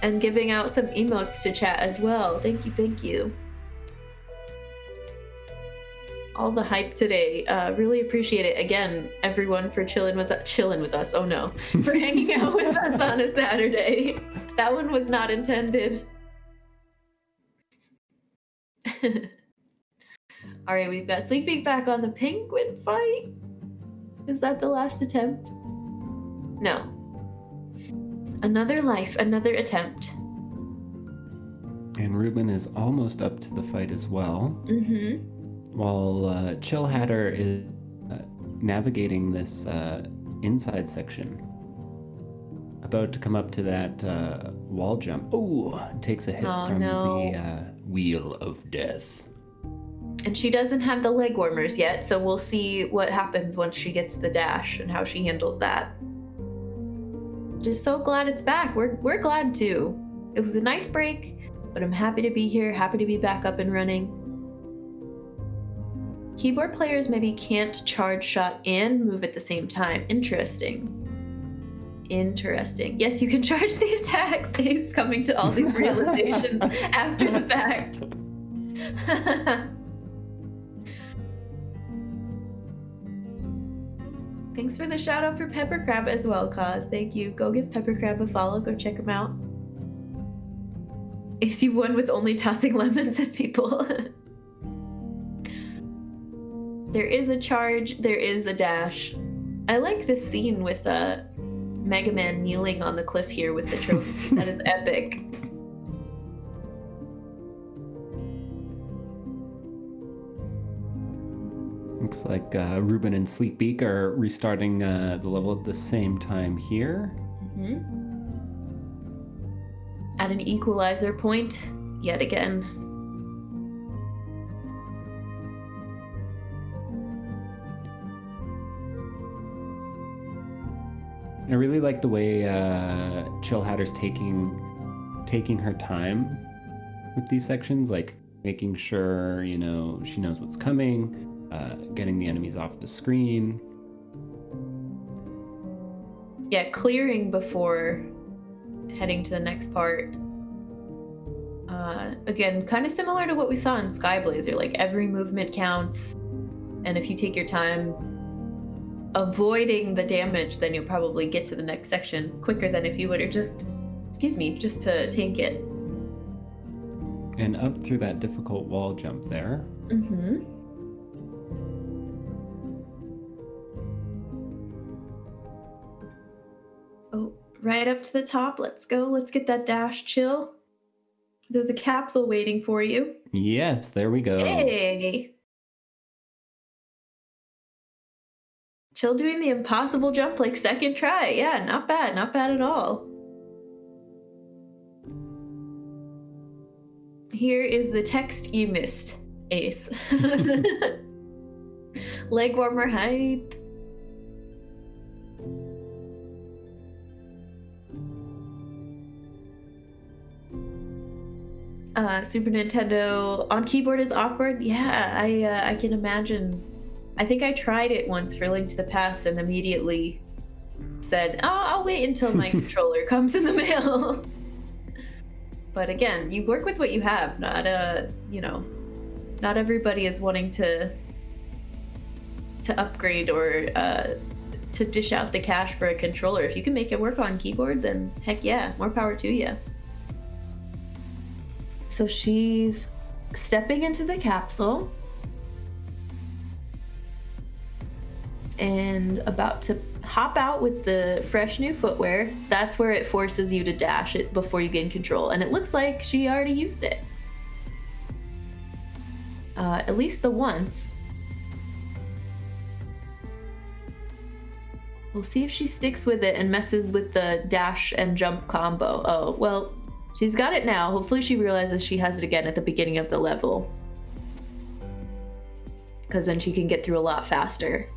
And giving out some emotes to chat as well. Thank you. All the hype today. Really appreciate it. Again, everyone for chilling with us. Oh no. For hanging out with us on a Saturday. That one was not intended. Alright, we've got Sleeping back on the penguin fight. Is that the last attempt? No. Another life, another attempt. And Ruben is almost up to the fight as well. Mm-hmm. While Chill Hatter is navigating this inside section. About to come up to that wall jump. Oh, takes a hit from the Wheel of Death. And she doesn't have the leg warmers yet, so we'll see what happens once she gets the dash and how she handles that. Just so glad it's back. We're glad too. It was a nice break, but I'm happy to be here, happy to be back up and running. Keyboard players maybe can't charge shot and move at the same time. Interesting. Yes, you can charge the attacks. He's coming to all these realizations after the fact. Thanks for the shout out for Pepper Crab as well, Cause. Thank you. Go give Pepper Crab a follow. Go check him out. Is you one with only tossing lemons at people? There is a charge. There is a dash. I like this scene with Mega Man kneeling on the cliff here with the trophy. That is epic. Looks like Ruben and Sleepbeak are restarting the level at the same time here. Mm-hmm. At an equalizer point, yet again. I really like the way Chill Hatter's taking her time with these sections, like making sure, she knows what's coming. Getting the enemies off the screen. Yeah, clearing before heading to the next part. Again, kind of similar to what we saw in Skyblazer, like every movement counts, and if you take your time avoiding the damage, then you'll probably get to the next section quicker than if you would have just to take it. And up through that difficult wall jump there. Mm-hmm. Oh, right up to the top. Let's go. Let's get that dash. Chill. There's a capsule waiting for you. Yes, there we go. Hey! Chill doing the impossible jump like second try. Yeah, not bad. Not bad at all. Here is the text you missed, Ace. Leg warmer hype. Super Nintendo on keyboard is awkward. Yeah, I can imagine. I think I tried it once for Link to the Past and immediately said, "Oh, I'll wait until my controller comes in the mail." But again, you work with what you have. Not not everybody is wanting to upgrade or to dish out the cash for a controller. If you can make it work on keyboard, then heck yeah, more power to you. So she's stepping into the capsule and about to hop out with the fresh new footwear. That's where it forces you to dash it before you gain control. And it looks like she already used it. At least the once. We'll see if she sticks with it and messes with the dash and jump combo. Oh, well, she's got it now. Hopefully she realizes she has it again at the beginning of the level. Because then she can get through a lot faster.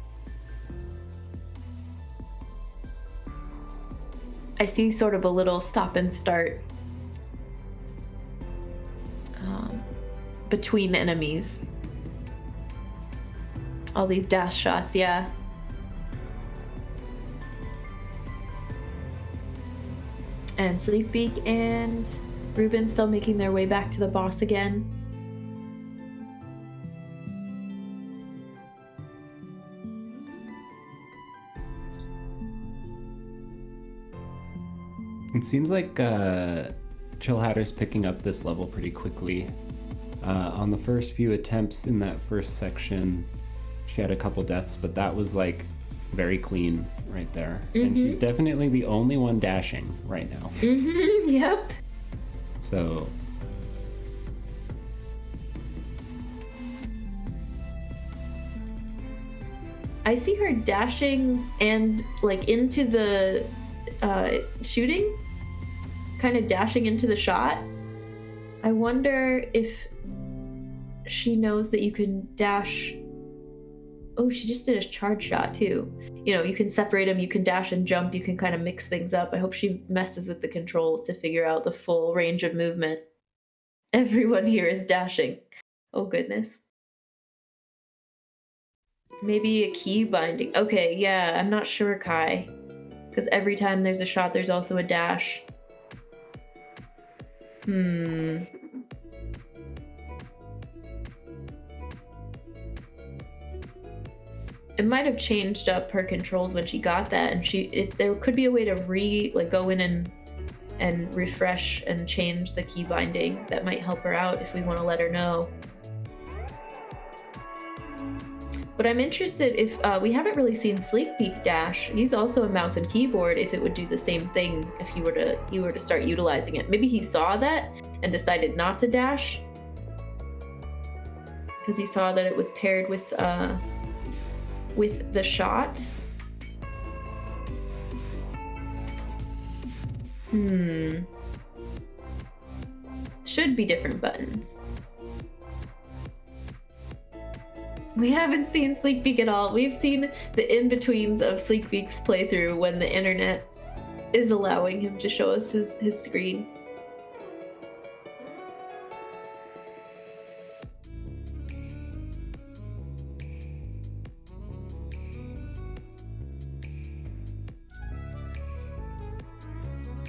I see sort of a little stop and start between enemies. All these dash shots, yeah. And Sleepbeak and Ruben still making their way back to the boss again. It seems like Chillhatter's picking up this level pretty quickly. On the first few attempts in that first section, she had a couple deaths, but that was like very clean right there. And she's definitely the only one dashing right now. Yep. So I see her dashing and like into the shooting, kind of dashing into the shot. I wonder if she knows that you can dash. Oh, she just did a charge shot too. You know, you can separate them, you can dash and jump, you can kind of mix things up. I hope she messes with the controls to figure out the full range of movement. Everyone here is dashing. Oh goodness. Maybe a key binding. Okay, yeah, I'm not sure, Kai. Because every time there's a shot, there's also a dash. It might have changed up her controls when she got that, and there could be a way to go in and refresh and change the key binding. That might help her out if we want to let her know. But I'm interested if we haven't really seen Sleekbeak dash. He's also a mouse and keyboard. If it would do the same thing if he were to start utilizing it. Maybe he saw that and decided not to dash because he saw that it was paired with the shot. Should be different buttons. We haven't seen Sleekbeak at all. We've seen the in-betweens of Sleekbeak's playthrough when the internet is allowing him to show us his screen.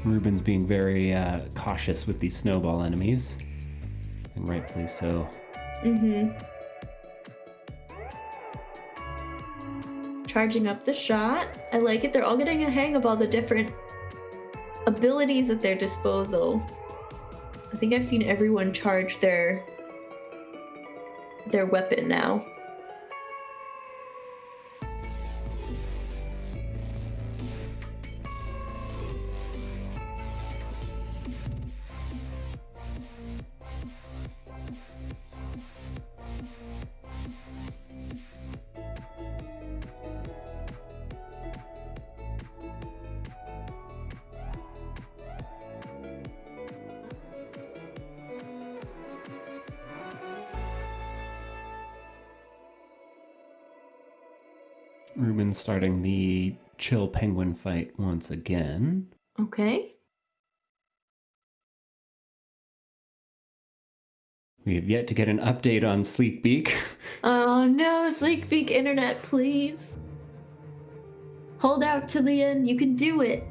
Ruben's being very cautious with these snowball enemies, and rightfully so. Charging up the shot. I like it. They're all getting a hang of all the different abilities at their disposal. I think I've seen everyone charge their weapon now. Ruben's starting the chill penguin fight once again. Okay. We have yet to get an update on Sleekbeak. Oh no, Sneakbike internet, please. Hold out to the end. You can do it.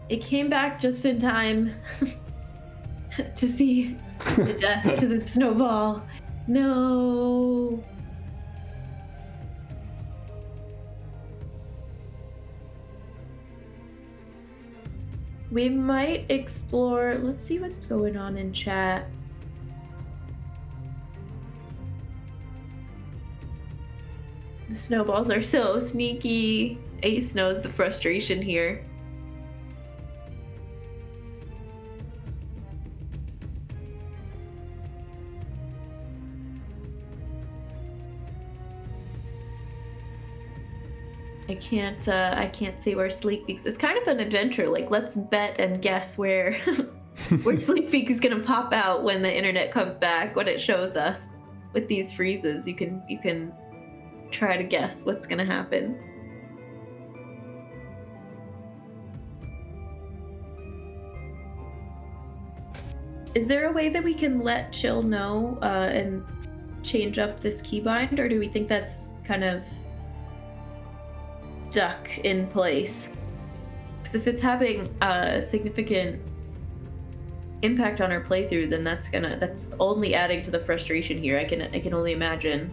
It came back just in time to see the death to the snowball. No. We might explore. Let's see what's going on in chat. The snowballs are so sneaky. Ace knows the frustration here. I can't say where Sleepbeaks. It's kind of an adventure. Like, let's bet and guess where where Sleepbeak is gonna pop out when the internet comes back. When it shows us with these freezes, you can try to guess what's gonna happen. Is there a way that we can let Chill know and change up this keybind, or do we think that's kind of stuck in place? Because if it's having a significant impact on our playthrough, then that's only adding to the frustration here. I can only imagine.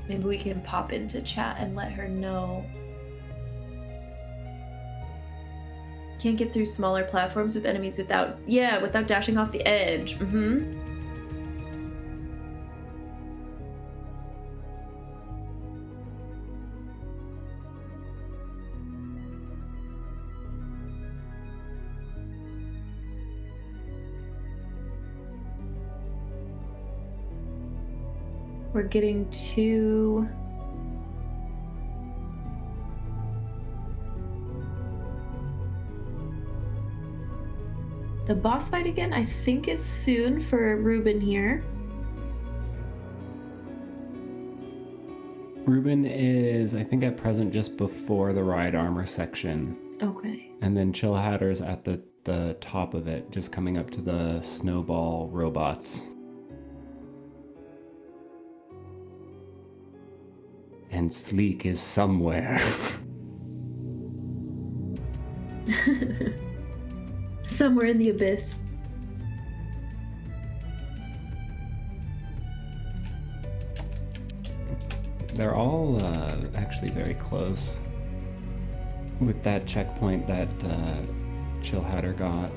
Maybe we can pop into chat and let her know. Can't get through smaller platforms with enemies without dashing off the edge. We're getting to the boss fight again. I think is soon for Ruben here. Ruben is, I think, at present just before the ride armor section. Okay. And then Chill Hatter's at the top of it, just coming up to the snowball robots. And Sleek is somewhere. Somewhere in the abyss. They're all actually very close with that checkpoint that Chill Hatter got.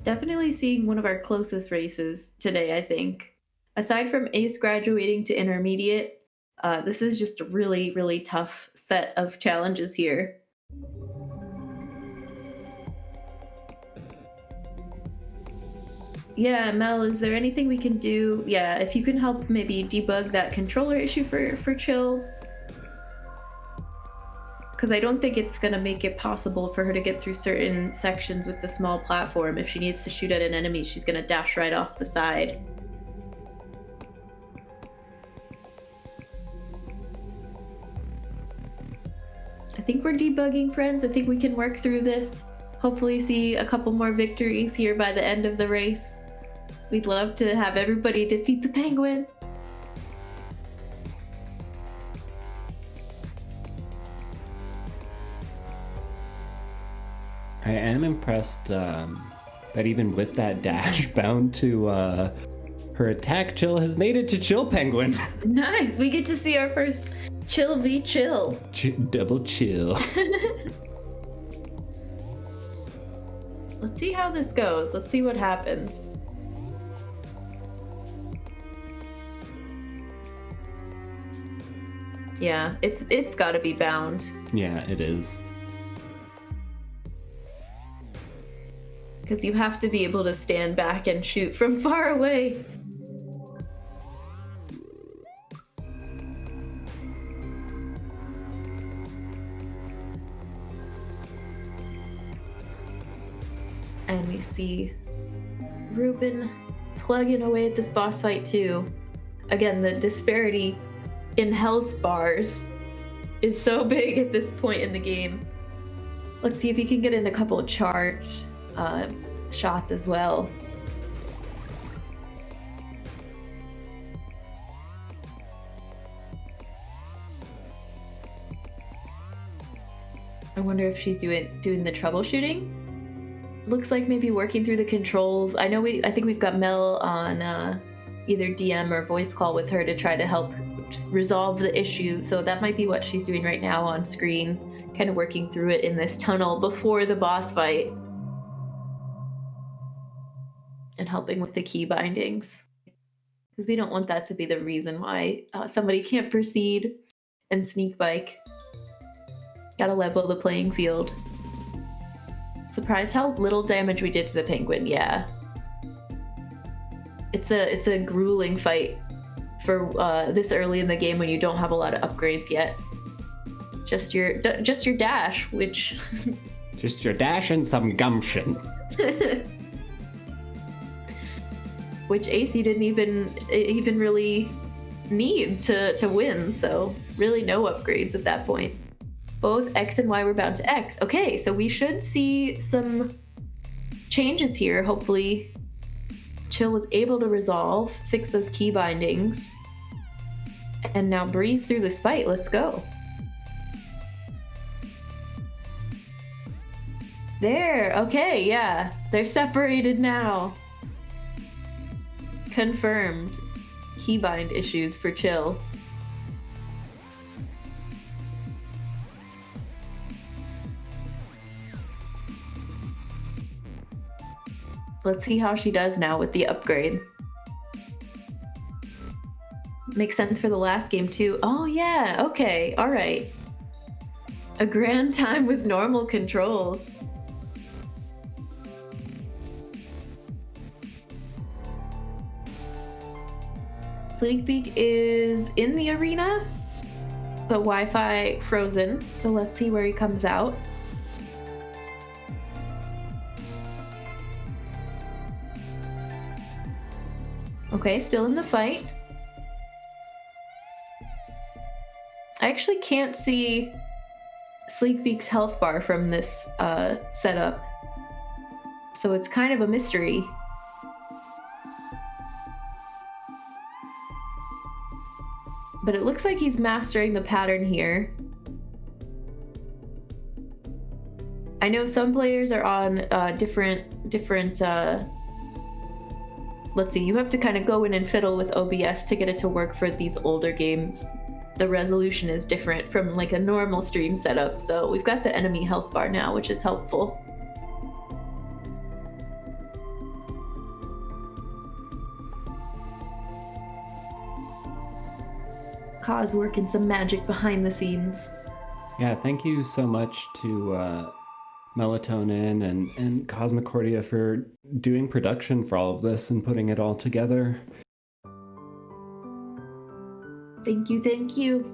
Definitely seeing one of our closest races today, I think. Aside from Ace graduating to intermediate, this is just a really, really tough set of challenges here. Yeah, Mel, is there anything we can do? Yeah, if you can help maybe debug that controller issue for Chill. Because I don't think it's going to make it possible for her to get through certain sections with the small platform. If she needs to shoot at an enemy, she's going to dash right off the side. I think we're debugging, friends. I think we can work through this. Hopefully see a couple more victories here by the end of the race. We'd love to have everybody defeat the penguin. I am impressed that even with that dash bound to her attack, Chill has made it to Chill Penguin. Nice! We get to see our first Chill v Chill. Double chill. Let's see how this goes. Let's see what happens. Yeah, it's gotta be bound. Yeah, it is. Because you have to be able to stand back and shoot from far away. And we see Ruben plugging away at this boss fight too. Again, the disparity in health bars is so big at this point in the game. Let's see if he can get in a couple of charged shots as well. I wonder if she's doing the troubleshooting. Looks like maybe working through the controls. I think we've got Mel on either DM or voice call with her to try to help just resolve the issue. So that might be what she's doing right now on screen, kind of working through it in this tunnel before the boss fight. And helping with the key bindings. Because we don't want that to be the reason why somebody can't proceed and Sneakbike. Gotta level the playing field. Surprised how little damage we did to the penguin, yeah. It's a grueling fight for this early in the game when you don't have a lot of upgrades yet. Just your dash, which... Just your dash and some gumption. Which Ace you didn't even really need to win, so really no upgrades at that point. Both X and Y were bound to X. Okay, so we should see some changes here. Hopefully Chill was able to resolve, fix those key bindings, and now breeze through this fight. Let's go. There, okay, yeah. They're separated now. Confirmed. Keybind issues for Chill. Let's see how she does now with the upgrade. Makes sense for the last game too. Oh yeah, okay, alright. A grand time with normal controls. Sneakbike is in the arena, but Wi-Fi frozen, so let's see where he comes out. Okay, still in the fight. I actually can't see Sleekbeak's health bar from this setup, so it's kind of a mystery. But it looks like he's mastering the pattern here. I know some players are on different let's see, you have to kind of go in and fiddle with OBS to get it to work for these older games. The resolution is different from like a normal stream setup, so we've got the enemy health bar now, which is helpful. Kaz working some magic behind the scenes. Yeah, thank you so much to Melatonin and Cosmicordia for doing production for all of this and putting it all together. Thank you, thank you.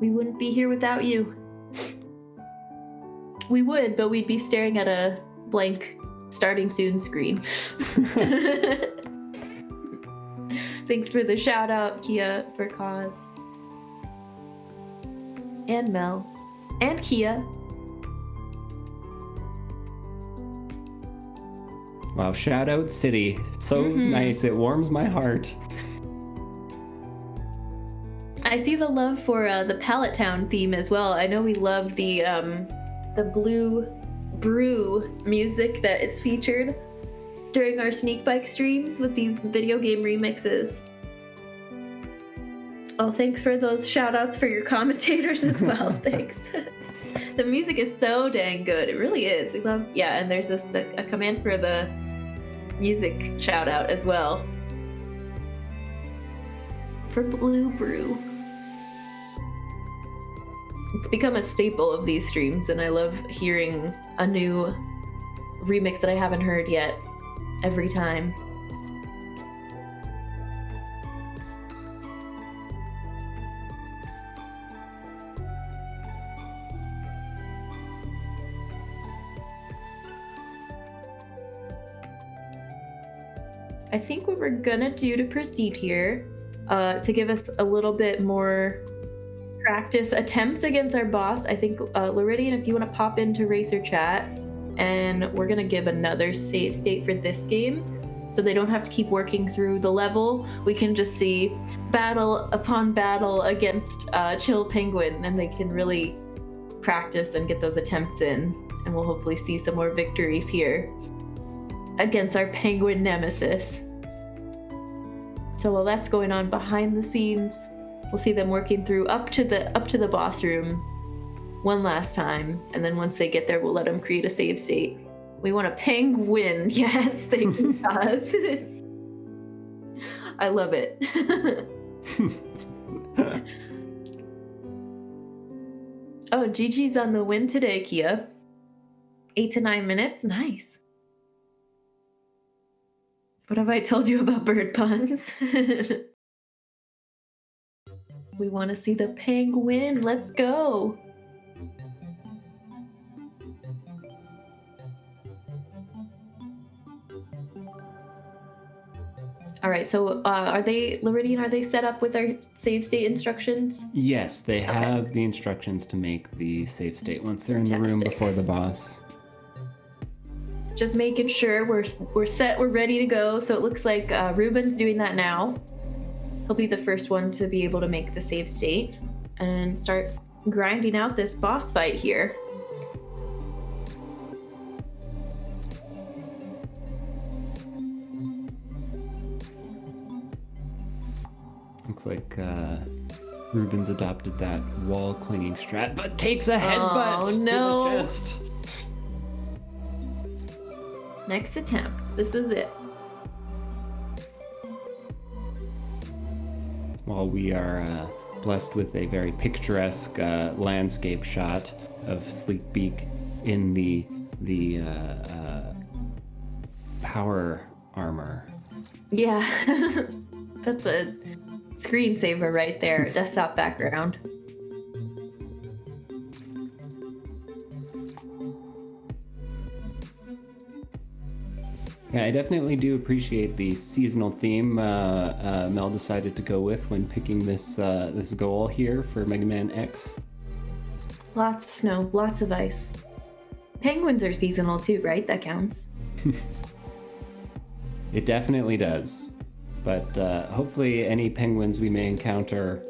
We wouldn't be here without you. We would, but we'd be staring at a blank starting soon screen. Thanks for the shout out, Kia, for Kaz. And Mel. And Kia. Wow, shout out City. It's so nice. It warms my heart. I see the love for the Pallet Town theme as well. I know we love the Blue Brew music that is featured during our Sneakbike streams with these video game remixes. Oh, thanks for those shout outs for your commentators as well. Thanks. The music is so dang good. It really is. We love, yeah, and there's a command for the music shout out as well. For Blue Brew. It's become a staple of these streams, and I love hearing a new remix that I haven't heard yet every time. I think what we're gonna do to proceed here, to give us a little bit more practice attempts against our boss, I think, Loridian, if you want to pop into Racer Chat, and we're gonna give another save state for this game, so they don't have to keep working through the level. We can just see battle upon battle against Chill Penguin, and they can really practice and get those attempts in, and we'll hopefully see some more victories here against our penguin nemesis. So while that's going on behind the scenes, we'll see them working through up to the boss room one last time, and then once they get there, we'll let them create a save state. We want a penguin. Yes, thank you, Kaz. I love it. Oh, Gigi's on the win today, Kia. 8 to 9 minutes. Nice. What have I told you about bird puns? We want to see the penguin. Let's go. All right, so are they, Loridian, are they set up with our save state instructions? Yes, they have the instructions to make the save state once they're in the room Fantastic. before the boss. Just making sure we're set, we're ready to go. So it looks like Ruben's doing that now. He'll be the first one to be able to make the save state and start grinding out this boss fight here. Looks like Ruben's adopted that wall clinging strat, but takes a headbutt to the chest. Next attempt. This is it. While we are blessed with a very picturesque landscape shot of Sleekbeak in the power armor. Yeah. That's a screensaver right there, desktop background. Yeah, I definitely do appreciate the seasonal theme Mel decided to go with when picking this goal here for Mega Man X. Lots of snow, lots of ice. Penguins are seasonal too, right? That counts. It definitely does. But hopefully any penguins we may encounter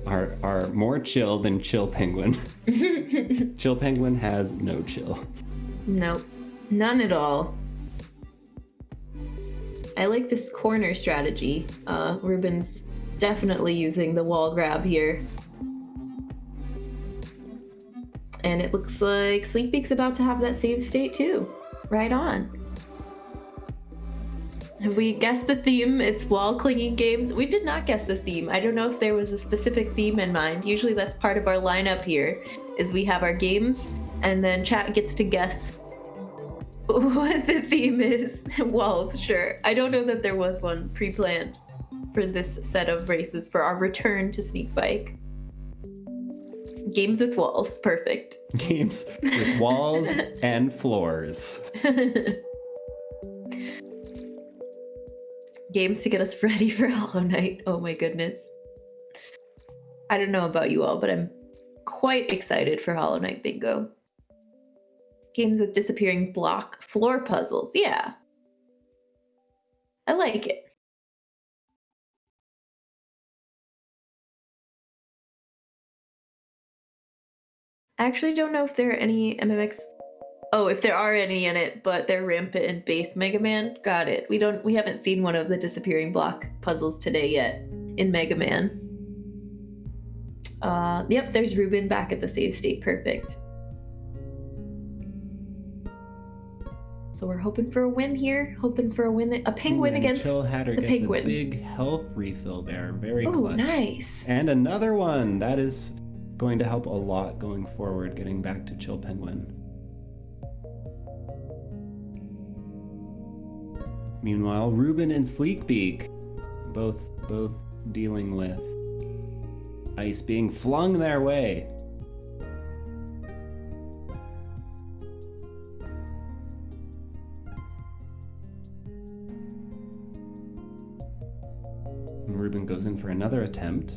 are more chill than Chill Penguin. Chill Penguin has no chill. Nope, none at all. I like this corner strategy. Ruben's definitely using the wall grab here. And it looks like Sleekbeak's about to have that save state too. Right on. Have we guessed the theme? It's wall clinging games. We did not guess the theme. I don't know if there was a specific theme in mind. Usually that's part of our lineup here, is we have our games and then chat gets to guess what the theme is. Walls, sure. I don't know that there was one pre-planned for this set of races for our return to Sneakbike. Games with walls, perfect. Games with walls and floors. Games to get us ready for Hollow Knight. Oh my goodness. I don't know about you all, but I'm quite excited for Hollow Knight Bingo. Games with disappearing block floor puzzles. Yeah. I like it. I actually don't know if there are any MMX. Oh, if there are any in it, but they're rampant in base Mega Man. Got it. We haven't seen one of the disappearing block puzzles today yet in Mega Man. Yep, there's Ruben back at the save state. Perfect. So we're hoping for a win here. Hoping for a win, a penguin against Chill Hatter the gets penguin. a big health refill there. Very Oh, clutch. nice. And another one. That is going to help a lot going forward, getting back to Chill Penguin. Meanwhile, Ruben and Sleekbeak both dealing with ice being flung their way. And Ruben goes in for another attempt.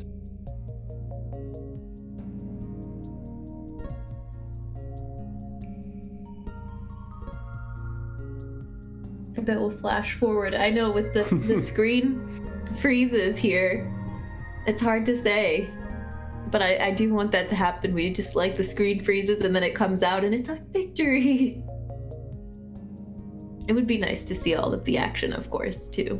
I bet we'll flash forward. I know with the screen freezes here, it's hard to say. But I do want that to happen. We just like the screen freezes and then it comes out and it's a victory. It would be nice to see all of the action, of course, too.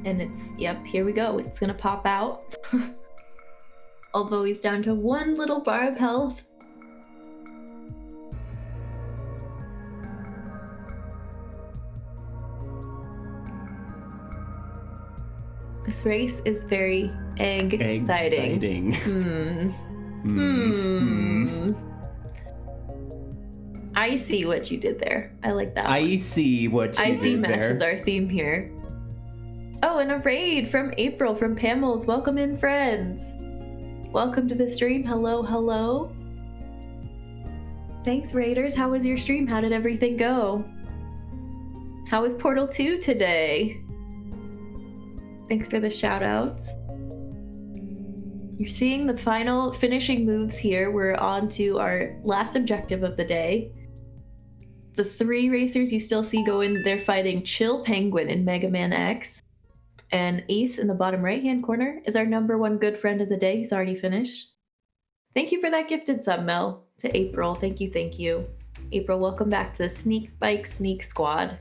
And it's, yep, here we go. It's gonna pop out. Although he's down to one little bar of health. This race is very egg-citing. I see what you did there. I like that. I see what you Icy did matches there. our theme here. Oh, and a raid from April from Pamels. Welcome in, friends. Welcome to the stream. Hello, hello. Thanks, raiders. How was your stream? How did everything go? How was Portal 2 today? Thanks for the shout outs. You're seeing the final finishing moves here. We're on to our last objective of the day. The 3 racers you still see going, they're fighting Chill Penguin in Mega Man X. And Ace in the bottom right-hand corner is our #1 good friend of the day. He's already finished. Thank you for that gifted sub, Mel, to April. Thank you, thank you. April, welcome back to the Sneakbike Sneak Squad.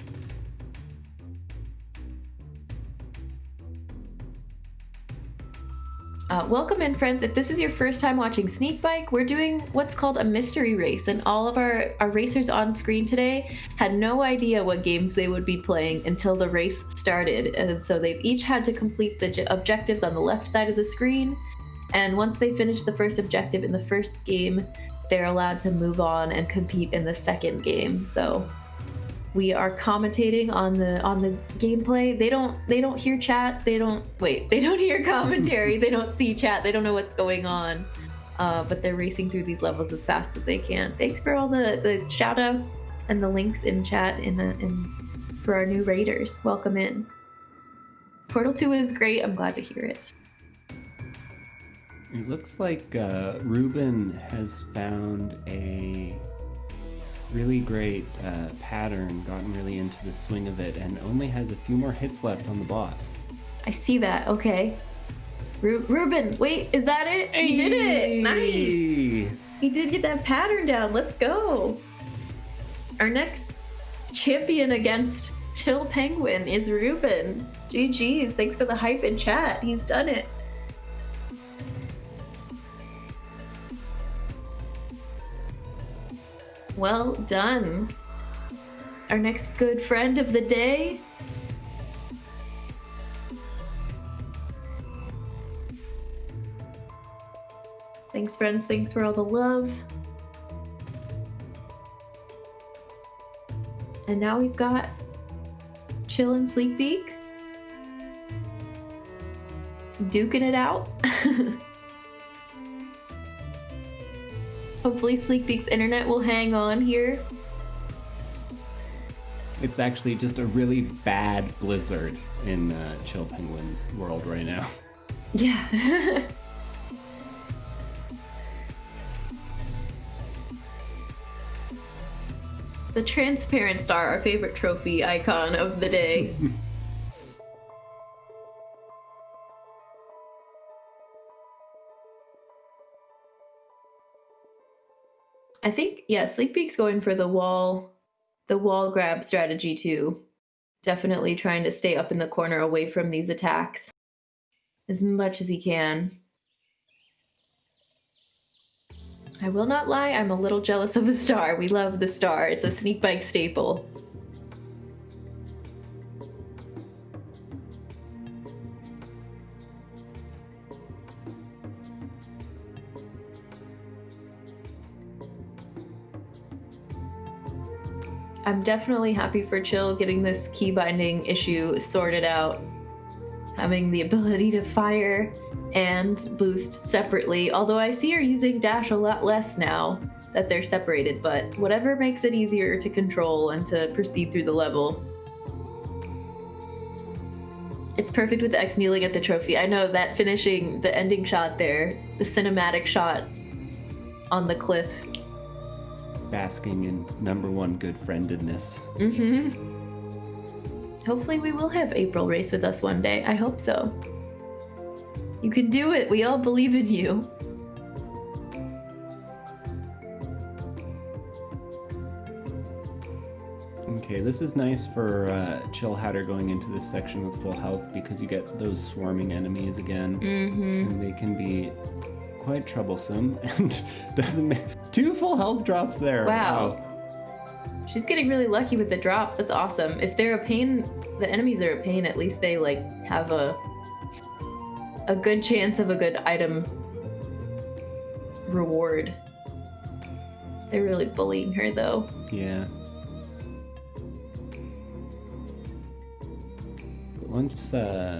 Welcome in, friends. If this is your first time watching Sneakbike, we're doing what's called a mystery race, and all of our racers on screen today had no idea what games they would be playing until the race started, and so they've each had to complete the objectives on the left side of the screen, and once they finish the first objective in the first game, they're allowed to move on and compete in the second game. So we are commentating on the gameplay. They don't hear chat. They don't hear commentary. They don't see chat. They don't know what's going on. But they're racing through these levels as fast as they can. Thanks for all the shout outs and the links in chat for our new raiders. Welcome in. Portal 2 is great. I'm glad to hear it. It looks like Ruben has found a really great pattern, gotten really into the swing of it, and only has a few more hits left on the boss. I see that. Okay. Ruben, wait, is that it? Hey! He did it! Nice! He did get that pattern down. Let's go! Our next champion against Chill Penguin is Ruben. GG's. Thanks for the hype in chat. He's done it. Well done. Our next good friend of the day. Thanks, friends. Thanks for all the love. And now we've got Chill and Sleekbeak duking it out. Hopefully Sleekbeak's internet will hang on here. It's actually just a really bad blizzard in Chill Penguin's world right now. Yeah. The transparent star, our favorite trophy icon of the day. I think, yeah, Sleekbeak's going for the wall grab strategy too. Definitely trying to stay up in the corner away from these attacks as much as he can. I will not lie, I'm a little jealous of the star. We love the star. It's a Sneakbike staple. I'm definitely happy for Chill getting this key binding issue sorted out. Having the ability to fire and boost separately, although I see her using dash a lot less now that they're separated, but whatever makes it easier to control and to proceed through the level. It's perfect with X kneeling at the trophy. I know that finishing, the ending shot there, the cinematic shot on the cliff. Basking in number one good friendedness. Mm-hmm. Hopefully we will have April race with us one day. I hope so. You can do it. We all believe in you. Okay, this is nice for Chill Hatter going into this section with full health because you get those swarming enemies again. Mm-hmm. And they can be quite troublesome and doesn't make 2 full health drops there. Wow. She's getting really lucky with the drops. That's awesome. If they're a pain, the enemies are a pain, at least they like have a good chance of a good item reward. They're really bullying her though. Yeah. But once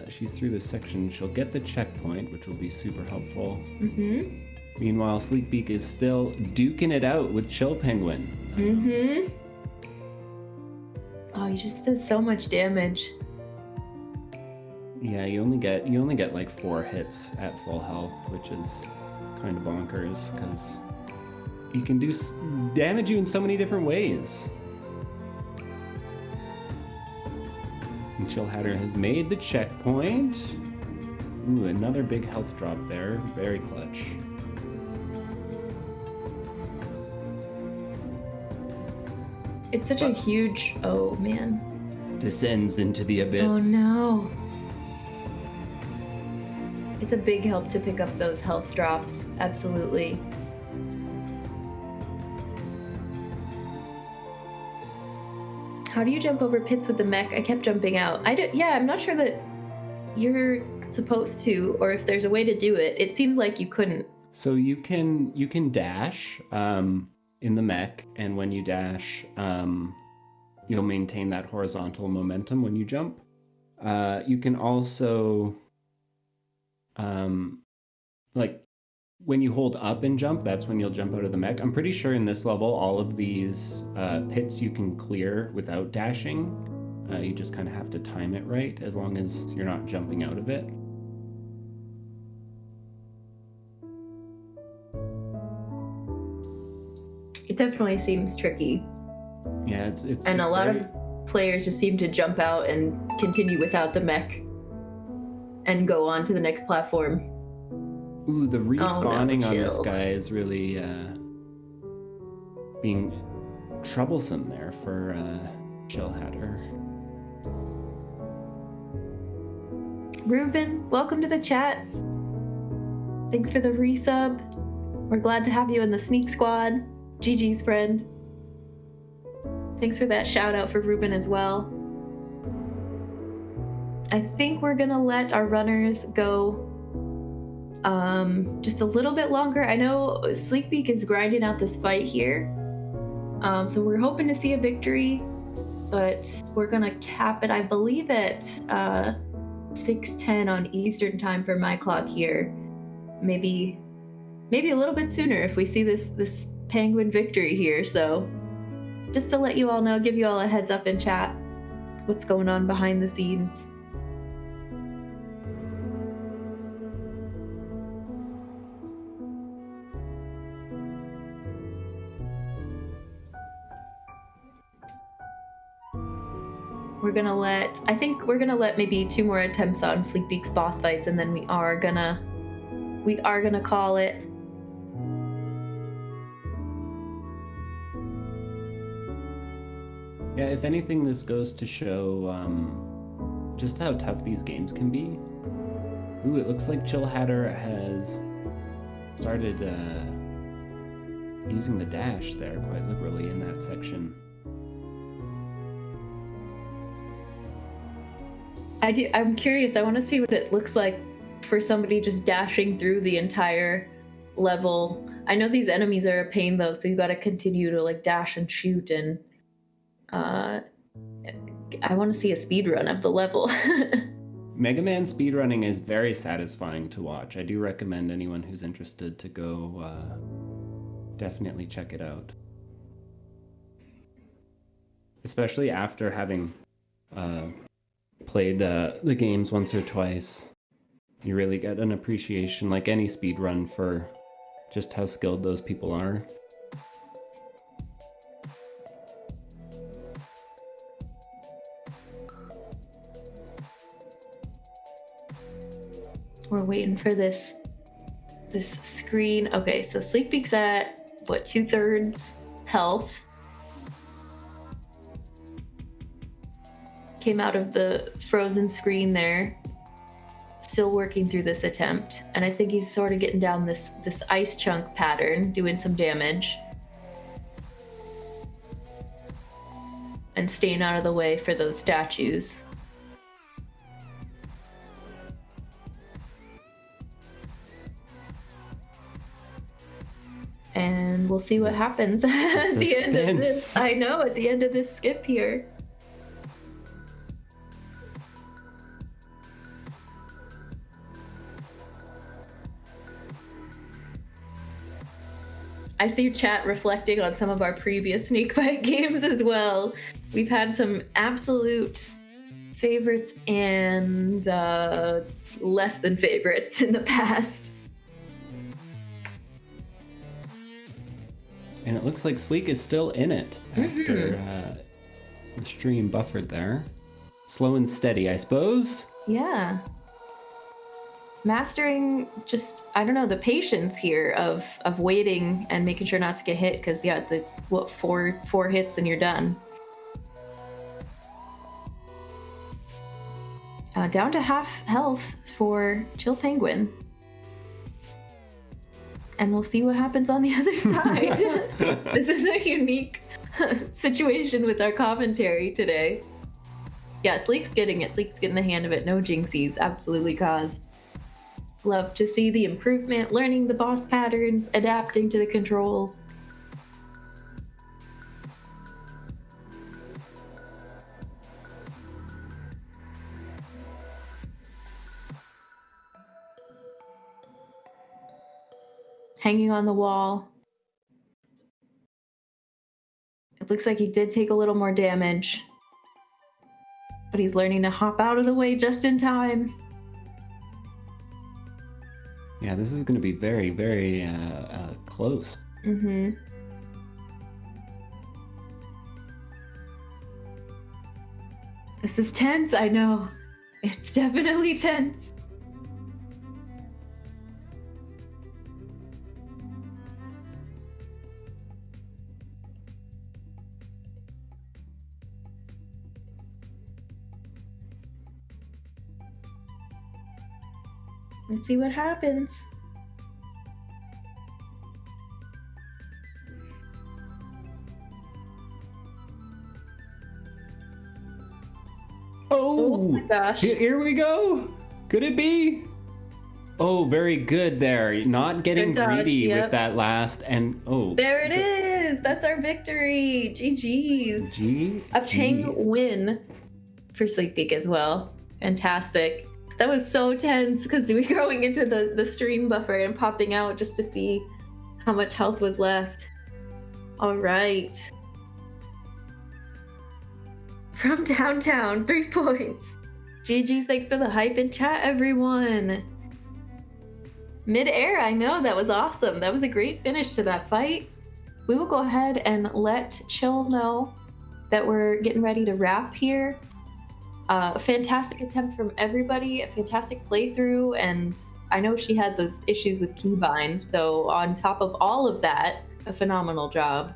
she's through this section, she'll get the checkpoint, which will be super helpful. Mm-hmm. Meanwhile, Sleekbeak is still duking it out with Chill Penguin. Mm-hmm. Oh, he just does so much damage. Yeah, you only get like 4 hits at full health, which is kind of bonkers because he can do damage you in so many different ways. And Chill Hatter has made the checkpoint. Ooh, another big health drop there. Very clutch. It's such a huge... Oh, man. Descends into the abyss. Oh, no. It's a big help to pick up those health drops. Absolutely. How do you jump over pits with the mech? I kept jumping out. I'm not sure that you're supposed to, or if there's a way to do it. It seemed like you couldn't. So you can dash in the mech, and when you dash, you'll maintain that horizontal momentum when you jump. You can also, like, when you hold up and jump, that's when you'll jump out of the mech. I'm pretty sure in this level, all of these pits you can clear without dashing. You just kind of have to time it right, as long as you're not jumping out of it. It definitely seems tricky. Yeah, it's And it's a lot very... of players just seem to jump out and continue without the mech and go on to the next platform. Ooh, the respawning on this Chill. guy is really being troublesome there for Chill Hatter. Ruben, welcome to the chat. Thanks for the resub. We're glad to have you in the Sneak Squad. GG's friend. Thanks for that shout out for Ruben as well. I think we're gonna let our runners go just a little bit longer. I know Sleekbeak is grinding out this fight here. So we're hoping to see a victory, but we're gonna cap it, I believe, at 6:10 on Eastern time for my clock here. Maybe a little bit sooner if we see this penguin victory here. So just to let you all know, give you all a heads up in chat what's going on behind the scenes. I think we're gonna let maybe 2 more attempts on Sleekbeak's boss fights, and then we are gonna call it. Yeah, if anything, this goes to show just how tough these games can be. Ooh, it looks like Chill Hatter has started using the dash there quite liberally in that section. I'm curious. I want to see what it looks like for somebody just dashing through the entire level. I know these enemies are a pain though, so you got to continue to like dash and shoot and I want to see a speed run of the level. Mega Man speedrunning is very satisfying to watch. I do recommend anyone who's interested to go definitely check it out. Especially after having played the games once or twice. You really get an appreciation, like any speedrun, for just how skilled those people are. We're waiting for this screen. Okay, so Sleepbeak's at what, 2/3 health. Came out of the frozen screen there. Still working through this attempt, and I think he's sort of getting down this ice chunk pattern, doing some damage, and staying out of the way for those statues. And we'll see what happens at the end of this. I know, at the end of this skip here. I see chat reflecting on some of our previous Sneakbike games as well. We've had some absolute favorites and less than favorites in the past. And it looks like Sleek is still in it after the stream buffered there. Slow and steady, I suppose. Yeah. Mastering just, I don't know, the patience here of waiting and making sure not to get hit, because yeah, it's what, four hits and you're done. Down to half health for Chill Penguin. And we'll see what happens on the other side. This is a unique situation with our commentary today. Yeah, Sleek's getting it. Sleek's getting the hang of it. No jinxies. Absolutely cause. Love to see the improvement, learning the boss patterns, adapting to the controls. Hanging on the wall. It looks like he did take a little more damage, but he's learning to hop out of the way just in time. Yeah, this is going to be very, very close. Mm-hmm. This is tense, I know. It's definitely tense. Let's see what happens. Oh my gosh. Here we go. Could it be? Oh, very good there. Not getting greedy with that last, and oh. There it is. That's our victory. GG's. A penguin for Sleepbeak as well. Fantastic. That was so tense because we were going into the stream buffer and popping out just to see how much health was left. All right. From downtown, 3 points. GG's, thanks for the hype in chat, everyone. Mid-air, I know, that was awesome. That was a great finish to that fight. We will go ahead and let Chill know that we're getting ready to wrap here. A fantastic attempt from everybody, a fantastic playthrough, and I know she had those issues with keybind, so on top of all of that, a phenomenal job.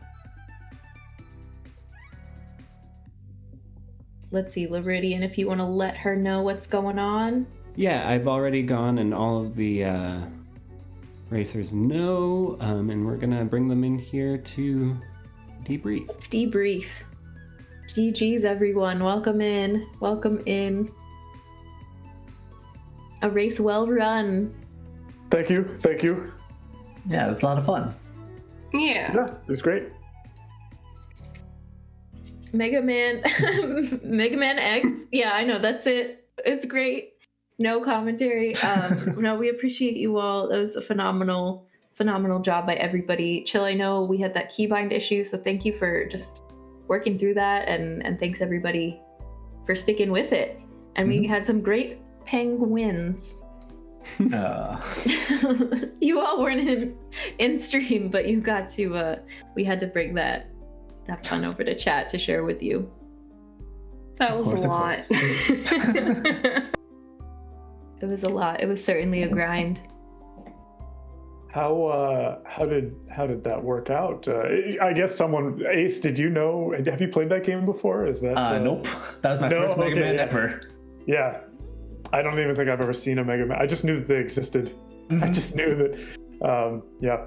Let's see, Liridian, if you want to let her know what's going on. Yeah, I've already gone, and all of the racers know, and we're gonna bring them in here to debrief. Let's debrief. GG's, everyone. Welcome in. Welcome in. A race well run. Thank you. Thank you. Yeah, it was a lot of fun. Yeah. Yeah, it was great. Mega Man, Mega Man X. Yeah, I know, that's it. It's great. No commentary. No, we appreciate you all. That was a phenomenal job by everybody. Chill, I know we had that keybind issue, so thank you for just working through that, and thanks everybody for sticking with it. And we had some great penguins. You all weren't in stream, but you got to. We had to bring that fun over to chat to share with you. That was a lot. It was a lot. It was certainly a grind. How did that work out? I guess someone, Ace, did you know? Have you played that game before? Is that Nope. That was my first Mega Man ever. Yeah, I don't even think I've ever seen a Mega Man. I just knew that they existed. I just knew that. Yeah.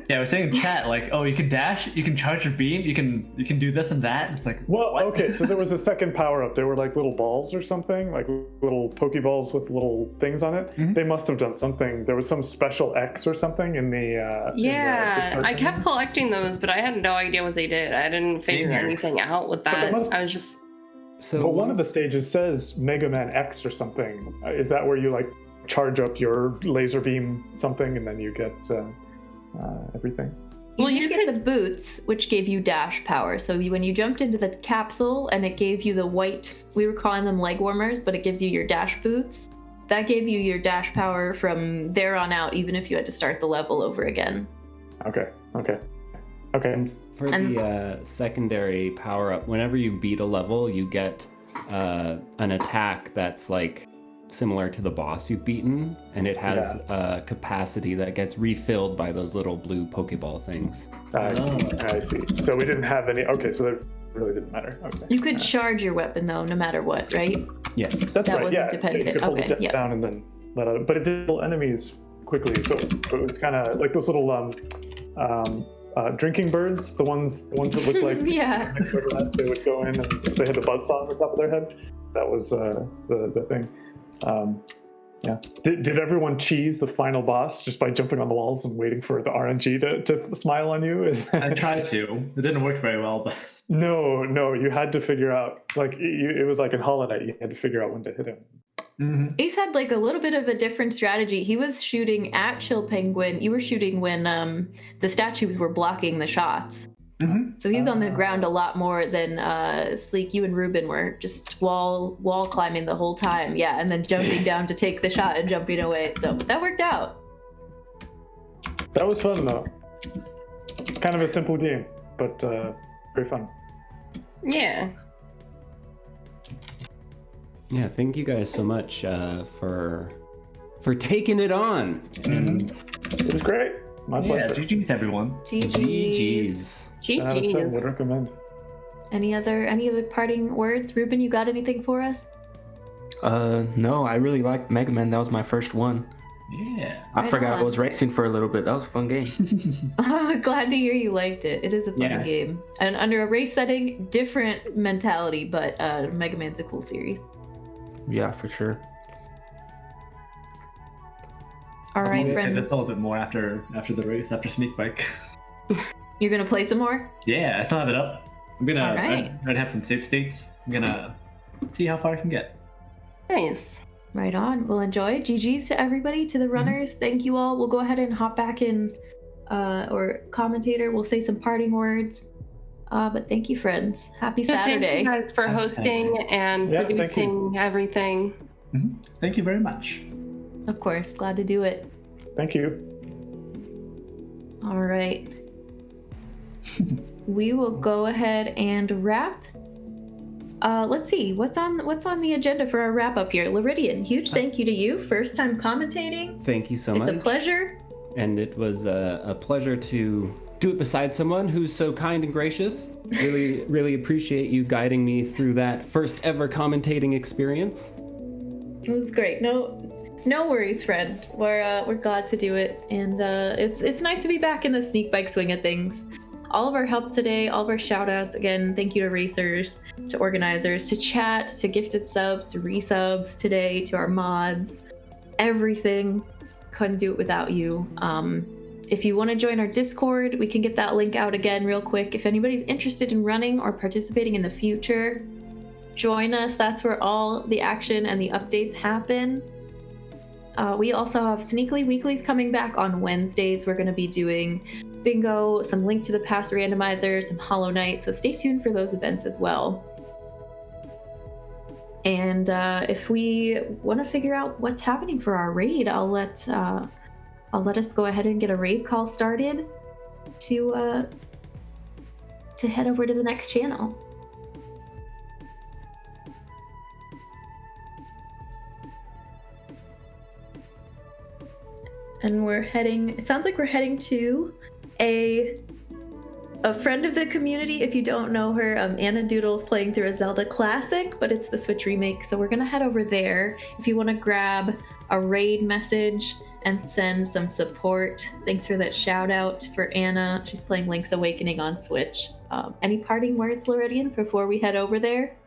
Yeah, I was saying in chat, like, oh, you can dash, you can charge your beam, you can do this and that. It's like, well, what? Okay, so there was a second power up. There were like little balls or something, like little Pokeballs with little things on it. They must have done something. There was some special X or something in the. Yeah, I kept collecting those, but I had no idea what they did. I didn't figure anything out with that. I was just. So, but one of the stages says Mega Man X or something. Is that where you like charge up your laser beam something and then you get everything? Well, you get the boots, which gave you dash power. So when you jumped into the capsule and it gave you the white, we were calling them leg warmers, but it gives you your dash boots. That gave you your dash power from there on out, even if you had to start the level over again. Okay. And for the secondary power up, whenever you beat a level, you get an attack that's like similar to the boss you've beaten, and it has a capacity that gets refilled by those little blue Pokeball things. I see. So we didn't have any. Okay, so that really didn't matter. Okay. You could charge your weapon though, no matter what, right? Yes, that's that right. wasn't dependent. You could hold it down and then let out. But it did kill enemies quickly, so it was kind of like those little drinking birds, the ones that looked like they would go in and they had the buzzsaw on the top of their head. That was the thing. Did everyone cheese the final boss just by jumping on the walls and waiting for the RNG to smile on you? I tried to. It didn't work very well, but no, you had to figure out, like, it was like in Hollow Knight, you had to figure out when to hit him. Ace had like a little bit of a different strategy. He was shooting at Chill Penguin. You were shooting when the statues were blocking the shots. So he's on the ground a lot more than Sleek. You and Ruben were just wall climbing the whole time. Yeah, and then jumping down to take the shot and jumping away. So that worked out. That was fun though. Kind of a simple game, but very fun. Yeah. Yeah, thank you guys so much for taking it on. It was great. My pleasure. GG's everyone. GG's. GG's. Would recommend. Any other parting words? Ruben, you got anything for us? No, I really liked Mega Man. That was my first one. Yeah. I forgot I was racing for a little bit. That was a fun game. Glad to hear you liked it. It is a fun game. And under a race setting, different mentality, but Mega Man's a cool series. Yeah, for sure. All right, friends. Just a little bit more after the race, after Sneakbike. You're gonna play some more? Yeah, I still have it up. I'm gonna All right. I'd have some save states. I'm gonna see how far I can get. Nice. Right on. We'll enjoy. GG's to everybody, to the runners. Thank you all. We'll go ahead and hop back in, or commentator. We'll say some parting words. But thank you, friends. Happy Saturday. Thank you guys for hosting and producing everything. Thank you very much. Of course. Glad to do it. Thank you. All right. We will go ahead and wrap. Let's see what's on the agenda for our wrap up here. Laridian, huge thank you to you. First time commentating. Thank you so much. It's a pleasure. And it was a pleasure to do it beside someone who's so kind and gracious. Really, really appreciate you guiding me through that first ever commentating experience. It was great. No worries, friend. We're glad to do it, and it's nice to be back in the Sneakbike swing of things. All of our help today, all of our shout outs, again, thank you to racers, to organizers, to chat, to gifted subs, to resubs today, to our mods, everything. Couldn't do it without you. If you want to join our Discord, we can get that link out again real quick. If anybody's interested in running or participating in the future, join us. That's where all the action and the updates happen. We also have Sneakly Weeklies coming back on Wednesdays. We're going to be doing bingo, some Link to the Past randomizers, some Hollow Knight, so stay tuned for those events as well. And if we want to figure out what's happening for our raid, I'll let us go ahead and get a raid call started to head over to the next channel. And it sounds like we're heading to a friend of the community. If you don't know her, Anna Doodle's playing through a Zelda classic, but it's the Switch remake. So we're gonna head over there. If you wanna grab a raid message and send some support. Thanks for that shout out for Anna. She's playing Link's Awakening on Switch. Any parting words, Loridian, before we head over there?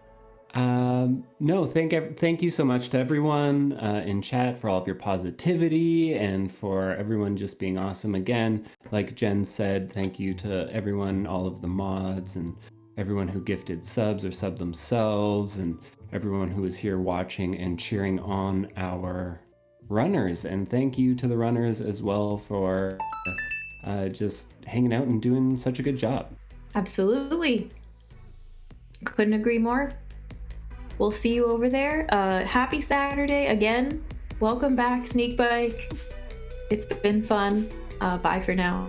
No, thank you so much to everyone in chat for all of your positivity and for everyone just being awesome again. Like Jen said, thank you to everyone, all of the mods and everyone who gifted subs or subbed themselves and everyone who was here watching and cheering on our runners. And thank you to the runners as well for just hanging out and doing such a good job. Absolutely. Couldn't agree more. We'll see you over there. Happy Saturday again. Welcome back, Sneakbike. It's been fun. Bye for now.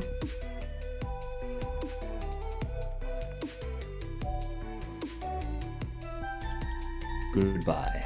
Goodbye.